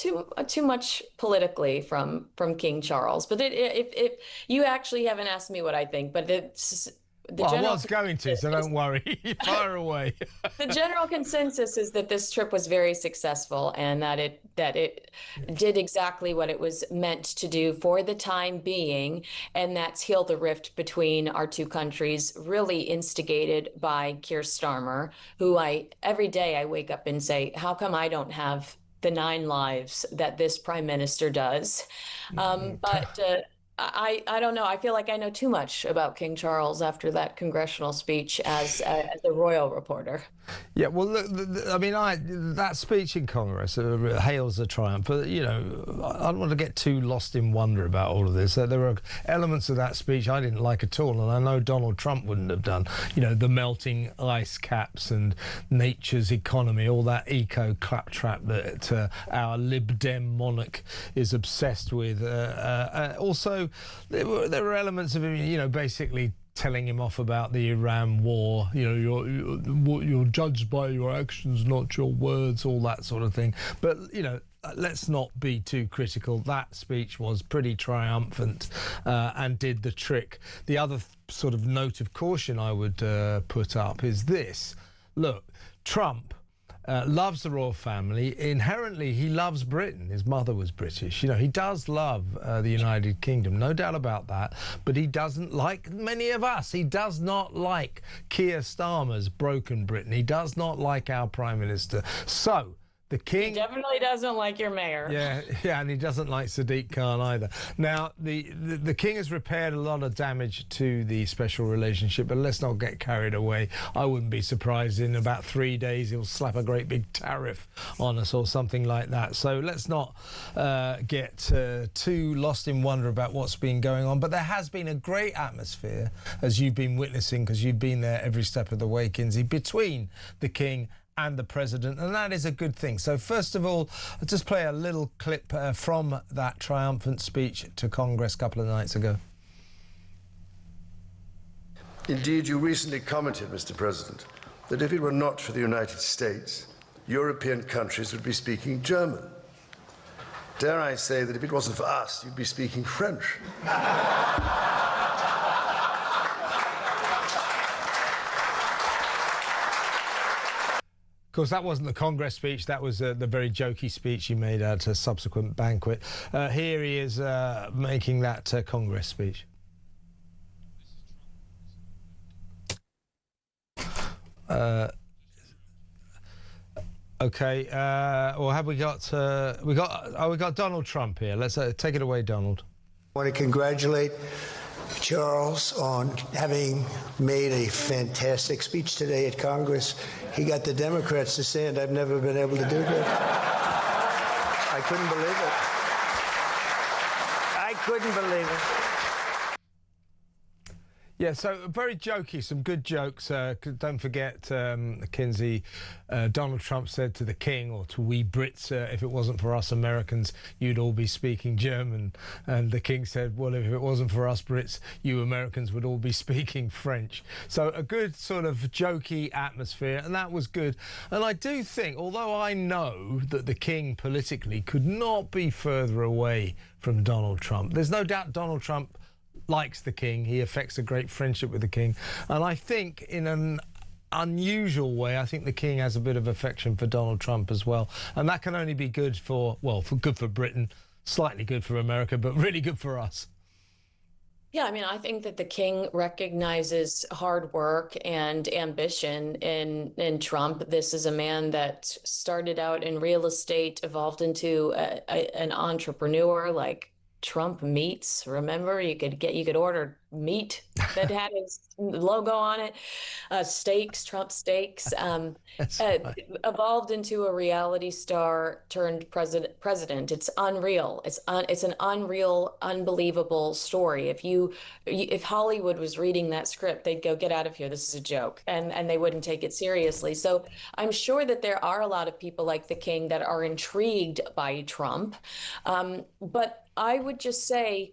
too much politically from King Charles. But if you actually haven't asked me what I think, but it's. I was going to, so don't worry. Fire away. The general consensus is that this trip was very successful and that it did exactly what it was meant to do for the time being, and that's heal the rift between our two countries, really instigated by Keir Starmer, who every day I wake up and say, how come I don't have the 9 lives that this prime minister does? I don't know. I feel like I know too much about King Charles after that congressional speech as a royal reporter. Yeah, well, look, that speech in Congress hails a triumph. But, I don't want to get too lost in wonder about all of this. There were elements of that speech I didn't like at all, and I know Donald Trump wouldn't have done. The melting ice caps and nature's economy, all that eco-claptrap that our Lib Dem monarch is obsessed with. Also, there were elements of him, basically telling him off about the Iran war. You're judged by your actions, not your words, all that sort of thing. But, let's not be too critical. That speech was pretty triumphant and did the trick. The other sort of note of caution I would put up is this. Look, Trump loves the royal family. Inherently, he loves Britain. His mother was British. He does love the United Kingdom, no doubt about that. But he doesn't like many of us. He does not like Keir Starmer's broken Britain. He does not like our Prime Minister. So the king... He definitely doesn't like your mayor. Yeah, and he doesn't like Sadiq Khan either. Now, the king has repaired a lot of damage to the special relationship, but let's not get carried away. I wouldn't be surprised in about 3 days he'll slap a great big tariff on us or something like that. So let's not get too lost in wonder about what's been going on. But there has been a great atmosphere, as you've been witnessing, because you've been there every step of the way, Kinsey, between the king and the president, and that is a good thing. So first of all, I'll just play a little clip from that triumphant speech to Congress a couple of nights ago. Indeed, you recently commented, Mr. President, that if it were not for the United States, European countries would be speaking German. Dare I say that if it wasn't for us, you'd be speaking French. Of course, that wasn't the Congress speech. That was the very jokey speech he made at a subsequent banquet. Here he is making that Congress speech. Okay. Well, have we got? We got Donald Trump here. Let's take it away, Donald. I want to congratulate Charles on having made a fantastic speech today at Congress. He got the Democrats to stand. I've never been able to do that. I couldn't believe it. I couldn't believe it. Yeah, so very jokey, some good jokes. Don't forget, Kinsey, Donald Trump said to the King, or to we Brits, if it wasn't for us Americans, you'd all be speaking German. And the King said, well, if it wasn't for us Brits, you Americans would all be speaking French. So a good sort of jokey atmosphere, and that was good. And I do think, although I know that the King politically could not be further away from Donald Trump, there's no doubt Donald Trump likes the King. He affects a great friendship with the King. And I think in an unusual way, I think the King has a bit of affection for Donald Trump as well. And that can only be good for, well, good for Britain, slightly good for America, but really good for us. Yeah, I mean, I think that the king recognizes hard work and ambition in Trump. This is a man that started out in real estate, evolved into an entrepreneur like Trump Meats. Remember, you could order meat that had his logo on it, steaks, Trump steaks. Evolved into a reality star turned president. It's unreal. It's an unreal, unbelievable story. If Hollywood was reading that script, they'd go, get out of here. This is a joke, and they wouldn't take it seriously. So I'm sure that there are a lot of people like the king that are intrigued by Trump, but I would just say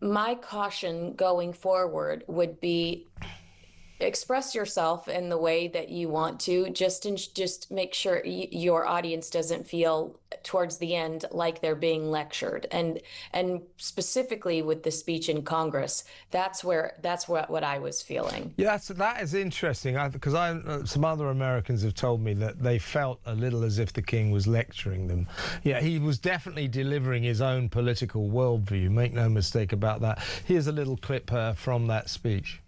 my caution going forward would be express yourself in the way that you want to, just make sure your audience doesn't feel towards the end like they're being lectured, and specifically with the speech in Congress, that's what I was feeling. Yeah, that is interesting, because some other Americans have told me that they felt a little as if the king was lecturing them. Yeah, he was definitely delivering his own political worldview, make no mistake about that. Here's a little clip from that speech.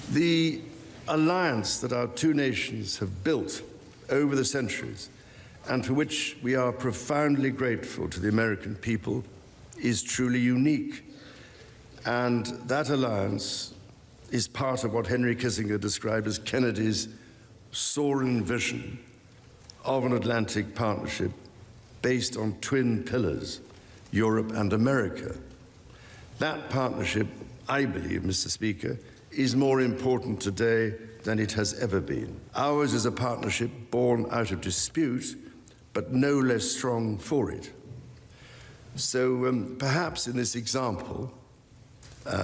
The alliance that our two nations have built over the centuries, and for which we are profoundly grateful to the American people, is truly unique. And that alliance is part of what Henry Kissinger described as Kennedy's soaring vision of an Atlantic partnership based on twin pillars, Europe and America. That partnership, I believe, Mr. Speaker, is more important today than it has ever been. Ours is a partnership born out of dispute, but no less strong for it. So perhaps in this example,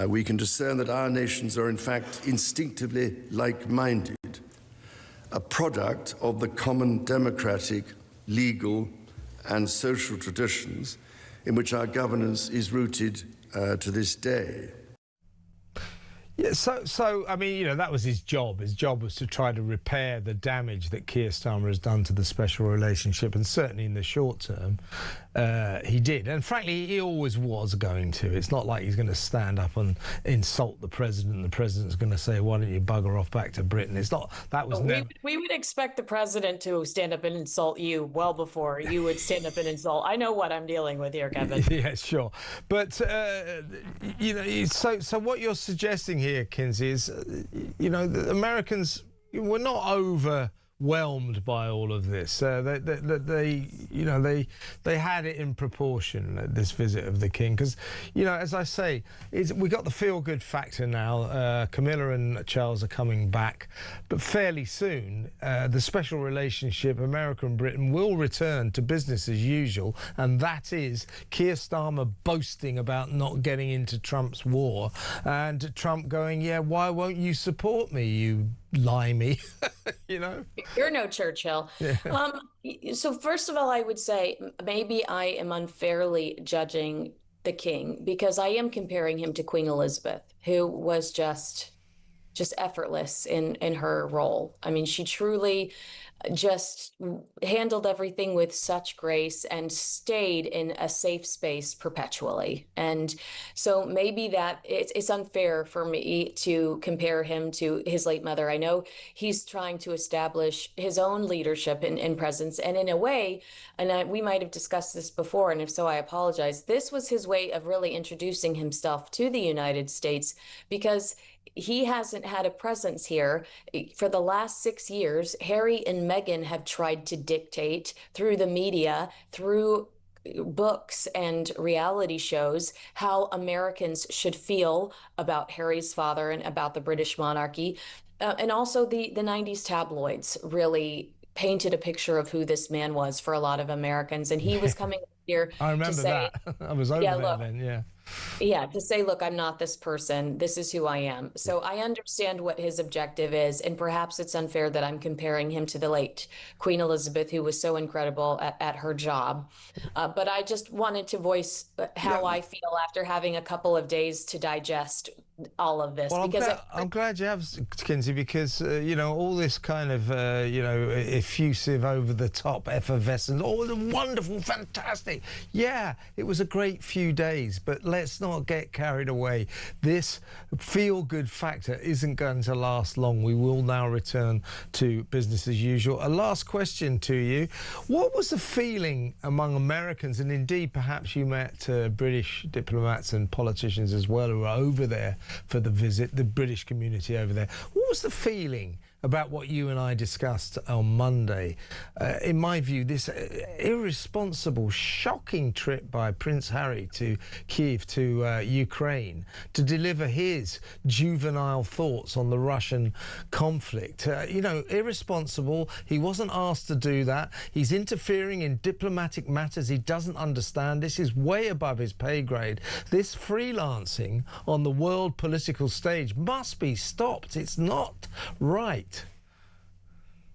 we can discern that our nations are in fact instinctively like-minded, a product of the common democratic, legal, and social traditions in which our governance is rooted to this day. Yeah, so I mean, you know, that was his job. His job was to try to repair the damage that Keir Starmer has done to the special relationship, and certainly in the short term, he did. And frankly, he always was going to. It's not like he's going to stand up and insult the president, and the president's going to say, "Why don't you bugger off back to Britain?" It's not. That was never. We would expect the president to stand up and insult you well before you would stand up and insult. I know what I'm dealing with here, Kevin. Yeah, sure. But you know, so what you're suggesting here, Kinsey, is you know, the Americans were not overwhelmed by all of this. They you know, they had it in proportion at this visit of the king, because you know, as I say, we got the feel-good factor now. Camilla and Charles are coming back, but fairly soon the special relationship, America and Britain, will return to business as usual, and that is Keir Starmer boasting about not getting into Trump's war, and Trump going, "Yeah, why won't you support me, you limey?" You know, you're no Churchill. Yeah. So first of all, I would say maybe I am unfairly judging the king, because I am comparing him to Queen Elizabeth, who was just effortless in her role. I mean, she truly just handled everything with such grace and stayed in a safe space perpetually. And so maybe that it's unfair for me to compare him to his late mother. I know he's trying to establish his own leadership and presence. And in a way, and we might have discussed this before, and if so, I apologize. This was his way of really introducing himself to the United States, because he hasn't had a presence here. For the last 6 years, Harry and Meghan have tried to dictate through the media, through books and reality shows, how Americans should feel about Harry's father and about the British monarchy. And also the 90s tabloids really painted a picture of who this man was for a lot of Americans. And he was coming here I remember to say, that. I was over there then, yeah. Yeah, to say, look, I'm not this person. This is who I am. So I understand what his objective is, and perhaps it's unfair that I'm comparing him to the late Queen Elizabeth, who was so incredible at her job. But I just wanted to voice how I feel after having a couple of days to digest all of this. Well, because I'm glad you have, Kinsey, because, all this kind of, effusive, over-the-top, effervescent, all the wonderful, fantastic. Yeah, it was a great few days, but let's not get carried away. This feel-good factor isn't going to last long. We will now return to business as usual. A last question to you. What was the feeling among Americans, and indeed perhaps you met British diplomats and politicians as well who are over there for the visit, the British community over there. What was the feeling about what you and I discussed on Monday? In my view, this irresponsible, shocking trip by Prince Harry to Kyiv, to Ukraine, to deliver his juvenile thoughts on the Russian conflict. Irresponsible. He wasn't asked to do that. He's interfering in diplomatic matters he doesn't understand. This is way above his pay grade. This freelancing on the world political stage must be stopped. It's not right.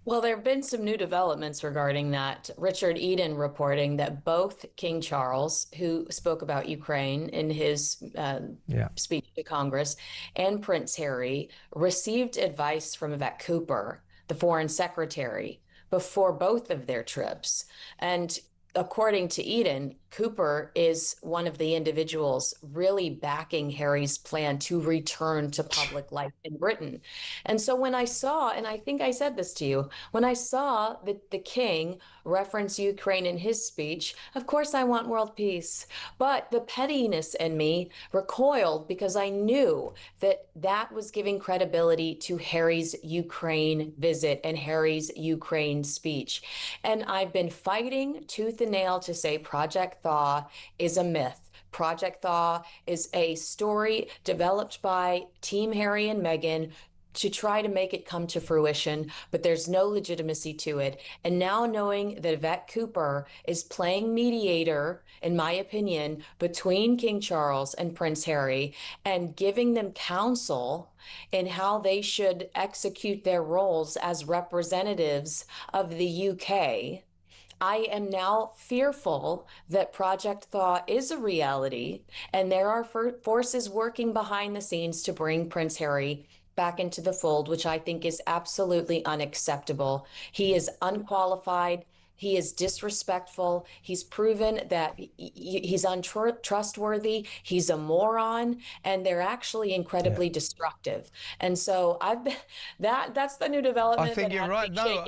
Well, there have been some new developments regarding that. Richard Eden reporting that both King Charles, who spoke about Ukraine in his speech to Congress, and Prince Harry received advice from Yvette Cooper, the foreign secretary, before both of their trips. And according to Eden, Cooper is one of the individuals really backing Harry's plan to return to public life in Britain. And so when I saw, and I think I said this to you, when I saw the king reference Ukraine in his speech, of course I want world peace. But the pettiness in me recoiled because I knew that that was giving credibility to Harry's Ukraine visit and Harry's Ukraine speech. And I've been fighting tooth and nail to say Project Thaw is a myth. Project Thaw is a story developed by Team Harry and Meghan to try to make it come to fruition, but there's no legitimacy to it. And now knowing that Yvette Cooper is playing mediator, in my opinion, between King Charles and Prince Harry and giving them counsel in how they should execute their roles as representatives of the UK, I am now fearful that Project Thaw is a reality, and there are forces working behind the scenes to bring Prince Harry back into the fold, which I think is absolutely unacceptable. He is unqualified. He is disrespectful. He's proven that he's untrustworthy. He's a moron, and they're actually incredibly destructive. And so that's the new development. I think you're right. No,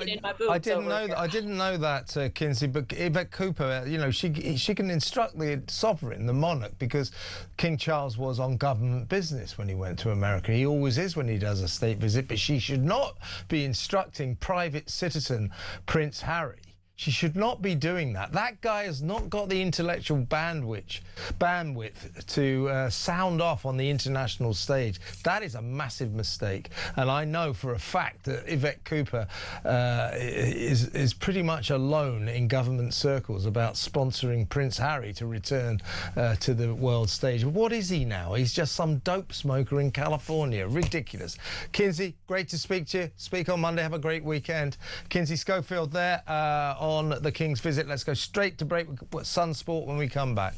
I didn't know that. I didn't know that, Kinsey. But Yvette Cooper, she can instruct the sovereign, the monarch, because King Charles was on government business when he went to America. He always is when he does a state visit. But she should not be instructing private citizen Prince Harry. She should not be doing that. That guy has not got the intellectual bandwidth to sound off on the international stage. That is a massive mistake. And I know for a fact that Yvette Cooper is pretty much alone in government circles about sponsoring Prince Harry to return to the world stage. What is he now? He's just some dope smoker in California. Ridiculous. Kinsey, great to speak to you. Speak on Monday. Have a great weekend. Kinsey Schofield there on the King's visit. Let's go straight to break with Sunsport when we come back.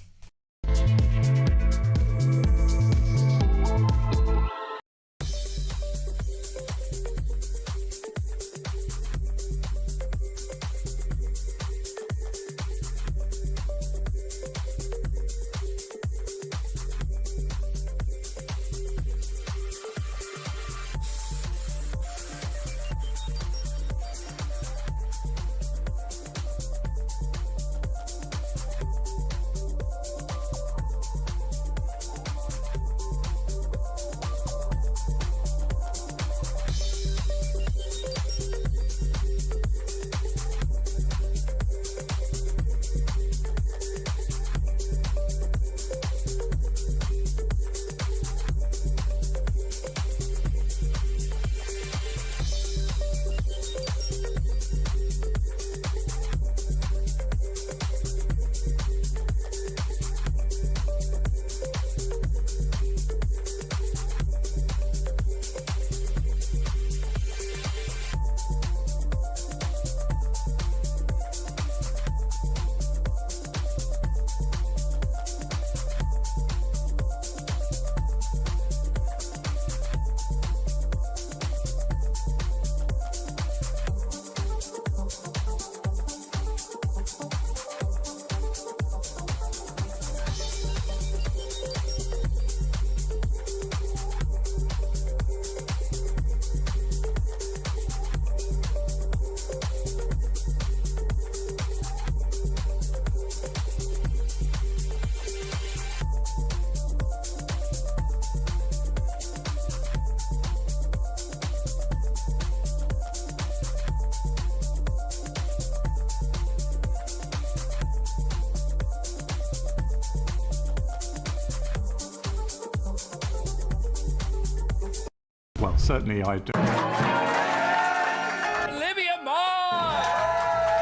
well, certainly I don't.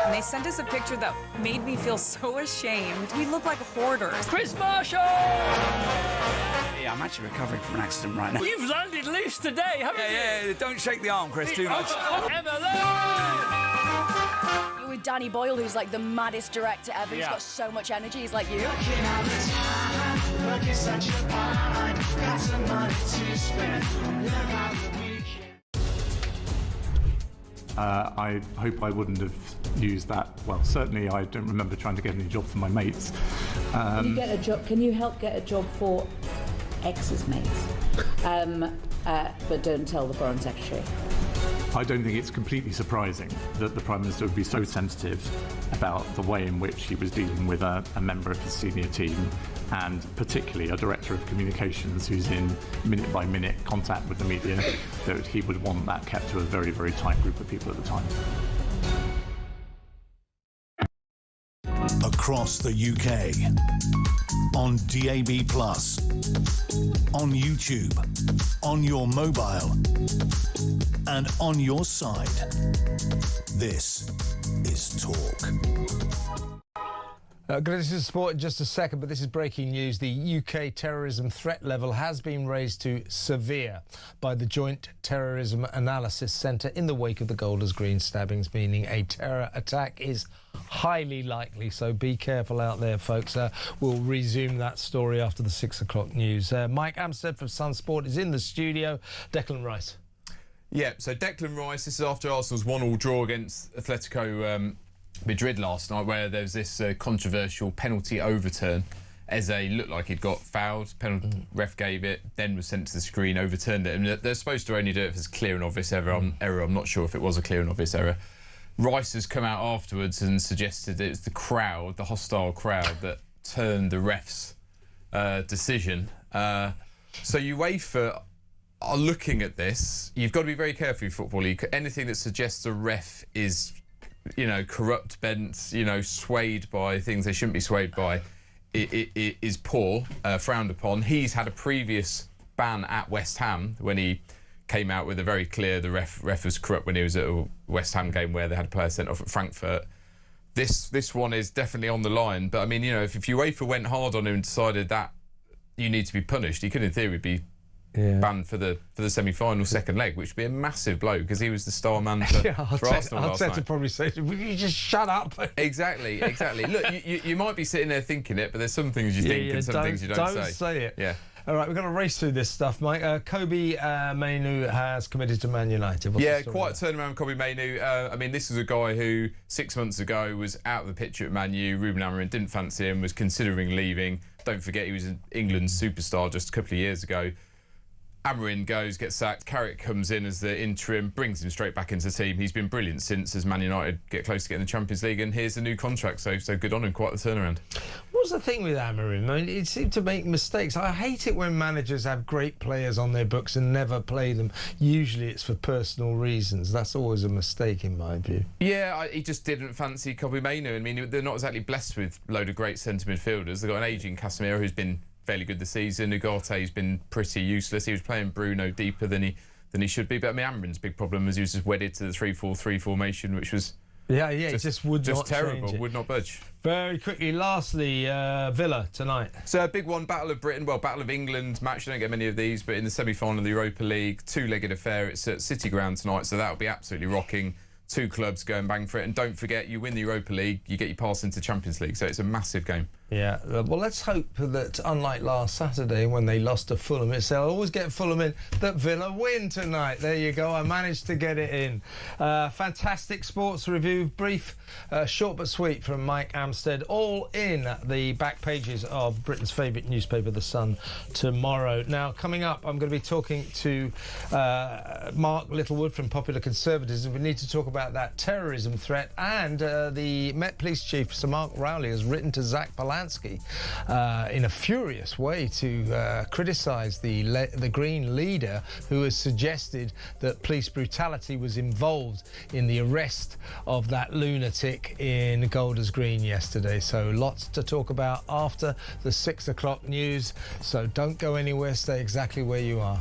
And they sent us a picture that made me feel so ashamed. We look like hoarders. Chris Marshall! Yeah, I'm actually recovering from an accident right now. You've landed loose today, haven't you? Yeah, don't shake the arm, Chris, too much. You're with Danny Boyle, who's like the maddest director ever. He's got so much energy. He's like you. I hope I wouldn't have used that. Well, certainly I don't remember trying to get any job for my mates. Can you get a job? Can you help get a job for ex's mates? But don't tell the Foreign Secretary. I don't think it's completely surprising that the Prime Minister would be so sensitive about the way in which he was dealing with a member of his senior team, and particularly a Director of Communications who's in minute-by-minute contact with the media, that he would want that kept to a very, very tight group of people at the time. Across the UK, on DAB+, on YouTube, on your mobile, and on your side. This is Talk. This is sport in just a second, but this is breaking news. The UK terrorism threat level has been raised to severe by the Joint Terrorism Analysis Centre in the wake of the Golders Green stabbings, meaning a terror attack is highly likely. So be careful out there, folks. We'll resume that story after the 6 o'clock news. Mike Amstead from Sun Sport is in the studio. Declan Rice. Yeah, so Declan Rice, this is after Arsenal's 1-1 draw against Atletico Madrid last night, where there was this controversial penalty overturn. Eze looked like he'd got fouled, penalty ref gave it, then was sent to the screen, overturned it. And they're supposed to only do it if it's clear and obvious error. I'm not sure if it was a clear and obvious error. Rice has come out afterwards and suggested it was the crowd, the hostile crowd, that turned the ref's decision. So UEFA are looking at this. You've got to be very careful in football. Anything that suggests a ref is, corrupt, bent, swayed by things they shouldn't be swayed by, it is poor, frowned upon. He's had a previous ban at West Ham when he came out with a very clear the ref was corrupt when he was at a West Ham game where they had a player sent off at Frankfurt. This one is definitely on the line. But I mean, if UEFA went hard on him and decided that you need to be punished, he could in theory be banned for the semi-final second leg, which would be a massive blow because he was the star man for Arsenal last night. I'd probably say, will you just shut up? Exactly. Look, you might be sitting there thinking it, but there's some things you think and some things you don't say. Don't say it. Yeah. All right, we're going to race through this stuff, Mike. Kobe Mainoo has committed to Man United. Quite a turnaround with Kobe Mainoo. I mean, this is a guy who 6 months ago was out of the picture at Man U. Ruben Amorim didn't fancy him, was considering leaving. Don't forget, he was an England superstar just a couple of years ago. Amorim goes, gets sacked. Carrick comes in as the interim, brings him straight back into the team. He's been brilliant since, as Man United get close to getting the Champions League, and here's a new contract. So good on him, quite the turnaround. What's the thing with Amorim? I mean, he seemed to make mistakes. I hate it when managers have great players on their books and never play them. Usually it's for personal reasons. That's always a mistake in my view. Yeah, he just didn't fancy Kobe Mainoo. I mean, they're not exactly blessed with a load of great centre midfielders. They've got an ageing Casemiro who's been fairly good this season. Ugarte's been pretty useless. He was playing Bruno deeper than he should be. But I mean, Amorim's big problem was he was just wedded to the 3-4-3 formation, which was just would not terrible, change it. Would not budge. Very quickly, lastly, Villa tonight. So a big one, Battle of Britain, Battle of England match. You don't get many of these, but in the semi-final of the Europa League, two-legged affair. It's at City Ground tonight, so that'll be absolutely rocking. Two clubs go and bang for it, and don't forget, you win the Europa League, you get your pass into Champions League, so it's a massive game. Yeah, well, let's hope that, unlike last Saturday when they lost to Fulham, they'll always get Fulham in, that Villa win tonight. There you go, I managed to get it in. Fantastic sports review, brief, short but sweet from Mike Amstead, all in the back pages of Britain's favourite newspaper, The Sun, tomorrow. Now, coming up, I'm going to be talking to Mark Littlewood from Popular Conservatism. We need to talk about that terrorism threat, and the Met Police Chief, Sir Mark Rowley, has written to Zach Polanski in a furious way to criticise the Green leader, who has suggested that police brutality was involved in the arrest of that lunatic in Golders Green yesterday. So lots to talk about after the 6 o'clock news. So don't go anywhere, stay exactly where you are.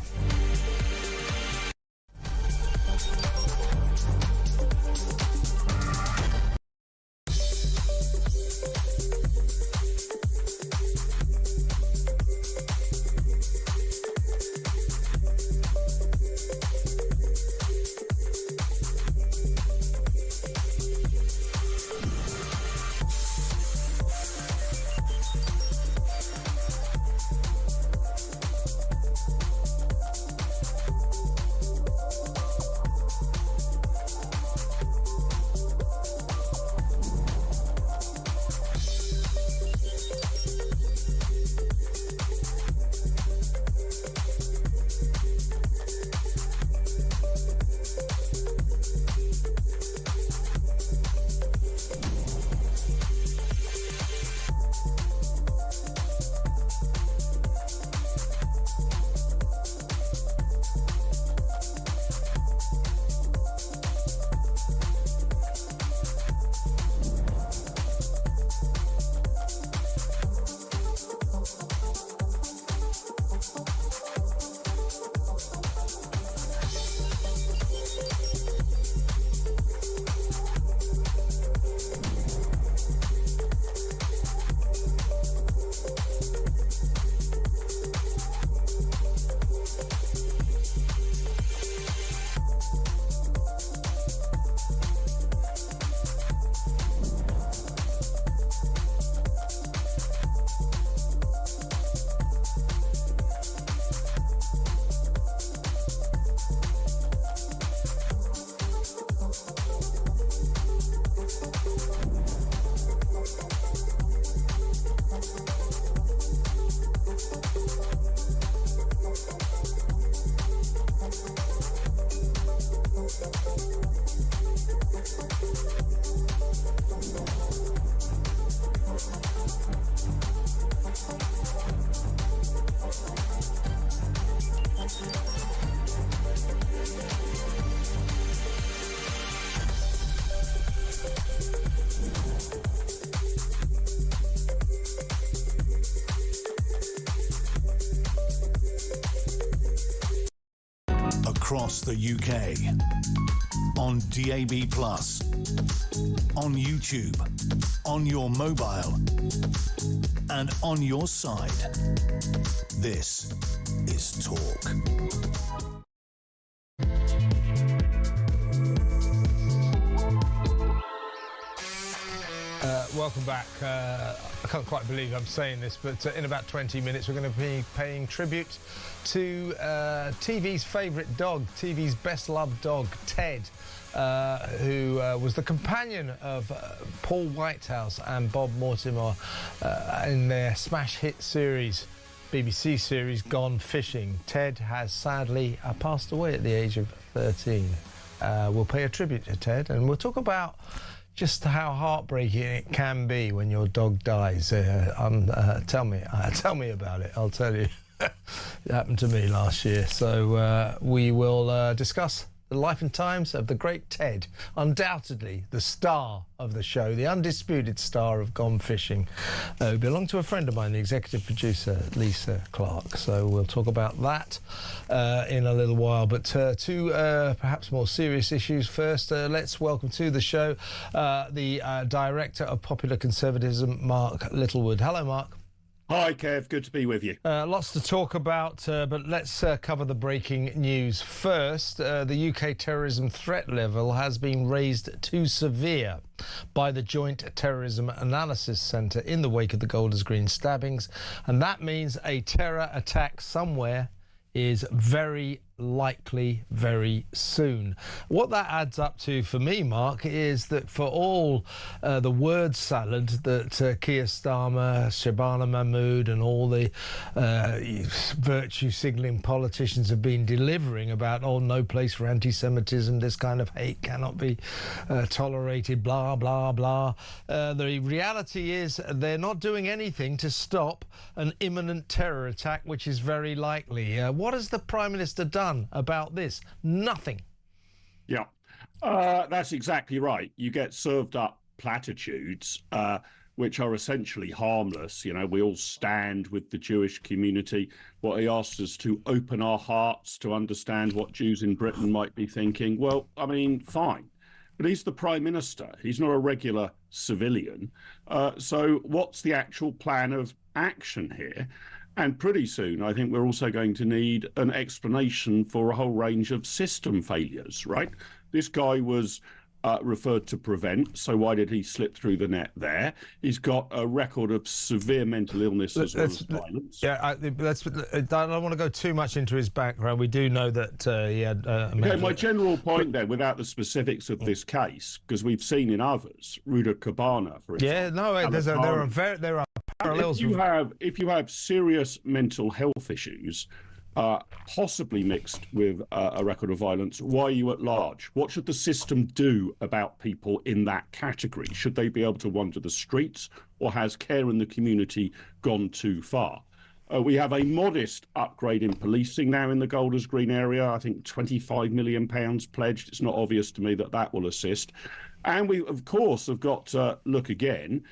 across the UK. On DAB+, on YouTube, on your mobile, and on your side. This is Talk. Welcome back. I can't quite believe I'm saying this, but in about 20 minutes we're going to be paying tribute to TV's favourite dog, TV's best-loved dog, Ted, who was the companion of Paul Whitehouse and Bob Mortimer in their smash hit series, BBC series Gone Fishing. Ted has sadly passed away at the age of 13. We'll pay a tribute to Ted, and we'll talk about just how heartbreaking it can be when your dog dies. Tell me about it. I'll tell you. It happened to me last year. So we will discuss the life and times of the great Ted, undoubtedly the star of the show, the undisputed star of Gone Fishing, who belonged to a friend of mine, the executive producer, Lisa Clark. So we'll talk about that in a little while. But two perhaps more serious issues first. Let's welcome to the show the Director of Popular Conservatism, Mark Littlewood. Hello, Mark. Hi, Kev. Good to be with you. Lots to talk about, but let's cover the breaking news first. The UK terrorism threat level has been raised to severe by the Joint Terrorism Analysis Centre in the wake of the Golders Green stabbings, and that means a terror attack somewhere is very likely very soon. What that adds up to for me, Mark, is that for all the word salad that Keir Starmer, Shabana Mahmood and all the virtue signalling politicians have been delivering about, oh, no place for anti-Semitism, this kind of hate cannot be tolerated, blah, blah, blah. The reality is they're not doing anything to stop an imminent terror attack, which is very likely. What has the Prime Minister done about this? Nothing. Yeah, that's exactly right. You get served up platitudes, which are essentially harmless. You know, we all stand with the Jewish community. What he asked us to open our hearts to understand what Jews in Britain might be thinking. Well, I mean, fine. But he's the Prime Minister. He's not a regular civilian. So what's the actual plan of action here? And pretty soon, I think we're also going to need an explanation for a whole range of system failures, right? This guy was referred to prevent, so why did he slip through the net there? He's got a record of severe mental illness as well as violence. Yeah, I don't want to go too much into his background. We do know that he had... Okay, my general point then, without the specifics of this case, because we've seen in others, Ruda Cabana, for example. Yeah, no, there are parallels. If you have serious mental health issues, possibly mixed with a record of violence, why are you at large? What should the system do about people in that category? Should they be able to wander the streets, or has care in the community gone too far? We have a modest upgrade in policing now in the Golders Green area. I think £25 million pledged. It's not obvious to me that that will assist. And we, of course, have got to look again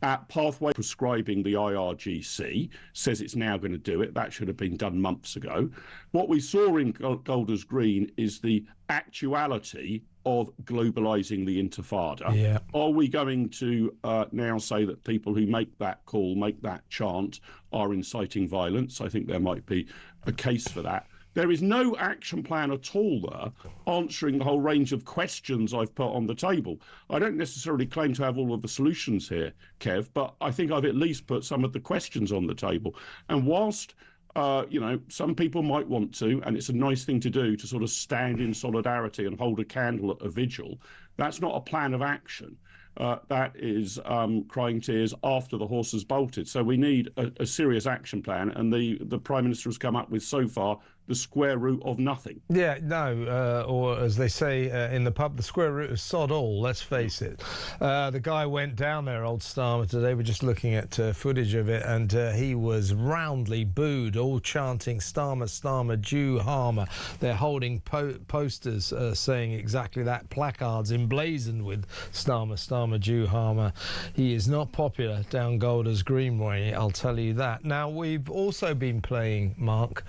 at pathway prescribing. The IRGC says it's now going to do it. That should have been done months ago. What we saw in Golders Green is the actuality of globalising the intifada. Yeah. Are we going to now say that people who make that call, make that chant, are inciting violence? I think there might be a case for that. There is no action plan at all there answering the whole range of questions I've put on the table. I don't necessarily claim to have all of the solutions here, Kev, but I think I've at least put some of the questions on the table. And whilst, some people might want to, and it's a nice thing to do, to sort of stand in solidarity and hold a candle at a vigil, that's not a plan of action. That is crying tears after the horse has bolted. So we need a serious action plan, and the Prime Minister has come up with, so far, the square root of nothing. Yeah, no, or as they say in the pub, the square root of sod all, let's face it. The guy went down there, old Starmer, today. We're just looking at footage of it, and he was roundly booed, all chanting Starmer, Starmer, Jew harmer. They're holding posters saying exactly that, placards emblazoned with Starmer, Starmer, Jew harmer. He is not popular down Golders Green way, I'll tell you that. Now, we've also been playing, Mark,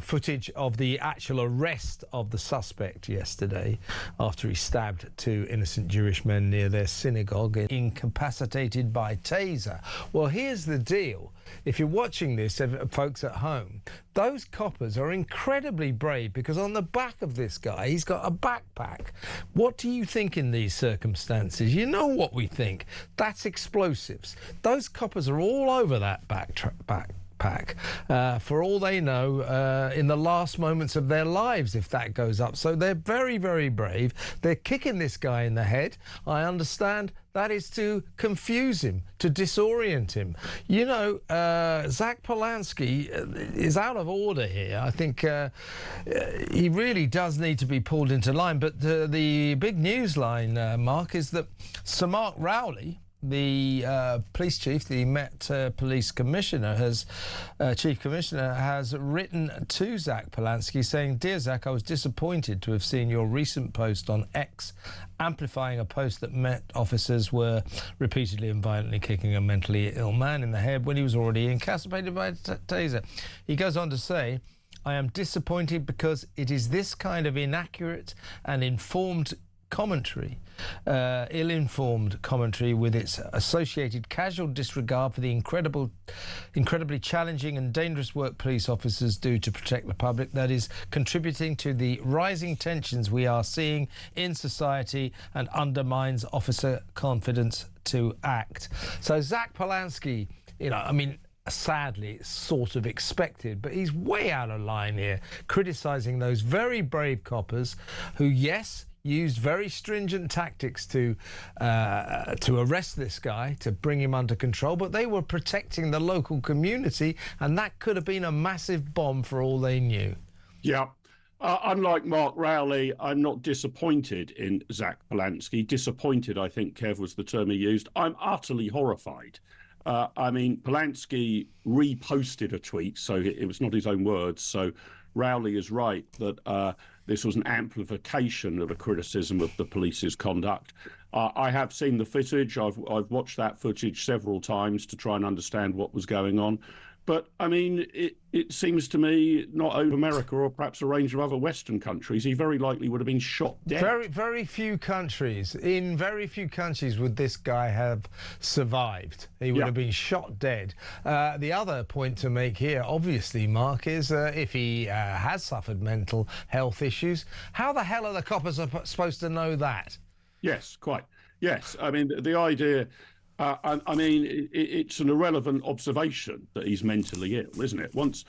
footage of the actual arrest of the suspect yesterday after he stabbed 2 innocent Jewish men near their synagogue, incapacitated by taser. Well, here's the deal. If you're watching this, folks at home, those coppers are incredibly brave, because on the back of this guy, he's got a backpack. What do you think in these circumstances? You know what we think. That's explosives. Those coppers are all over that backpack. For all they know, in the last moments of their lives, if that goes up. So they're very, very brave. They're kicking this guy in the head. I understand that is to confuse him, to disorient him. You know, Zach Polanski is out of order here. I think he really does need to be pulled into line. But the big news line, Mark, is that Sir Mark Rowley, the police chief, the Met Police Commissioner, Chief Commissioner, has written to Zach Polanski saying, "Dear Zach, I was disappointed to have seen your recent post on X amplifying a post that Met officers were repeatedly and violently kicking a mentally ill man in the head when he was already incapacitated by a taser." He goes on to say, "I am disappointed because it is this kind of inaccurate and informed commentary, ill-informed commentary, with its associated casual disregard for the incredibly challenging and dangerous work police officers do to protect the public, that is contributing to the rising tensions we are seeing in society and undermines officer confidence to act." So Zach Polanski, you know, I mean, sadly, it's sort of expected, but he's way out of line here, criticising those very brave coppers who, yes, used very stringent tactics to arrest this guy, to bring him under control, but they were protecting the local community, and that could have been a massive bomb for all they knew. Yeah. Unlike Mark Rowley, I'm not disappointed in Zach Polanski. Disappointed, I think, Kev, was the term he used. I'm utterly horrified. I mean, Polanski reposted a tweet, so it was not his own words, so Rowley is right that this was an amplification of a criticism of the police's conduct. I have seen the footage. I've watched that footage several times to try and understand what was going on. But, I mean, it seems to me, not over America or perhaps a range of other Western countries, he very likely would have been shot dead. Very few countries. In very few countries would this guy have survived. He would have been shot dead. The other point to make here, obviously, Mark, is if he has suffered mental health issues, how the hell are the coppers supposed to know that? Yes, quite. Yes. I mean, the idea... I mean, it's an irrelevant observation that he's mentally ill, isn't it? Once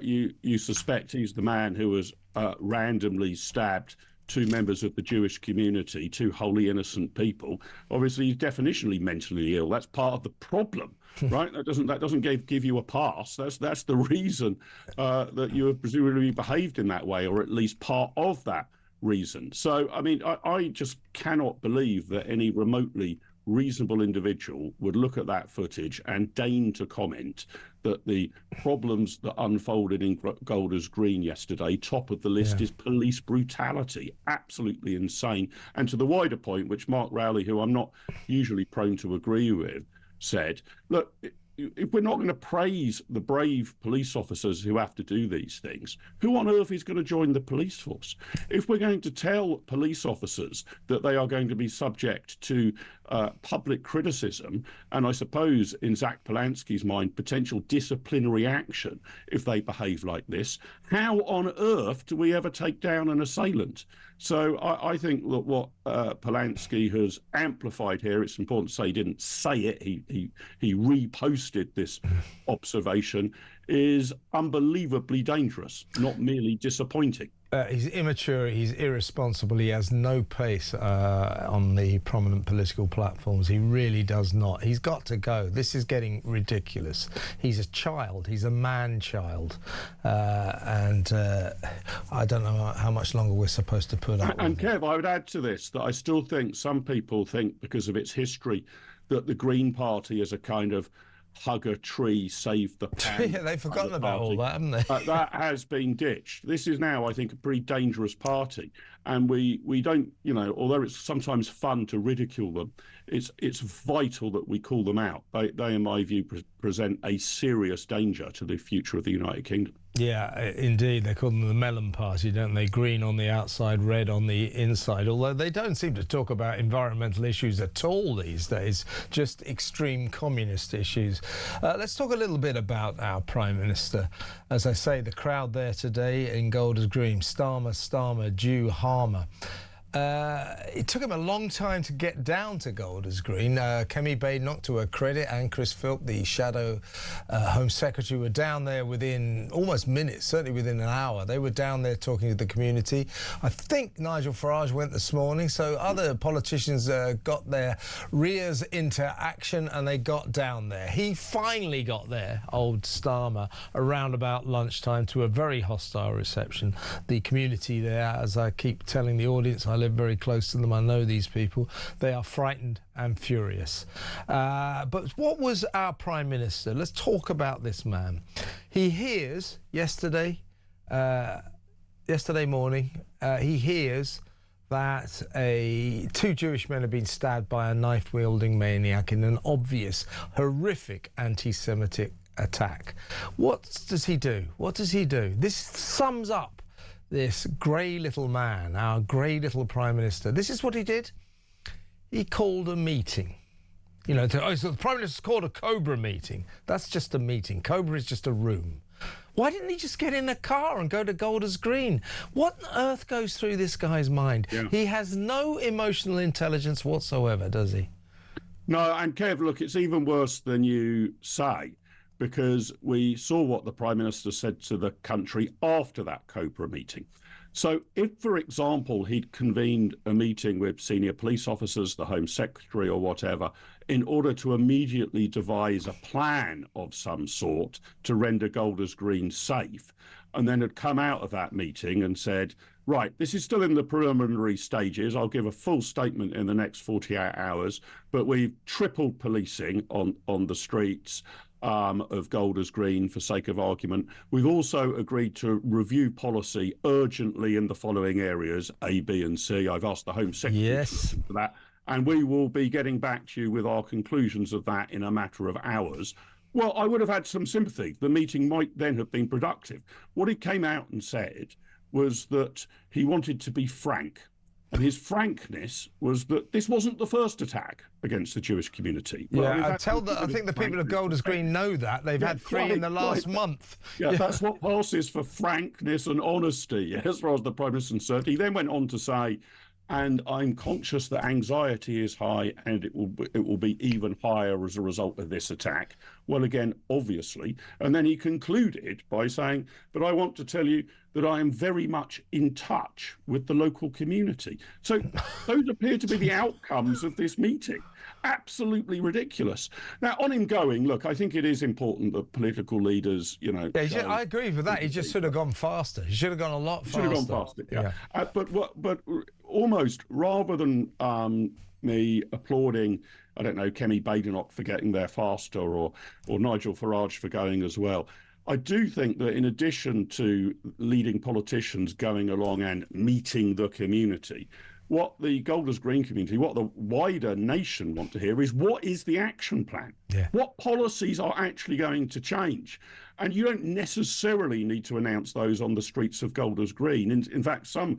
you suspect he's the man who was randomly stabbed 2 members of the Jewish community, 2 wholly innocent people, obviously he's definitionally mentally ill. That's part of the problem, right? That doesn't give you a pass. That's the reason that you have presumably behaved in that way, or at least part of that reason. So, I mean, I just cannot believe that any remotely reasonable individual would look at that footage and deign to comment that the problems that unfolded in Golders Green yesterday, top of the list is police brutality. Absolutely insane. And to the wider point, which Mark Rowley, who I'm not usually prone to agree with, said, look, if we're not going to praise the brave police officers who have to do these things, who on earth is going to join the police force? If we're going to tell police officers that they are going to be subject to public criticism, and I suppose in Zach Polanski's mind, potential disciplinary action if they behave like this, how on earth do we ever take down an assailant? So I think that what Polanski has amplified here, it's important to say he didn't say it, he reposted this observation, is unbelievably dangerous, not merely disappointing. He's immature, he's irresponsible, he has no pace on the prominent political platforms. He really does not. He's got to go. This is getting ridiculous. He's a child. He's a man-child. And I don't know how much longer we're supposed to put up with. And Kev, I would add to this that I still think some people think, because of its history, that the Green Party is a kind of hug a tree, save the pan. Yeah, they've forgotten about all that, haven't they? That has been ditched. This is now, I think, a pretty dangerous party. And we don't, you know, although it's sometimes fun to ridicule them, it's vital that we call them out. They in my view, present a serious danger to the future of the United Kingdom. Yeah, indeed. They call them the Melon Party, don't they? Green on the outside, red on the inside. Although they don't seem to talk about environmental issues at all these days, just extreme communist issues. Let's talk a little bit about our Prime Minister. As I say, the crowd there today in Golders Green, Starmer, Jew, Harmer. It took him a long time to get down to Golders Green. Kemi Badenoch, to her credit, and Chris Philp, the shadow Home Secretary, were down there within almost minutes, certainly within an hour. They were down there talking to the community. I think Nigel Farage went this morning, so other politicians got their rears into action and they got down there. He finally got there, old Starmer, around about lunchtime, to a very hostile reception. The community there, as I keep telling the audience, I live very close to them, I know these people, they are frightened and furious. But what was our Prime Minister? Let's talk about this man. He hears yesterday morning, he hears that two Jewish men have been stabbed by a knife-wielding maniac in an obvious, horrific anti-Semitic attack. What does he do? What does he do? This sums up this grey little man, our grey little Prime Minister. This is what he did. He called a meeting. You know, so the Prime Minister's called a Cobra meeting. That's just a meeting. Cobra is just a room. Why didn't he just get in a car and go to Golders Green? What on earth goes through this guy's mind? Yeah. He has no emotional intelligence whatsoever, does he? No, and Kev, look, it's even worse than you say, because we saw what the Prime Minister said to the country after that Cobra meeting. So if, for example, he'd convened a meeting with senior police officers, the Home Secretary or whatever, in order to immediately devise a plan of some sort to render Golders Green safe, and then had come out of that meeting and said, right, this is still in the preliminary stages. I'll give a full statement in the next 48 hours, but we've tripled policing on the streets of Golders Green for sake of argument. We've also agreed to review policy urgently in the following areas, A, B and C. I've asked the Home Secretary for that, and we will be getting back to you with our conclusions of that in a matter of hours. Well, I would have had some sympathy. The meeting might then have been productive. What he came out and said was that he wanted to be frank. And his frankness was that this wasn't the first attack against the Jewish community. Well, yeah, I think the people of Golders Green know that. They've had three in the last month. Yeah, that's what passes for frankness and honesty, as far as the Prime Minister is concerned. He then went on to say, and I'm conscious that anxiety is high and it will be even higher as a result of this attack. Well, again, obviously. And then he concluded by saying, but I want to tell you that I am very much in touch with the local community. So those appear to be the outcomes of this meeting. Absolutely ridiculous. Now, on him going, look, I think it is important that political leaders, you know... Yeah, I agree with that. He just should have gone faster. He should have gone a lot faster. Should have gone faster, yeah. But almost, rather than me applauding, I don't know, Kemi Badenoch for getting there faster or Nigel Farage for going as well, I do think that in addition to leading politicians going along and meeting the community, what the Golders Green community, what the wider nation want to hear is, what is the action plan? Yeah. What policies are actually going to change? And you don't necessarily need to announce those on the streets of Golders Green. In fact, some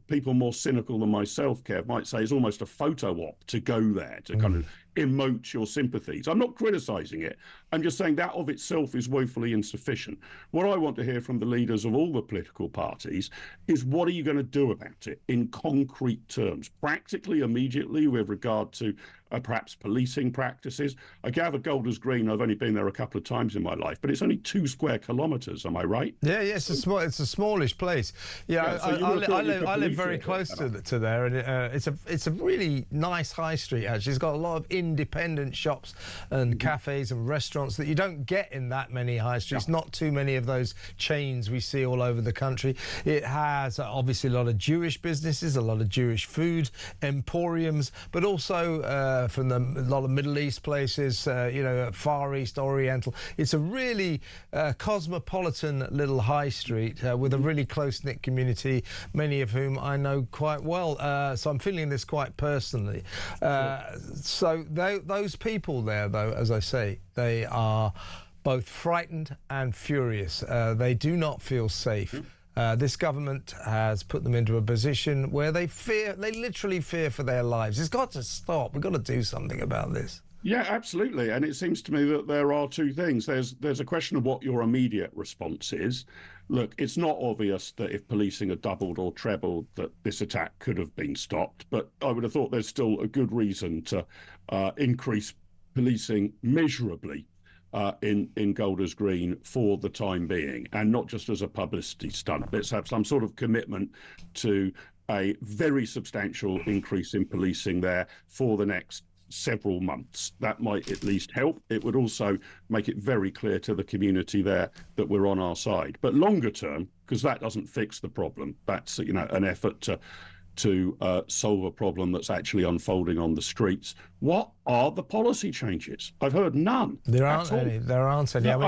people more cynical than myself, Kev, might say it's almost a photo op to go there, to kind of emote your sympathies. I'm not criticising it. I'm just saying that of itself is woefully insufficient. What I want to hear from the leaders of all the political parties is, what are you going to do about it in concrete terms, practically, immediately, with regard to perhaps policing practices? I gather Golders Green, I've only been there a couple of times in my life, but it's only 2 square kilometres, am I right? Yeah, it's a smallish place. Yeah, so I live very close to there, and it's a really nice high street, actually. It's got a lot of independent shops and cafes and restaurants that you don't get in that many high streets. Not too many of those chains we see all over the country. It has obviously a lot of Jewish businesses, a lot of Jewish food emporiums, but also from a lot of Middle East places, Far East, Oriental. It's a really cosmopolitan little high street with a really close-knit community, many of whom I know quite well. So I'm feeling this quite personally. So those people there, though, as I say, they are both frightened and furious. They do not feel safe. This government has put them into a position where they literally fear for their lives. It's got to stop. We've got to do something about this. Yeah, absolutely. And it seems to me that there are two things. There's a question of what your immediate response is. Look, it's not obvious that if policing had doubled or trebled that this attack could have been stopped. But I would have thought there's still a good reason to increase policing measurably in Golders Green for the time being, and not just as a publicity stunt. Let's have some sort of commitment to a very substantial increase in policing there for the next several months. That might at least help. It would also make it very clear to the community there that we're on our side. But longer term, because that doesn't fix the problem, that's an effort to solve a problem that's actually unfolding on the streets. What are the policy changes? I've heard none. There aren't any. There aren't any. No,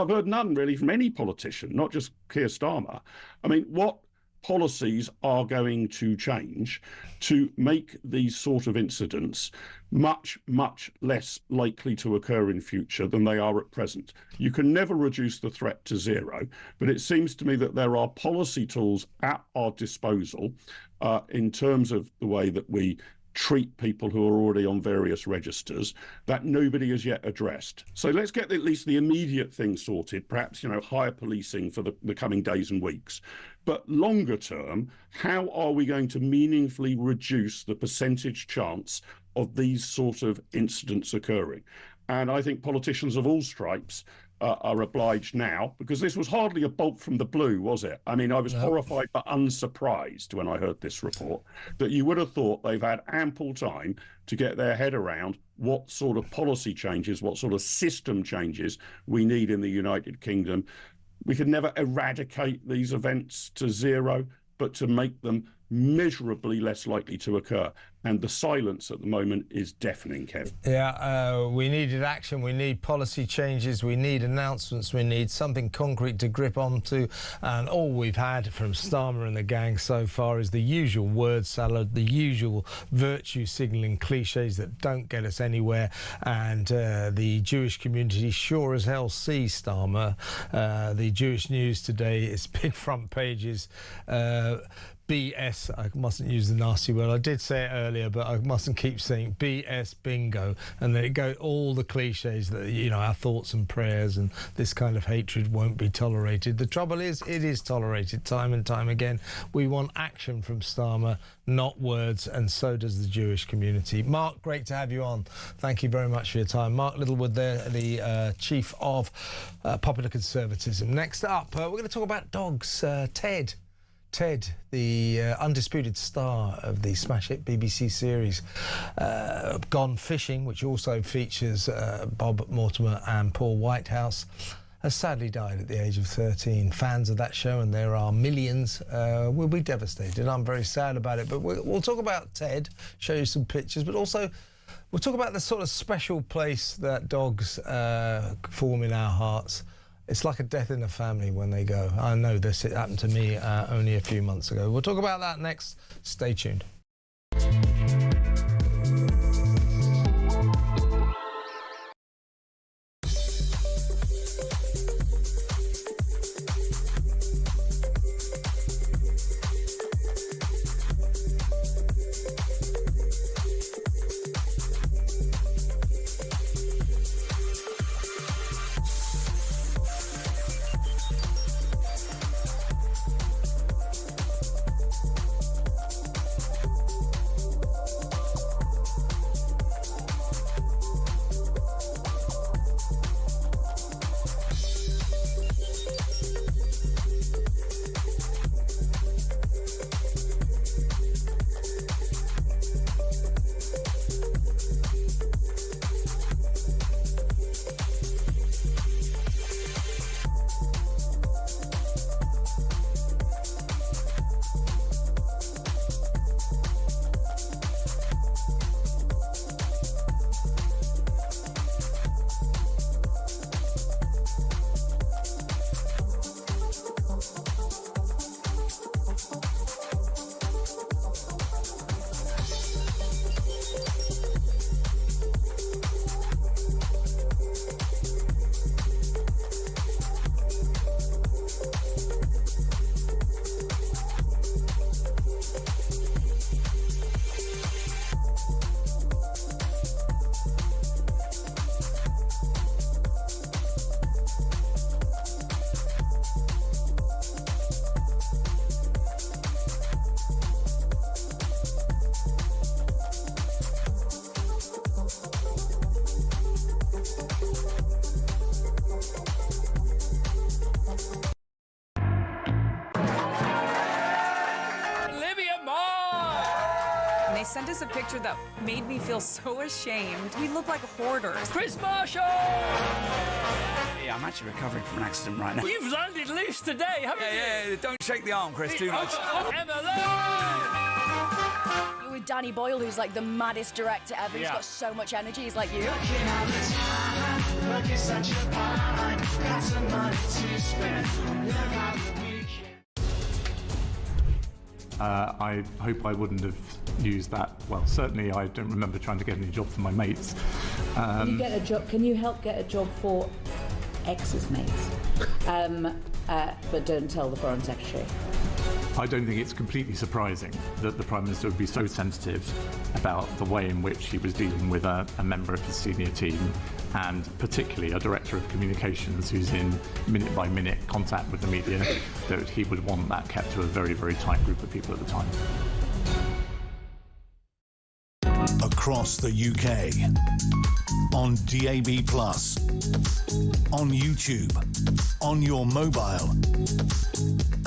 I've heard none really from any politician, not just Keir Starmer. I mean, what policies are going to change to make these sort of incidents much, much less likely to occur in future than they are at present? You can never reduce the threat to zero, but it seems to me that there are policy tools at our disposal in terms of the way that we treat people who are already on various registers that nobody has yet addressed. So let's get at least the immediate thing sorted, perhaps, higher policing for the coming days and weeks. But longer term, how are we going to meaningfully reduce the percentage chance of these sort of incidents occurring? And I think politicians of all stripes are obliged now, because this was hardly a bolt from the blue, was it? I mean, I was horrified but unsurprised when I heard this report, that you would have thought they've had ample time to get their head around what sort of policy changes, what sort of system changes we need in the United Kingdom. We could never eradicate these events to zero, but to make them measurably less likely to occur. And the silence at the moment is deafening, Kev. Yeah, we needed action. We need policy changes. We need announcements. We need something concrete to grip onto. And all we've had from Starmer and the gang so far is the usual word salad, the usual virtue signalling cliches that don't get us anywhere. And the Jewish community sure as hell sees Starmer. The Jewish News today is big front pages. BS, I mustn't use the nasty word, I did say it earlier, but I mustn't keep saying BS bingo, and then it goes all the cliches that, our thoughts and prayers and this kind of hatred won't be tolerated. The trouble is, it is tolerated time and time again. We want action from Starmer, not words, and so does the Jewish community. Mark, great to have you on. Thank you very much for your time. Mark Littlewood there, the Chief of Popular Conservatism. Next up, we're going to talk about dogs. Ted, the undisputed star of the smash hit BBC series Gone Fishing, which also features Bob Mortimer and Paul Whitehouse, has sadly died at the age of 13. Fans of that show, and there are millions, will be devastated. I'm very sad about it. But we'll talk about Ted, show you some pictures, but also we'll talk about the sort of special place that dogs form in our hearts. It's like a death in the family when they go. I know this. It happened to me only a few months ago. We'll talk about that next. Stay tuned. us a picture that made me feel so ashamed. We look like hoarders. Chris Marshall! Yeah, I'm actually recovering from an accident right now. You've landed loose today, haven't you? Yeah, don't shake the arm, Chris, too much. You're with Danny Boyle, who's like the maddest director ever. He's got so much energy. He's like you. I hope I wouldn't have used that. Well, certainly I don't remember trying to get any job for my mates. Can you get a job? Can you help get a job for ex's mates? But don't tell the Foreign Secretary. I don't think it's completely surprising that the Prime Minister would be so sensitive about the way in which he was dealing with a member of his senior team, and particularly a Director of Communications who's in minute-by-minute contact with the media, that he would want that kept to a very, very tight group of people at the time. Across the UK, on DAB+, on YouTube, on your mobile,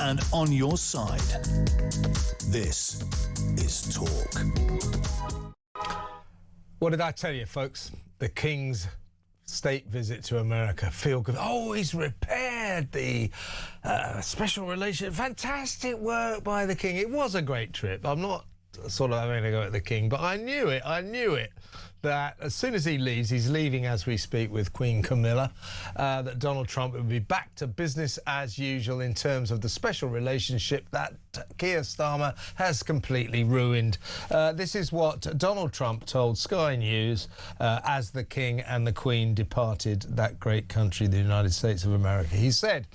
and on your side. This is Talk. What did I tell you, folks? The King's state visit to America. Feel good. Oh, he's repaired the special relationship. Fantastic work by the King. It was a great trip. I'm not sort of having a go at the King, but I knew it, that as soon as he leaves, he's leaving as we speak with Queen Camilla, that Donald Trump will be back to business as usual in terms of the special relationship that Keir Starmer has completely ruined. This is what Donald Trump told Sky News as the King and the Queen departed that great country, the United States of America. He said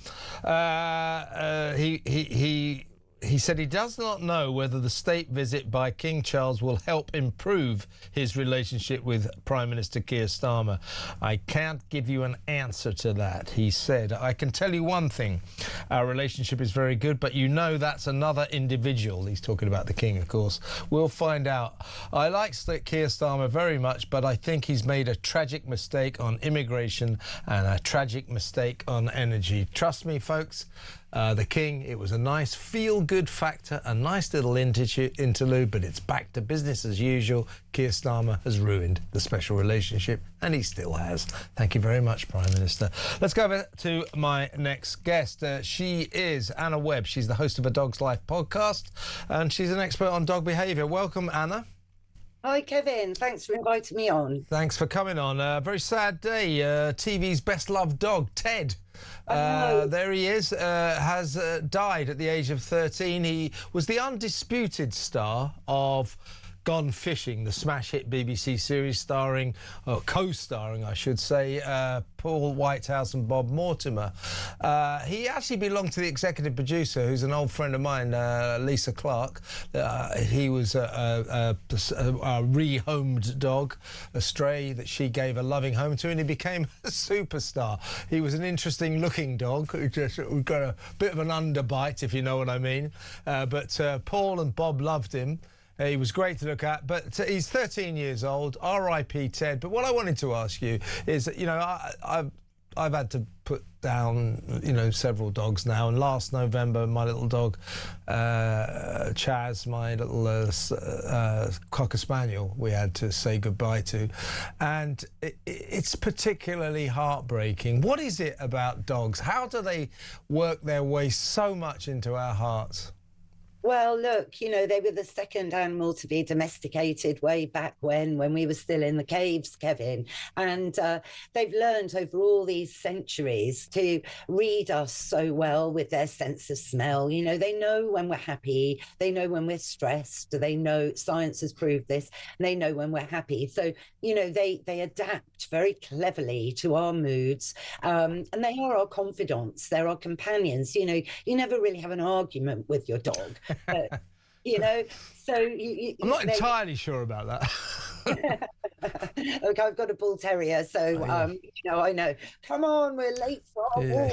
he said he does not know whether the state visit by King Charles will help improve his relationship with Prime Minister Keir Starmer. I can't give you an answer to that, he said. I can tell you one thing. Our relationship is very good, but you know that's another individual. He's talking about the King, of course. We'll find out. I like Keir Starmer very much, but I think he's made a tragic mistake on immigration and a tragic mistake on energy. Trust me, folks. The King, it was a nice feel-good factor, a nice little interlude, but it's back to business as usual. Keir Starmer has ruined the special relationship, and he still has. Thank you very much, Prime Minister. Let's go over to my next guest. She is Anna Webb. She's the host of A Dog's Life podcast, and she's an expert on dog behaviour. Welcome, Anna. Hi, Kevin. Thanks for inviting me on. Thanks for coming on. A very sad day. TV's best-loved dog, Ted. There he is, has died at the age of 13. He was the undisputed star of Gone Fishing, the smash hit BBC series starring, or co-starring, I should say, Paul Whitehouse and Bob Mortimer. He actually belonged to the executive producer, who's an old friend of mine, Lisa Clark. He was a rehomed dog, a stray that she gave a loving home to, and he became a superstar. He was an interesting looking dog, who just got a bit of an underbite, if you know what I mean. But Paul and Bob loved him. He was great to look at, but he's 13 years old. R.I.P. Ted. But what I wanted to ask you is, you know, I've had to put down, you know, several dogs now. And last November, my little dog, Chaz, my little Cocker Spaniel, we had to say goodbye to. And it's particularly heartbreaking. What is it about dogs? How do they work their way so much into our hearts? Well, look, you know, they were the second animal to be domesticated way back when we were still in the caves, Kevin. And they've learned over all these centuries to read us so well with their sense of smell. You know, they know when we're happy. They know when we're stressed. They know, science has proved this, and they know when we're happy. So, you know, they adapt very cleverly to our moods. And they are our confidants. They're our companions. You know, you never really have an argument with your dog. You know, so I'm not entirely sure about that. Look, I've got a bull terrier, so you know, I know. Come on, we're late for our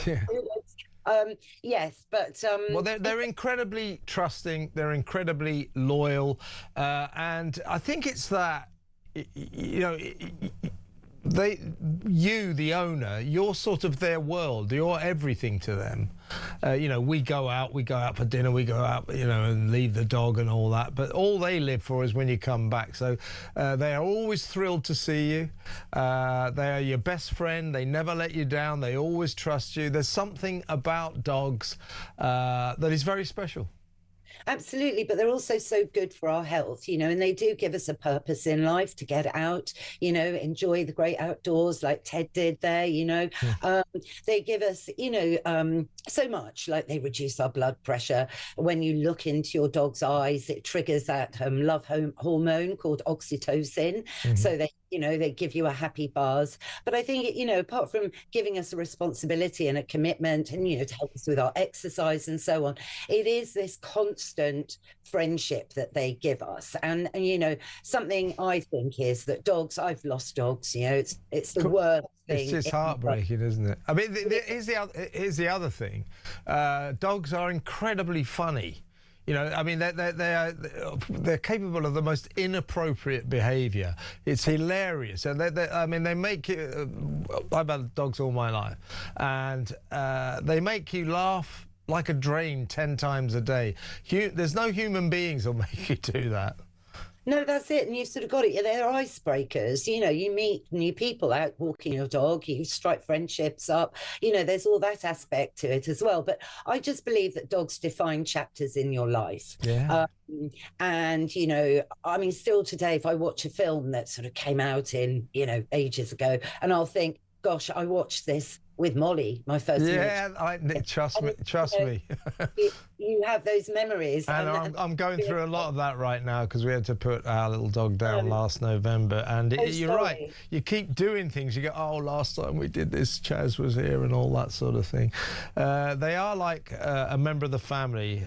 walk. Yes, but well, they're incredibly trusting. They're incredibly loyal, and I think it's that, you know. You, the owner, you're sort of their world. You're everything to them. You know, we go out for dinner, we go out, you know, and leave the dog and all that. But all they live for is when you come back. So they are always thrilled to see you. They are your best friend. They never let you down. They always trust you. There's something about dogs that is very special. Absolutely, but they're also so good for our health, you know, and they do give us a purpose in life to get out, you know, enjoy the great outdoors like Ted did there, you know. They give us, you know, so much, like they reduce our blood pressure. When you look into your dog's eyes, it triggers that love hormone called oxytocin. So they, you know, they give you a happy buzz. But I think, you know, apart from giving us a responsibility and a commitment and, you know, to help us with our exercise and so on, it is this constant friendship that they give us. And you know, something I think is that dogs, I've lost dogs, you know, it's the worst thing. It's just heartbreaking, isn't it? I mean, here's the other thing. Dogs are incredibly funny. You know, I mean, they're capable of the most inappropriate behaviour. It's hilarious, and I mean, they make you. I've had dogs all my life, and they make you laugh like a drain 10 times a day. There's no human beings will make you do that. No, that's it. And you've sort of got it. They're icebreakers. You know, you meet new people out walking your dog, you strike friendships up. You know, there's all that aspect to it as well. But I just believe that dogs define chapters in your life. Yeah. And, you know, I mean, still today, if I watch a film that sort of came out in, you know, ages ago, and I'll think, gosh, I watched this with Molly, my first. Yeah, trust me. You have those memories. And I'm going through a lot of that right now because we had to put our little dog down last November. And you're right. You keep doing things. You go, oh, last time we did this, Chaz was here and all that sort of thing. They are like a member of the family.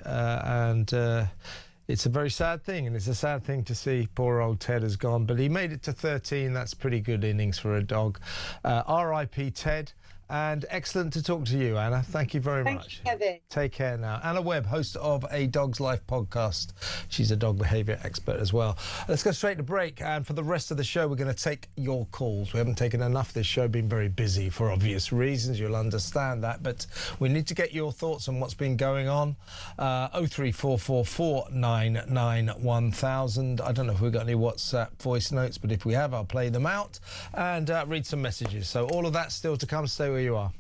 It's a very sad thing, and it's a sad thing to see poor old Ted has gone. But he made it to 13. That's pretty good innings for a dog. R.I.P. Ted. And excellent to talk to you, Anna. Thank you very much. Thank you, Kevin. Take care now. Anna Webb, host of A Dog's Life podcast. She's a dog behaviour expert as well. Let's go straight to break. And for the rest of the show, we're going to take your calls. We haven't taken enough this show, been very busy for obvious reasons. You'll understand that. But we need to get your thoughts on what's been going on. 03444991000. I don't know if we've got any WhatsApp voice notes, but if we have, I'll play them out and read some messages. So all of that still to come. Stay where you are.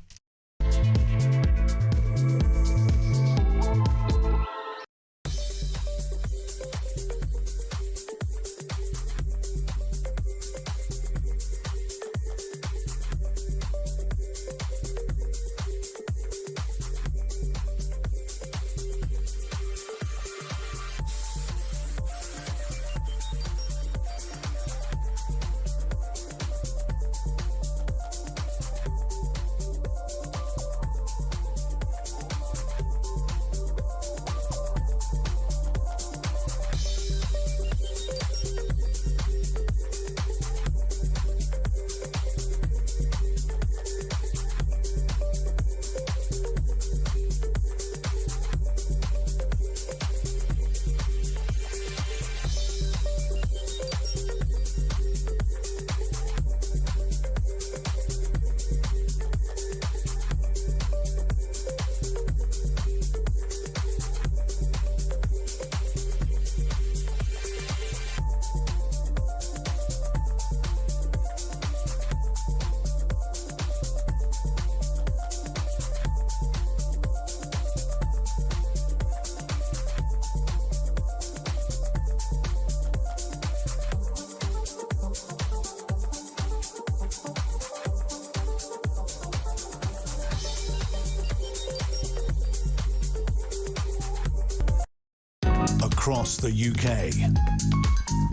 Across the UK,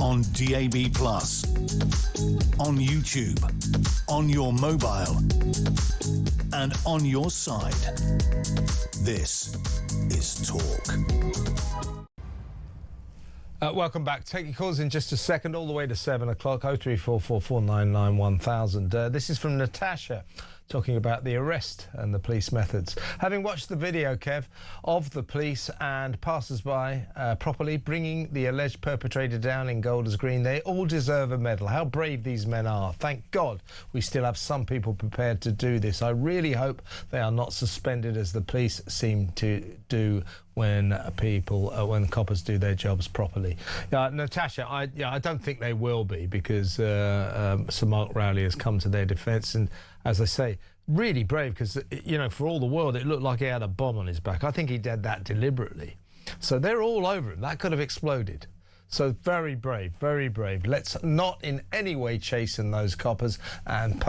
on DAB+, on YouTube, on your mobile, and on your side. This is Talk. Welcome back. Take your calls in just a second, all the way to 7 o'clock. 03444991000. This is from Natasha. talking about the arrest and the police methods. Having watched the video, Kev, of the police and passers-by properly bringing the alleged perpetrator down in Golders Green, they all deserve a medal. How brave these men are. Thank God we still have some people prepared to do this. I really hope they are not suspended as the police seem to do when when coppers do their jobs properly. Natasha, I don't think they will be, because Sir Mark Rowley has come to their defence, and as I say, really brave, because for all the world it looked like he had a bomb on his back. I think he did that deliberately. So they're all over him. That could have exploded. So very brave, very brave. Let's not in any way chasten those coppers. And Zach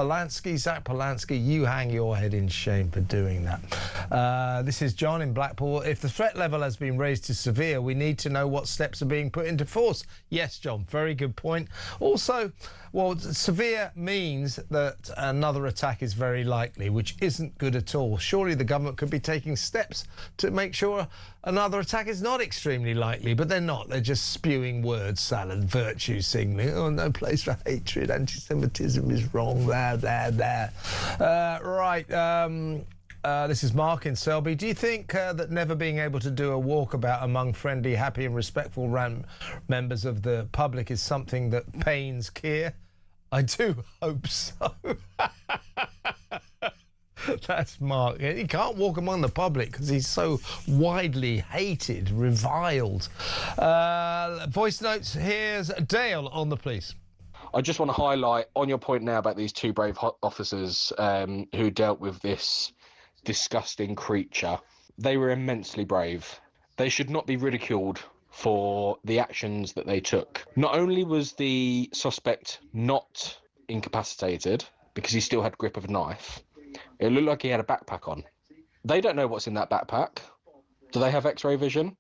Polanski, you hang your head in shame for doing that. This is John in Blackpool. If the threat level has been raised to severe, we need to know what steps are being put into force. Yes, John, very good point. Also, well, severe means that another attack is very likely, which isn't good at all. Surely the government could be taking steps to make sure another attack is not extremely likely, but they're not. They're just spewing word salad, virtue signalling. Oh, no place for hatred. Anti-Semitism is wrong. Blah, blah, blah. This is Mark in Selby. Do you think that never being able to do a walkabout among friendly, happy and respectful members of the public is something that pains Keir? I do hope so. That's Mark. He can't walk among the public because he's so widely hated, reviled. Voice notes, here's Dale on the police. I just want to highlight on your point now about these two brave officers who dealt with this disgusting creature. They were immensely brave. They should not be ridiculed for the actions that they took. Not only was the suspect not incapacitated because he still had grip of a knife, it looked like he had a backpack on. They don't know what's in that backpack. Do they have X-ray vision?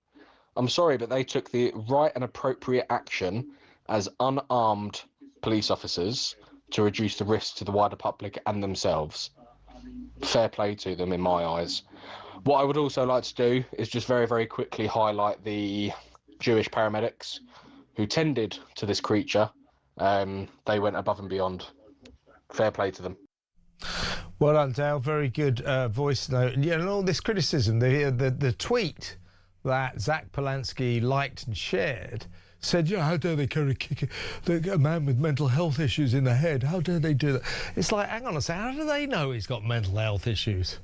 I'm sorry, but they took the right and appropriate action as unarmed police officers to reduce the risk to the wider public and themselves. Fair play to them in my eyes. What I would also like to do is just very, very quickly highlight the Jewish paramedics who tended to this creature. They went above and beyond. Fair play to them. Well done, Dale. Very good voice note. And all this criticism, the tweet that Zach Polanski liked and shared said, how dare they kick a man with mental health issues in the head? How dare they do that? It's like, hang on a second, how do they know he's got mental health issues?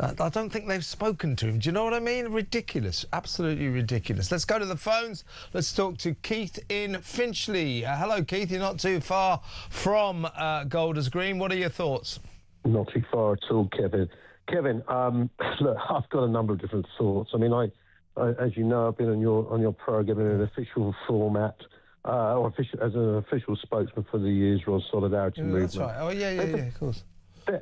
I don't think they've spoken to him. Do you know what I mean? Ridiculous. Absolutely ridiculous. Let's go to the phones. Let's talk to Keith in Finchley. Hello, Keith. You're not too far from Golders Green. What are your thoughts? Not too far at all, Kevin. Kevin, look, I've got a number of different thoughts. I mean, as you know, I've been on your programme in an official format, as an official spokesman for the Israel Solidarity Movement. That's right. Oh, yeah, of course.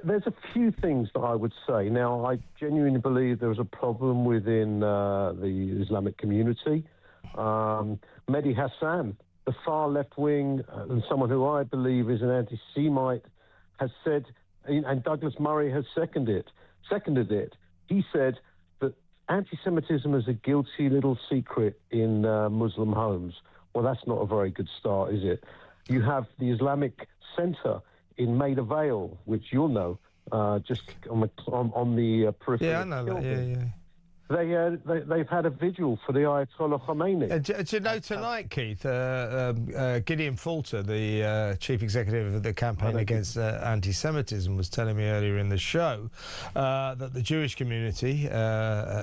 There's a few things that I would say. Now, I genuinely believe there was a problem within the Islamic community. Mehdi Hassan, the far left wing, and someone who I believe is an anti-Semite, has said, and Douglas Murray has seconded it. He said that anti-Semitism is a guilty little secret in Muslim homes. Well, that's not a very good start, is it? You have the Islamic Centre in Maida Vale, which you'll know, just on the periphery. Yeah, I know that. Yeah. They've had a vigil for the Ayatollah Khomeini. Do you know tonight, Keith, Gideon Falter, the chief executive of the campaign against anti-Semitism, was telling me earlier in the show that the Jewish community,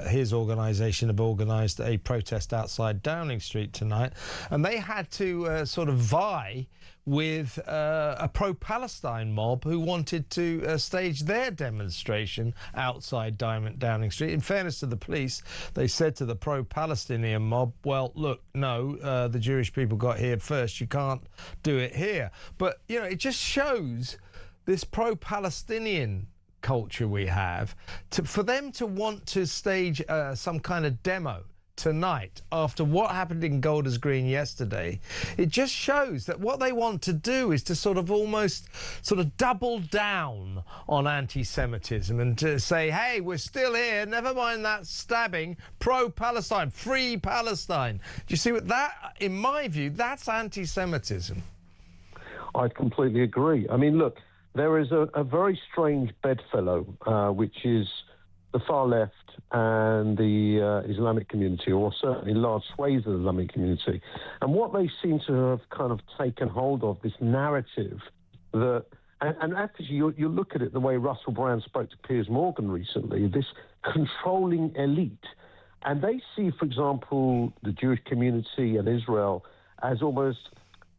his organisation, have organised a protest outside Downing Street tonight, and they had to sort of vie with a pro-Palestine mob who wanted to stage their demonstration outside Downing Street. In fairness to the police, they said to the pro-Palestinian mob, well, look, no, the Jewish people got here first. You can't do it here. But, it just shows this pro-Palestinian culture we have, for them to want to stage some kind of demo tonight after what happened in Golders Green yesterday. It just shows that what they want to do is to sort of double down on anti-Semitism and to say, hey, we're still here, never mind that stabbing, pro-Palestine, free Palestine. Do you see what that, in my view, that's anti-Semitism? I completely agree. I mean, look, there is a very strange bedfellow, which is the far left and the Islamic community, or certainly large swathes of the Islamic community. And what they seem to have kind of taken hold of, this narrative that, and actually you look at it the way Russell Brand spoke to Piers Morgan recently, this controlling elite. And they see, for example, the Jewish community and Israel as almost,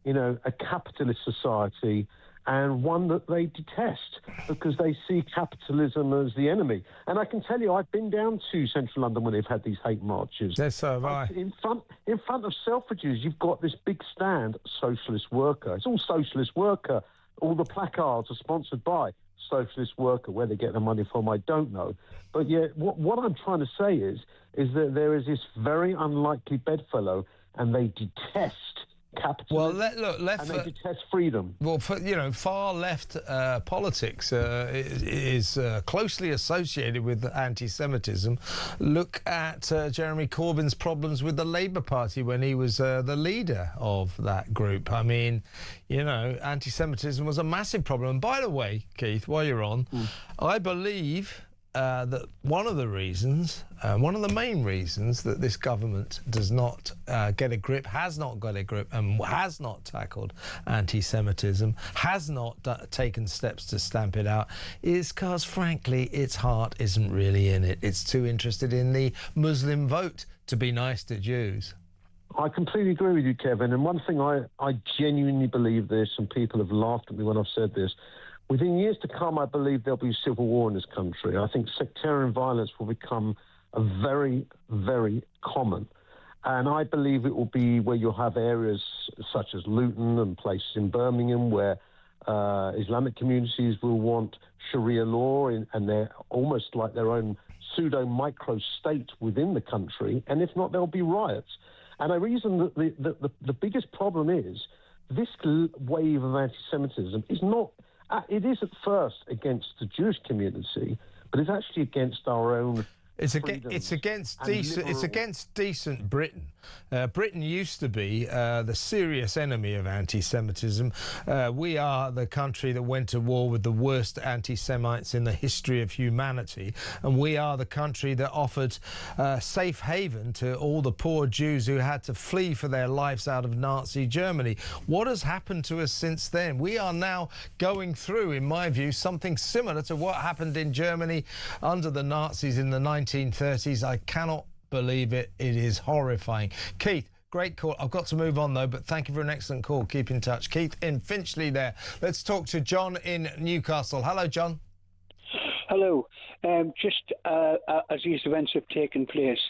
a capitalist society, and one that they detest because they see capitalism as the enemy. And I can tell you, I've been down to central London when they've had these hate marches. Yes, so have I. In front of Selfridges, you've got this big stand, Socialist Worker. It's all Socialist Worker. All the placards are sponsored by Socialist Worker. Where they get the money from, I don't know. But yet, what I'm trying to say is that there is this very unlikely bedfellow, and they detest capitalism. Well, and they detest freedom. Well, far left politics is closely associated with anti-Semitism. Look at Jeremy Corbyn's problems with the Labour Party when he was the leader of that group. I mean, anti-Semitism was a massive problem. And by the way, Keith, while you're on, I believe that one of the main reasons that this government does not get a grip, has not got a grip, and has not tackled anti-Semitism, has not taken steps to stamp it out, is because, frankly, its heart isn't really in it. It's too interested in the Muslim vote to be nice to Jews. I completely agree with you, Kevin. And one thing I genuinely believe this, and people have laughed at me when I've said this, within years to come, I believe there'll be civil war in this country. I think sectarian violence will become a very, very common. And I believe it will be where you'll have areas such as Luton and places in Birmingham where Islamic communities will want Sharia law, and they're almost like their own pseudo-micro state within the country. And if not, there'll be riots. And I reason that the biggest problem is this wave of anti-Semitism is not... It is at first against the Jewish community, but it's actually against our own. It's against decent Britain. Britain used to be the serious enemy of anti-Semitism. We are the country that went to war with the worst anti-Semites in the history of humanity, and we are the country that offered safe haven to all the poor Jews who had to flee for their lives out of Nazi Germany. What has happened to us since then? We are now going through, in my view, something similar to what happened in Germany under the Nazis in the 1930s. I cannot believe it. It is horrifying. Keith, great call. I've got to move on, though, but thank you for an excellent call. Keep in touch. Keith in Finchley there. Let's talk to John in Newcastle. Hello, John. Hello. Just as these events have taken place,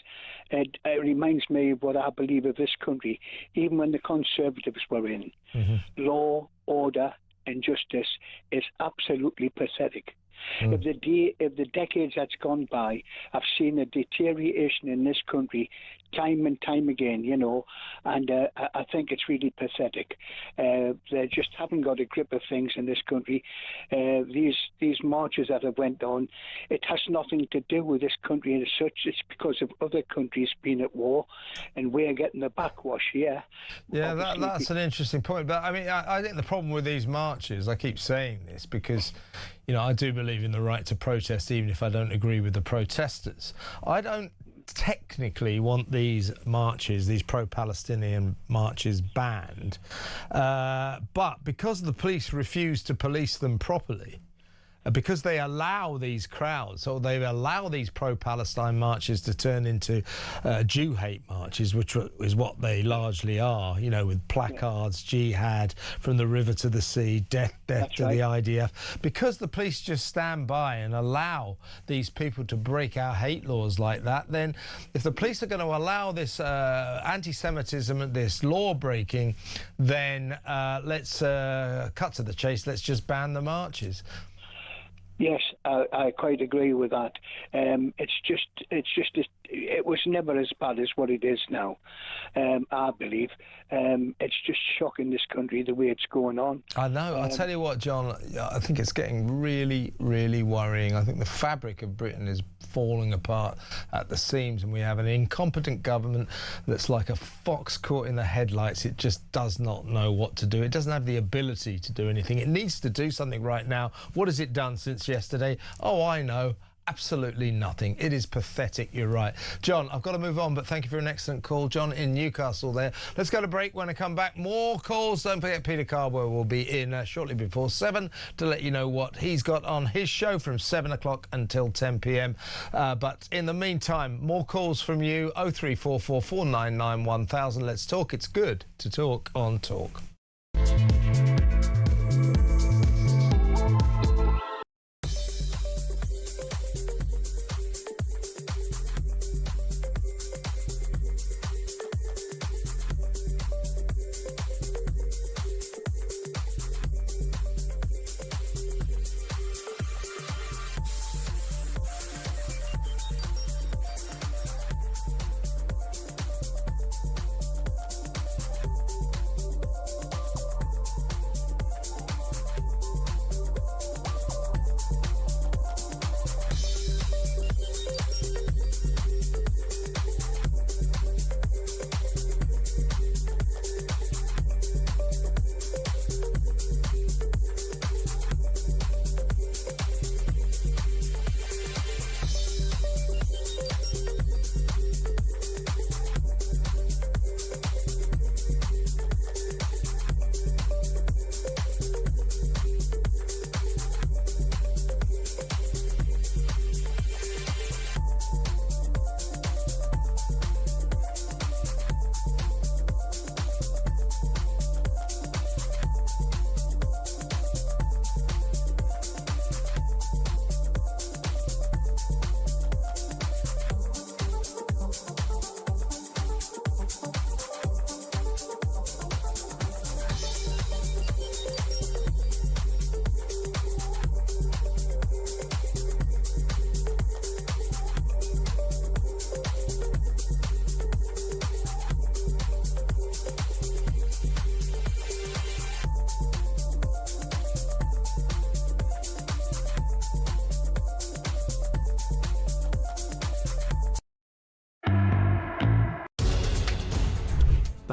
it reminds me of what I believe of this country, even when the Conservatives were in. Law, order and justice is absolutely pathetic. If the decades that's gone by, I've seen a deterioration in this country time and time again, and I think it's really pathetic. They just haven't got a grip of things in this country. These marches that have went on, it has nothing to do with this country as such. It's because of other countries being at war, and we're getting the backwash. Yeah, that's an interesting point. But I mean, I think the problem with these marches, I keep saying this because, I do believe in the right to protest, even if I don't agree with the protesters. I don't technically want these marches, these pro-Palestinian marches, banned. But because the police refuse to police them properly, because they allow these crowds, or they allow these pro-Palestine marches to turn into Jew hate marches, which is what they largely are, with placards, jihad, from the river to the sea, death to the IDF. Because the police just stand by and allow these people to break our hate laws like that, then if the police are going to allow this anti-Semitism and this law breaking, then let's cut to the chase, let's just ban the marches. Yes, I quite agree with that. It was never as bad as what it is now. I believe it's just shocking this country the way it's going on. I know. I'll tell you what, John. I think it's getting really, really worrying. I think the fabric of Britain is falling apart at the seams, and we have an incompetent government that's like a fox caught in the headlights. It just does not know what to do. It doesn't have the ability to do anything. It needs to do something right now. What has it done since yesterday? Oh, I know. Absolutely nothing. It is pathetic. You're right. John, I've got to move on, but thank you for an excellent call. John in Newcastle there. Let's go to break. When I come back, more calls. Don't forget Peter Cardwell will be in shortly before 7 to let you know what he's got on his show from 7 o'clock until 10 p.m. But in the meantime, more calls from you. 0344 499 1000. Let's talk. It's good to talk on Talk.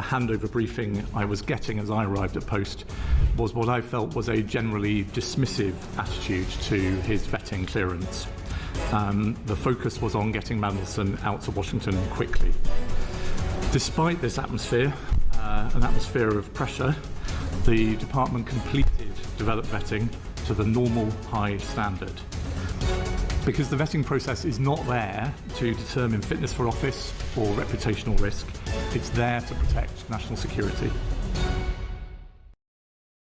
Handover briefing I was getting as I arrived at post was what I felt was a generally dismissive attitude to his vetting clearance. The focus was on getting Mandelson out to Washington quickly. Despite this atmosphere, an atmosphere of pressure, the department completed developed vetting to the normal high standard. Because the vetting process is not there to determine fitness for office or reputational risk, it's there to protect national security.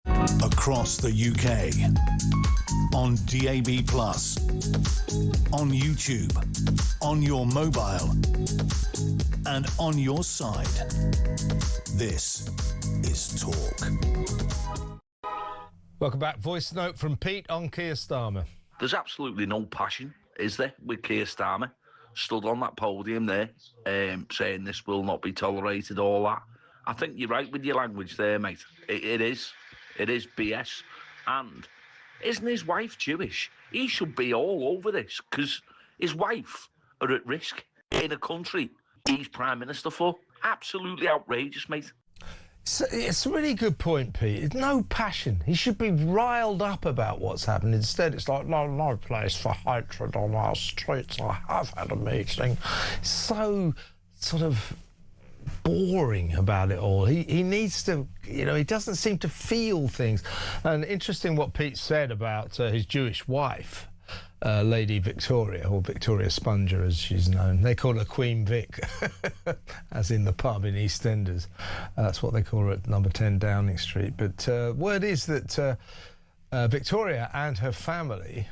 Across the UK, on DAB+, on YouTube, on your mobile, and on your side. This is Talk. Welcome back. Voice note from Pete on Keir Starmer. There's absolutely no passion, is there, with Keir Starmer? Stood on that podium there, saying this will not be tolerated, all that. I think you're right with your language there, mate. It is BS. And isn't his wife Jewish? He should be all over this, because his wife are at risk in a country he's Prime Minister for. Absolutely outrageous, mate. It's a really good point, Pete. It's no passion. He should be riled up about what's happened. Instead, it's like, no place for hatred on our streets. I have had a meeting. So sort of boring about it all. He needs to, he doesn't seem to feel things. And interesting what Pete said about his Jewish wife. Lady Victoria, or Victoria Spunger as she's known. They call her Queen Vic, as in the pub in EastEnders. That's what they call her at number 10 Downing Street. But word is that Victoria and her family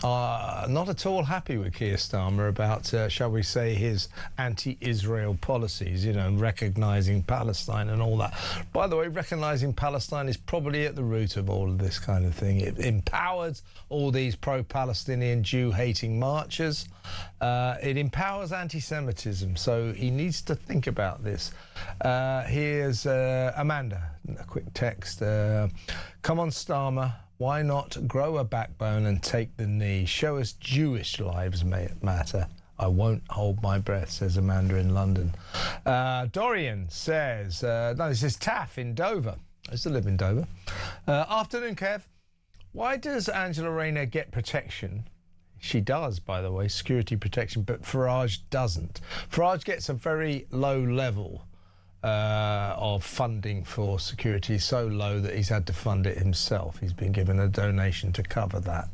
not at all happy with Keir Starmer about, shall we say, his anti-Israel policies, you know, recognising Palestine and all that. By the way, recognising Palestine is probably at the root of all of this kind of thing. It empowers all these pro-Palestinian Jew-hating marchers. It empowers anti-Semitism, so he needs to think about this. Here's Amanda, a quick text. Come on, Starmer. Why not grow a backbone and take the knee? Show us Jewish lives matter. I won't hold my breath, says Amanda in London. Dorian says, no, this is Taff in Dover. I used to live in Dover. Afternoon, Kev. Why does Angela Rayner get protection? She does, by the way, security protection, but Farage doesn't. Farage gets a very low level of funding for security, so low that he's had to fund it himself. He's been given a donation to cover that.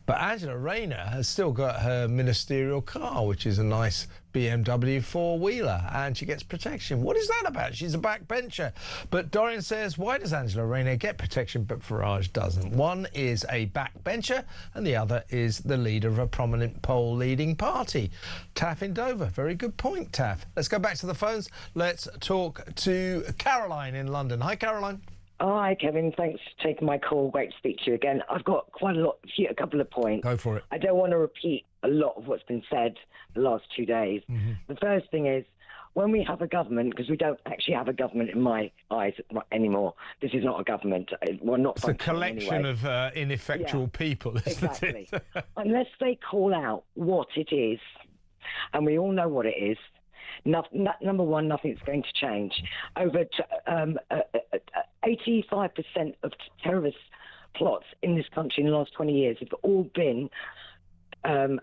But Angela Rayner has still got her ministerial car, which is a nice BMW four-wheeler, and she gets protection. What is that about? She's a backbencher. But Dorian says, why does Angela Rayner get protection but Farage doesn't? One is a backbencher and the other is the leader of a prominent poll-leading party. Taff in Dover. Very good point, Taff. Let's go back to the phones. Let's talk to Caroline in London. Hi, Caroline. Oh, hi, Kevin. Thanks for taking my call. Great to speak to you again. I've got quite a couple of points. Go for it. I don't want to repeat a lot of what's been said the last 2 days. Mm-hmm. The first thing is, when we have a government, because we don't actually have a government in my eyes anymore. This is not a government. We're not. It's a collection of ineffectual people, isn't exactly. it? Unless they call out what it is, and we all know what it is. Number one, nothing's going to change. Over 85% of terrorist plots in this country in the last 20 years have all been from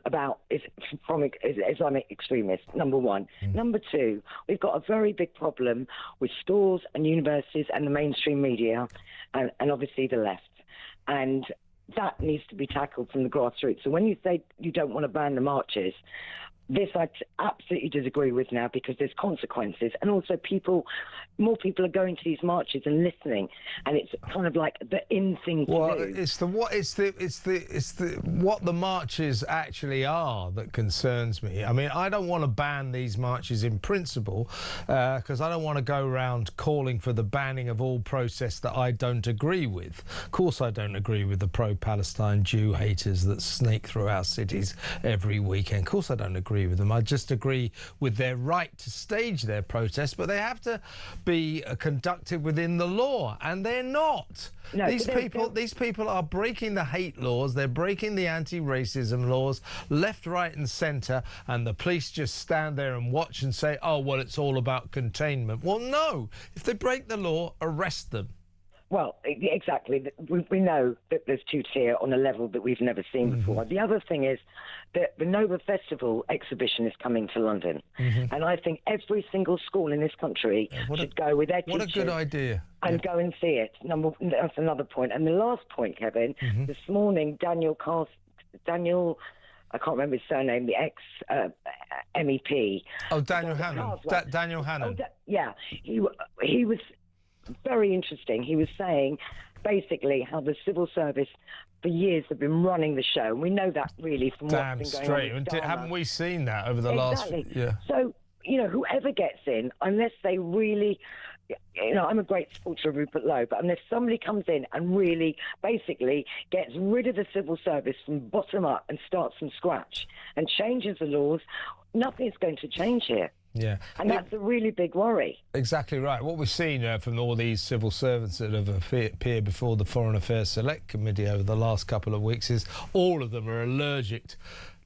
Islamic extremists, number one. Number two, we've got a very big problem with schools and universities and the mainstream media and obviously the left. And that needs to be tackled from the grassroots. So when you say you don't want to ban the marches, this I absolutely disagree with now, because there's consequences, and also more people are going to these marches and listening, and it's kind of like the in thing to do. Well, it's the what the marches actually are that concerns me. I mean, I don't want to ban these marches in principle, because I don't want to go around calling for the banning of all protests that I don't agree with. Of course, I don't agree with the pro-Palestine Jew haters that snake through our cities every weekend. Of course, I don't agree with them. I just agree with their right to stage their protests, but they have to be conducted within the law, and they're not. No, these people are breaking the hate laws, they're breaking the anti-racism laws left, right and centre, and the police just stand there and watch and say, oh, well, it's all about containment. Well, no. If they break the law, arrest them. Well, exactly. We know that there's two-tier on a level that we've never seen before. The other thing is that the Nova Festival exhibition is coming to London. And I think every single school in this country should go with their teachers. What a good idea. And go and see it. That's another point. And the last point, Kevin, this morning, Daniel, I can't remember his surname, the ex-MEP. Oh, Daniel Hannan. Daniel Hannan. Yeah. He was very interesting. He was saying basically how the civil service for years have been running the show, and we know that really from what's been going on. Haven't we seen that over the last? Yeah. So whoever gets in, unless they really, I'm a great supporter of Rupert Lowe, but unless somebody comes in and really basically gets rid of the civil service from bottom up and starts from scratch and changes the laws, nothing's going to change here. Yeah. And that's a really big worry. Exactly right. What we've seen from all these civil servants that have appeared before the Foreign Affairs Select Committee over the last couple of weeks is all of them are allergic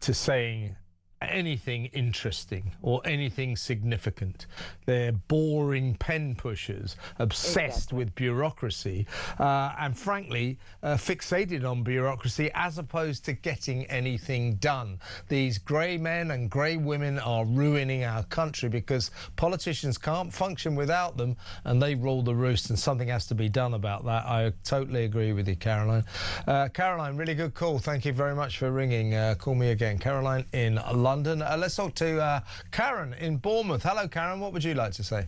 to saying anything interesting or anything significant. They're boring pen pushers, obsessed with bureaucracy, and frankly fixated on bureaucracy as opposed to getting anything done. These grey men and grey women are ruining our country because politicians can't function without them, and they rule the roost, and something has to be done about that. I totally agree with you, Caroline. Caroline, really good call. Thank you very much for ringing. Call me again. Caroline in London. Let's talk to Karen in Bournemouth. Hello, Karen. What would you like to say?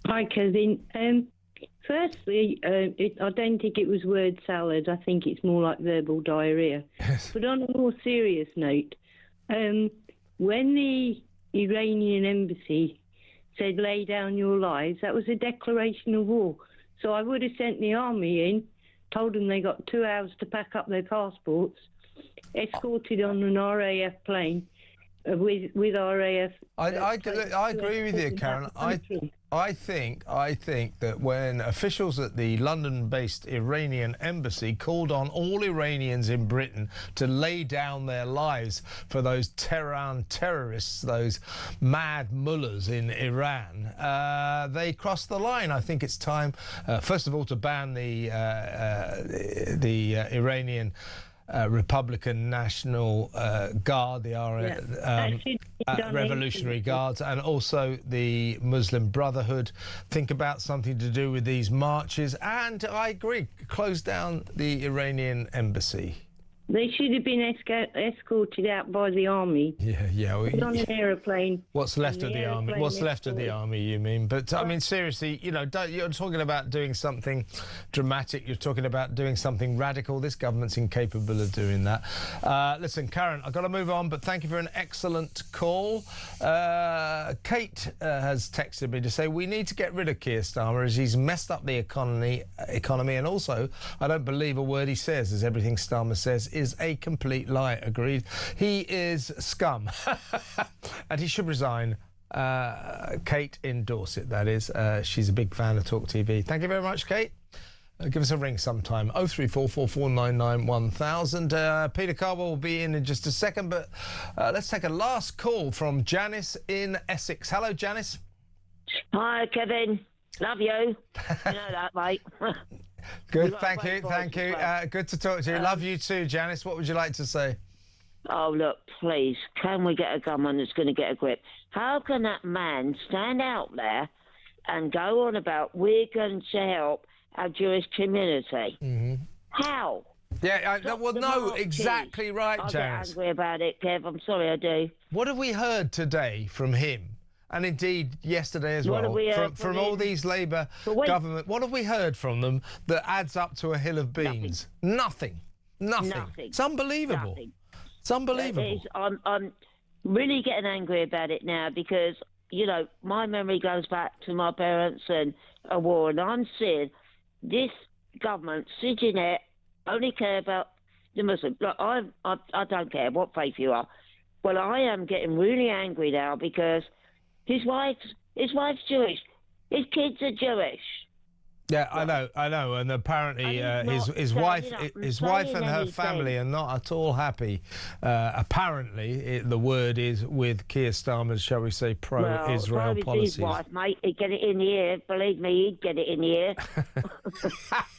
Hi, Kevin. Firstly, I don't think it was word salad. I think it's more like verbal diarrhea. Yes. But on a more serious note, when the Iranian embassy said lay down your lives, that was a declaration of war. So I would have sent the army in, told them they got 2 hours to pack up their passports, escorted on an RAF plane with RAF. I agree with you, Karen. I think that when officials at the London-based Iranian embassy called on all Iranians in Britain to lay down their lives for those Tehran terrorists, those mad mullahs in Iran, they crossed the line. I think it's time, first of all, to ban the Iranian Republican National Guard, the Revolutionary Guards, and also the Muslim Brotherhood. Think about something to do with these marches. And I agree, close down the Iranian embassy. They should have been escorted out by the army. Yeah. Put on an aeroplane. What's left of the army? What's left of the army, you mean? But, I mean, seriously, you're talking about doing something dramatic. You're talking about doing something radical. This government's incapable of doing that. Listen, Karen, I've got to move on, but thank you for an excellent call. Kate has texted me to say we need to get rid of Keir Starmer as he's messed up the economy, and also I don't believe a word he says, as everything Starmer says is a complete lie. Agreed. He is scum and he should resign. Kate in Dorset, that is. She's a big fan of talkTV. Thank you very much, Kate. Give us a ring sometime. 03444991000. Peter Cardwell will be in just a second, but let's take a last call from Janice in Essex. Hello, Janice. Hi, Kevin. Love you. You know that, mate. Good, thank you. Well. Good to talk to you. Love you too, Janice. What would you like to say? Oh, look, please, can we get a government that's going to get a grip? How can that man stand out there and go on about we're going to help our Jewish community? Mm-hmm. How? Yeah, exactly right, Janice. I get angry about it, Kev. I'm sorry, I do. What have we heard today from him? And indeed, yesterday as well, from all these Labour government, what have we heard from them that adds up to a hill of beans? Nothing. It's unbelievable. Nothing. It's unbelievable. I'm really getting angry about it now because, my memory goes back to my parents and a war, and I'm seeing this government sitting there only care about the Muslims. Look, I don't care what faith you are. Well, I am getting really angry now because his wife's Jewish. His kids are Jewish. Yeah, I know, and apparently his wife and her family are not at all happy. Apparently, the word is with Keir Starmer's, shall we say, pro-Israel policies. His wife, mate, he'd get it in the ear. Believe me, he'd get it in the ear.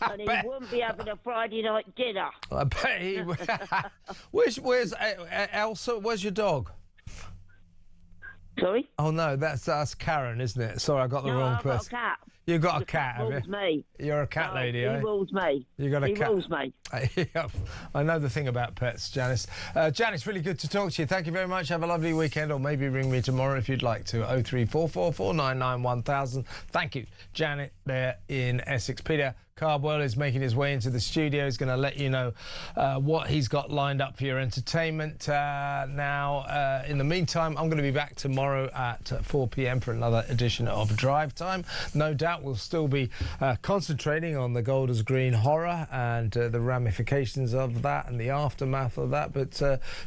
And he wouldn't be having a Friday night dinner. I bet he would. Where's Elsa? Where's your dog? Sorry? Oh, no, that's Karen, isn't it? Sorry, I got the wrong person. I've got a cat. You've got a cat, have you? Me. You're a cat lady, eh? He rules me. You got a cat. He rules me. I know the thing about pets, Janice. Janice, really good to talk to you. Thank you very much. Have a lovely weekend, or maybe ring me tomorrow if you'd like to. 03444991000. Thank you, Janet, there in Essex. Peter Cardwell is making his way into the studio. He's going to let you know what he's got lined up for your entertainment. Now, in the meantime, I'm going to be back tomorrow at 4 p.m. for another edition of Drive Time. No doubt we'll still be concentrating on the Golders Green horror and the ramifications of that and the aftermath of that. But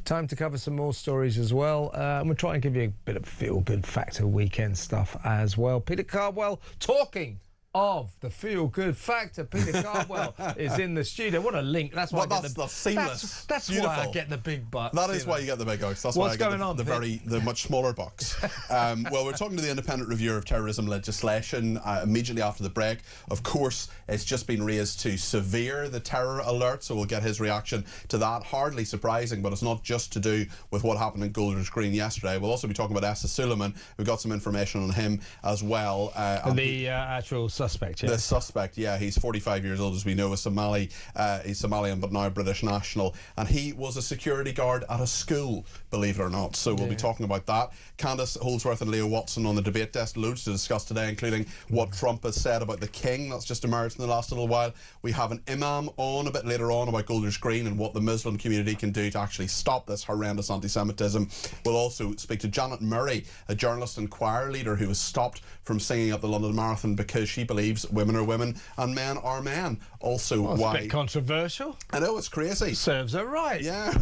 time to cover some more stories as well. And we'll try and give you a bit of feel-good factor weekend stuff as well. Peter Cardwell talking of the feel-good factor. Peter Cardwell is in the studio. What a link. That's why that's seamless. That's why I get the big bucks. That is why you get the big bucks. That's what's why I going on, the much smaller bucks. Well, we're talking to the independent reviewer of terrorism legislation immediately after the break. Of course, it's just been raised to severe, the terror alert, so we'll get his reaction to that. Hardly surprising, but it's not just to do with what happened in Golders Green yesterday. We'll also be talking about Essa Suleiman. We've got some information on him as well. The actual suspect, yeah. The suspect, yeah. He's 45 years old, as we know, he's Somalian, but now a British national. And he was a security guard at a school, believe it or not. So we'll be talking about that. Candace Holdsworth and Leo Watson on the debate desk. Loads to discuss today, including what Trump has said about the king. That's just emerged in the last little while. We have an imam on a bit later on about Golders Green and what the Muslim community can do to actually stop this horrendous anti-Semitism. We'll also speak to Janet Murray, a journalist and choir leader who was stopped from singing at the London Marathon because she believes women are women and men are men. Also, why... a bit controversial. I know, it's crazy. Serves her right. Yeah.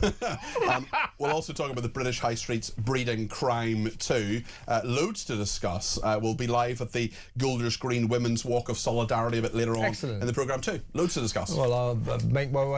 We'll also talk about the British high streets breeding crime too. Loads to discuss. We'll be live at the Golders Green Women's Walk of Solidarity a bit later on in the programme too. Loads to discuss. Well, I'll make my way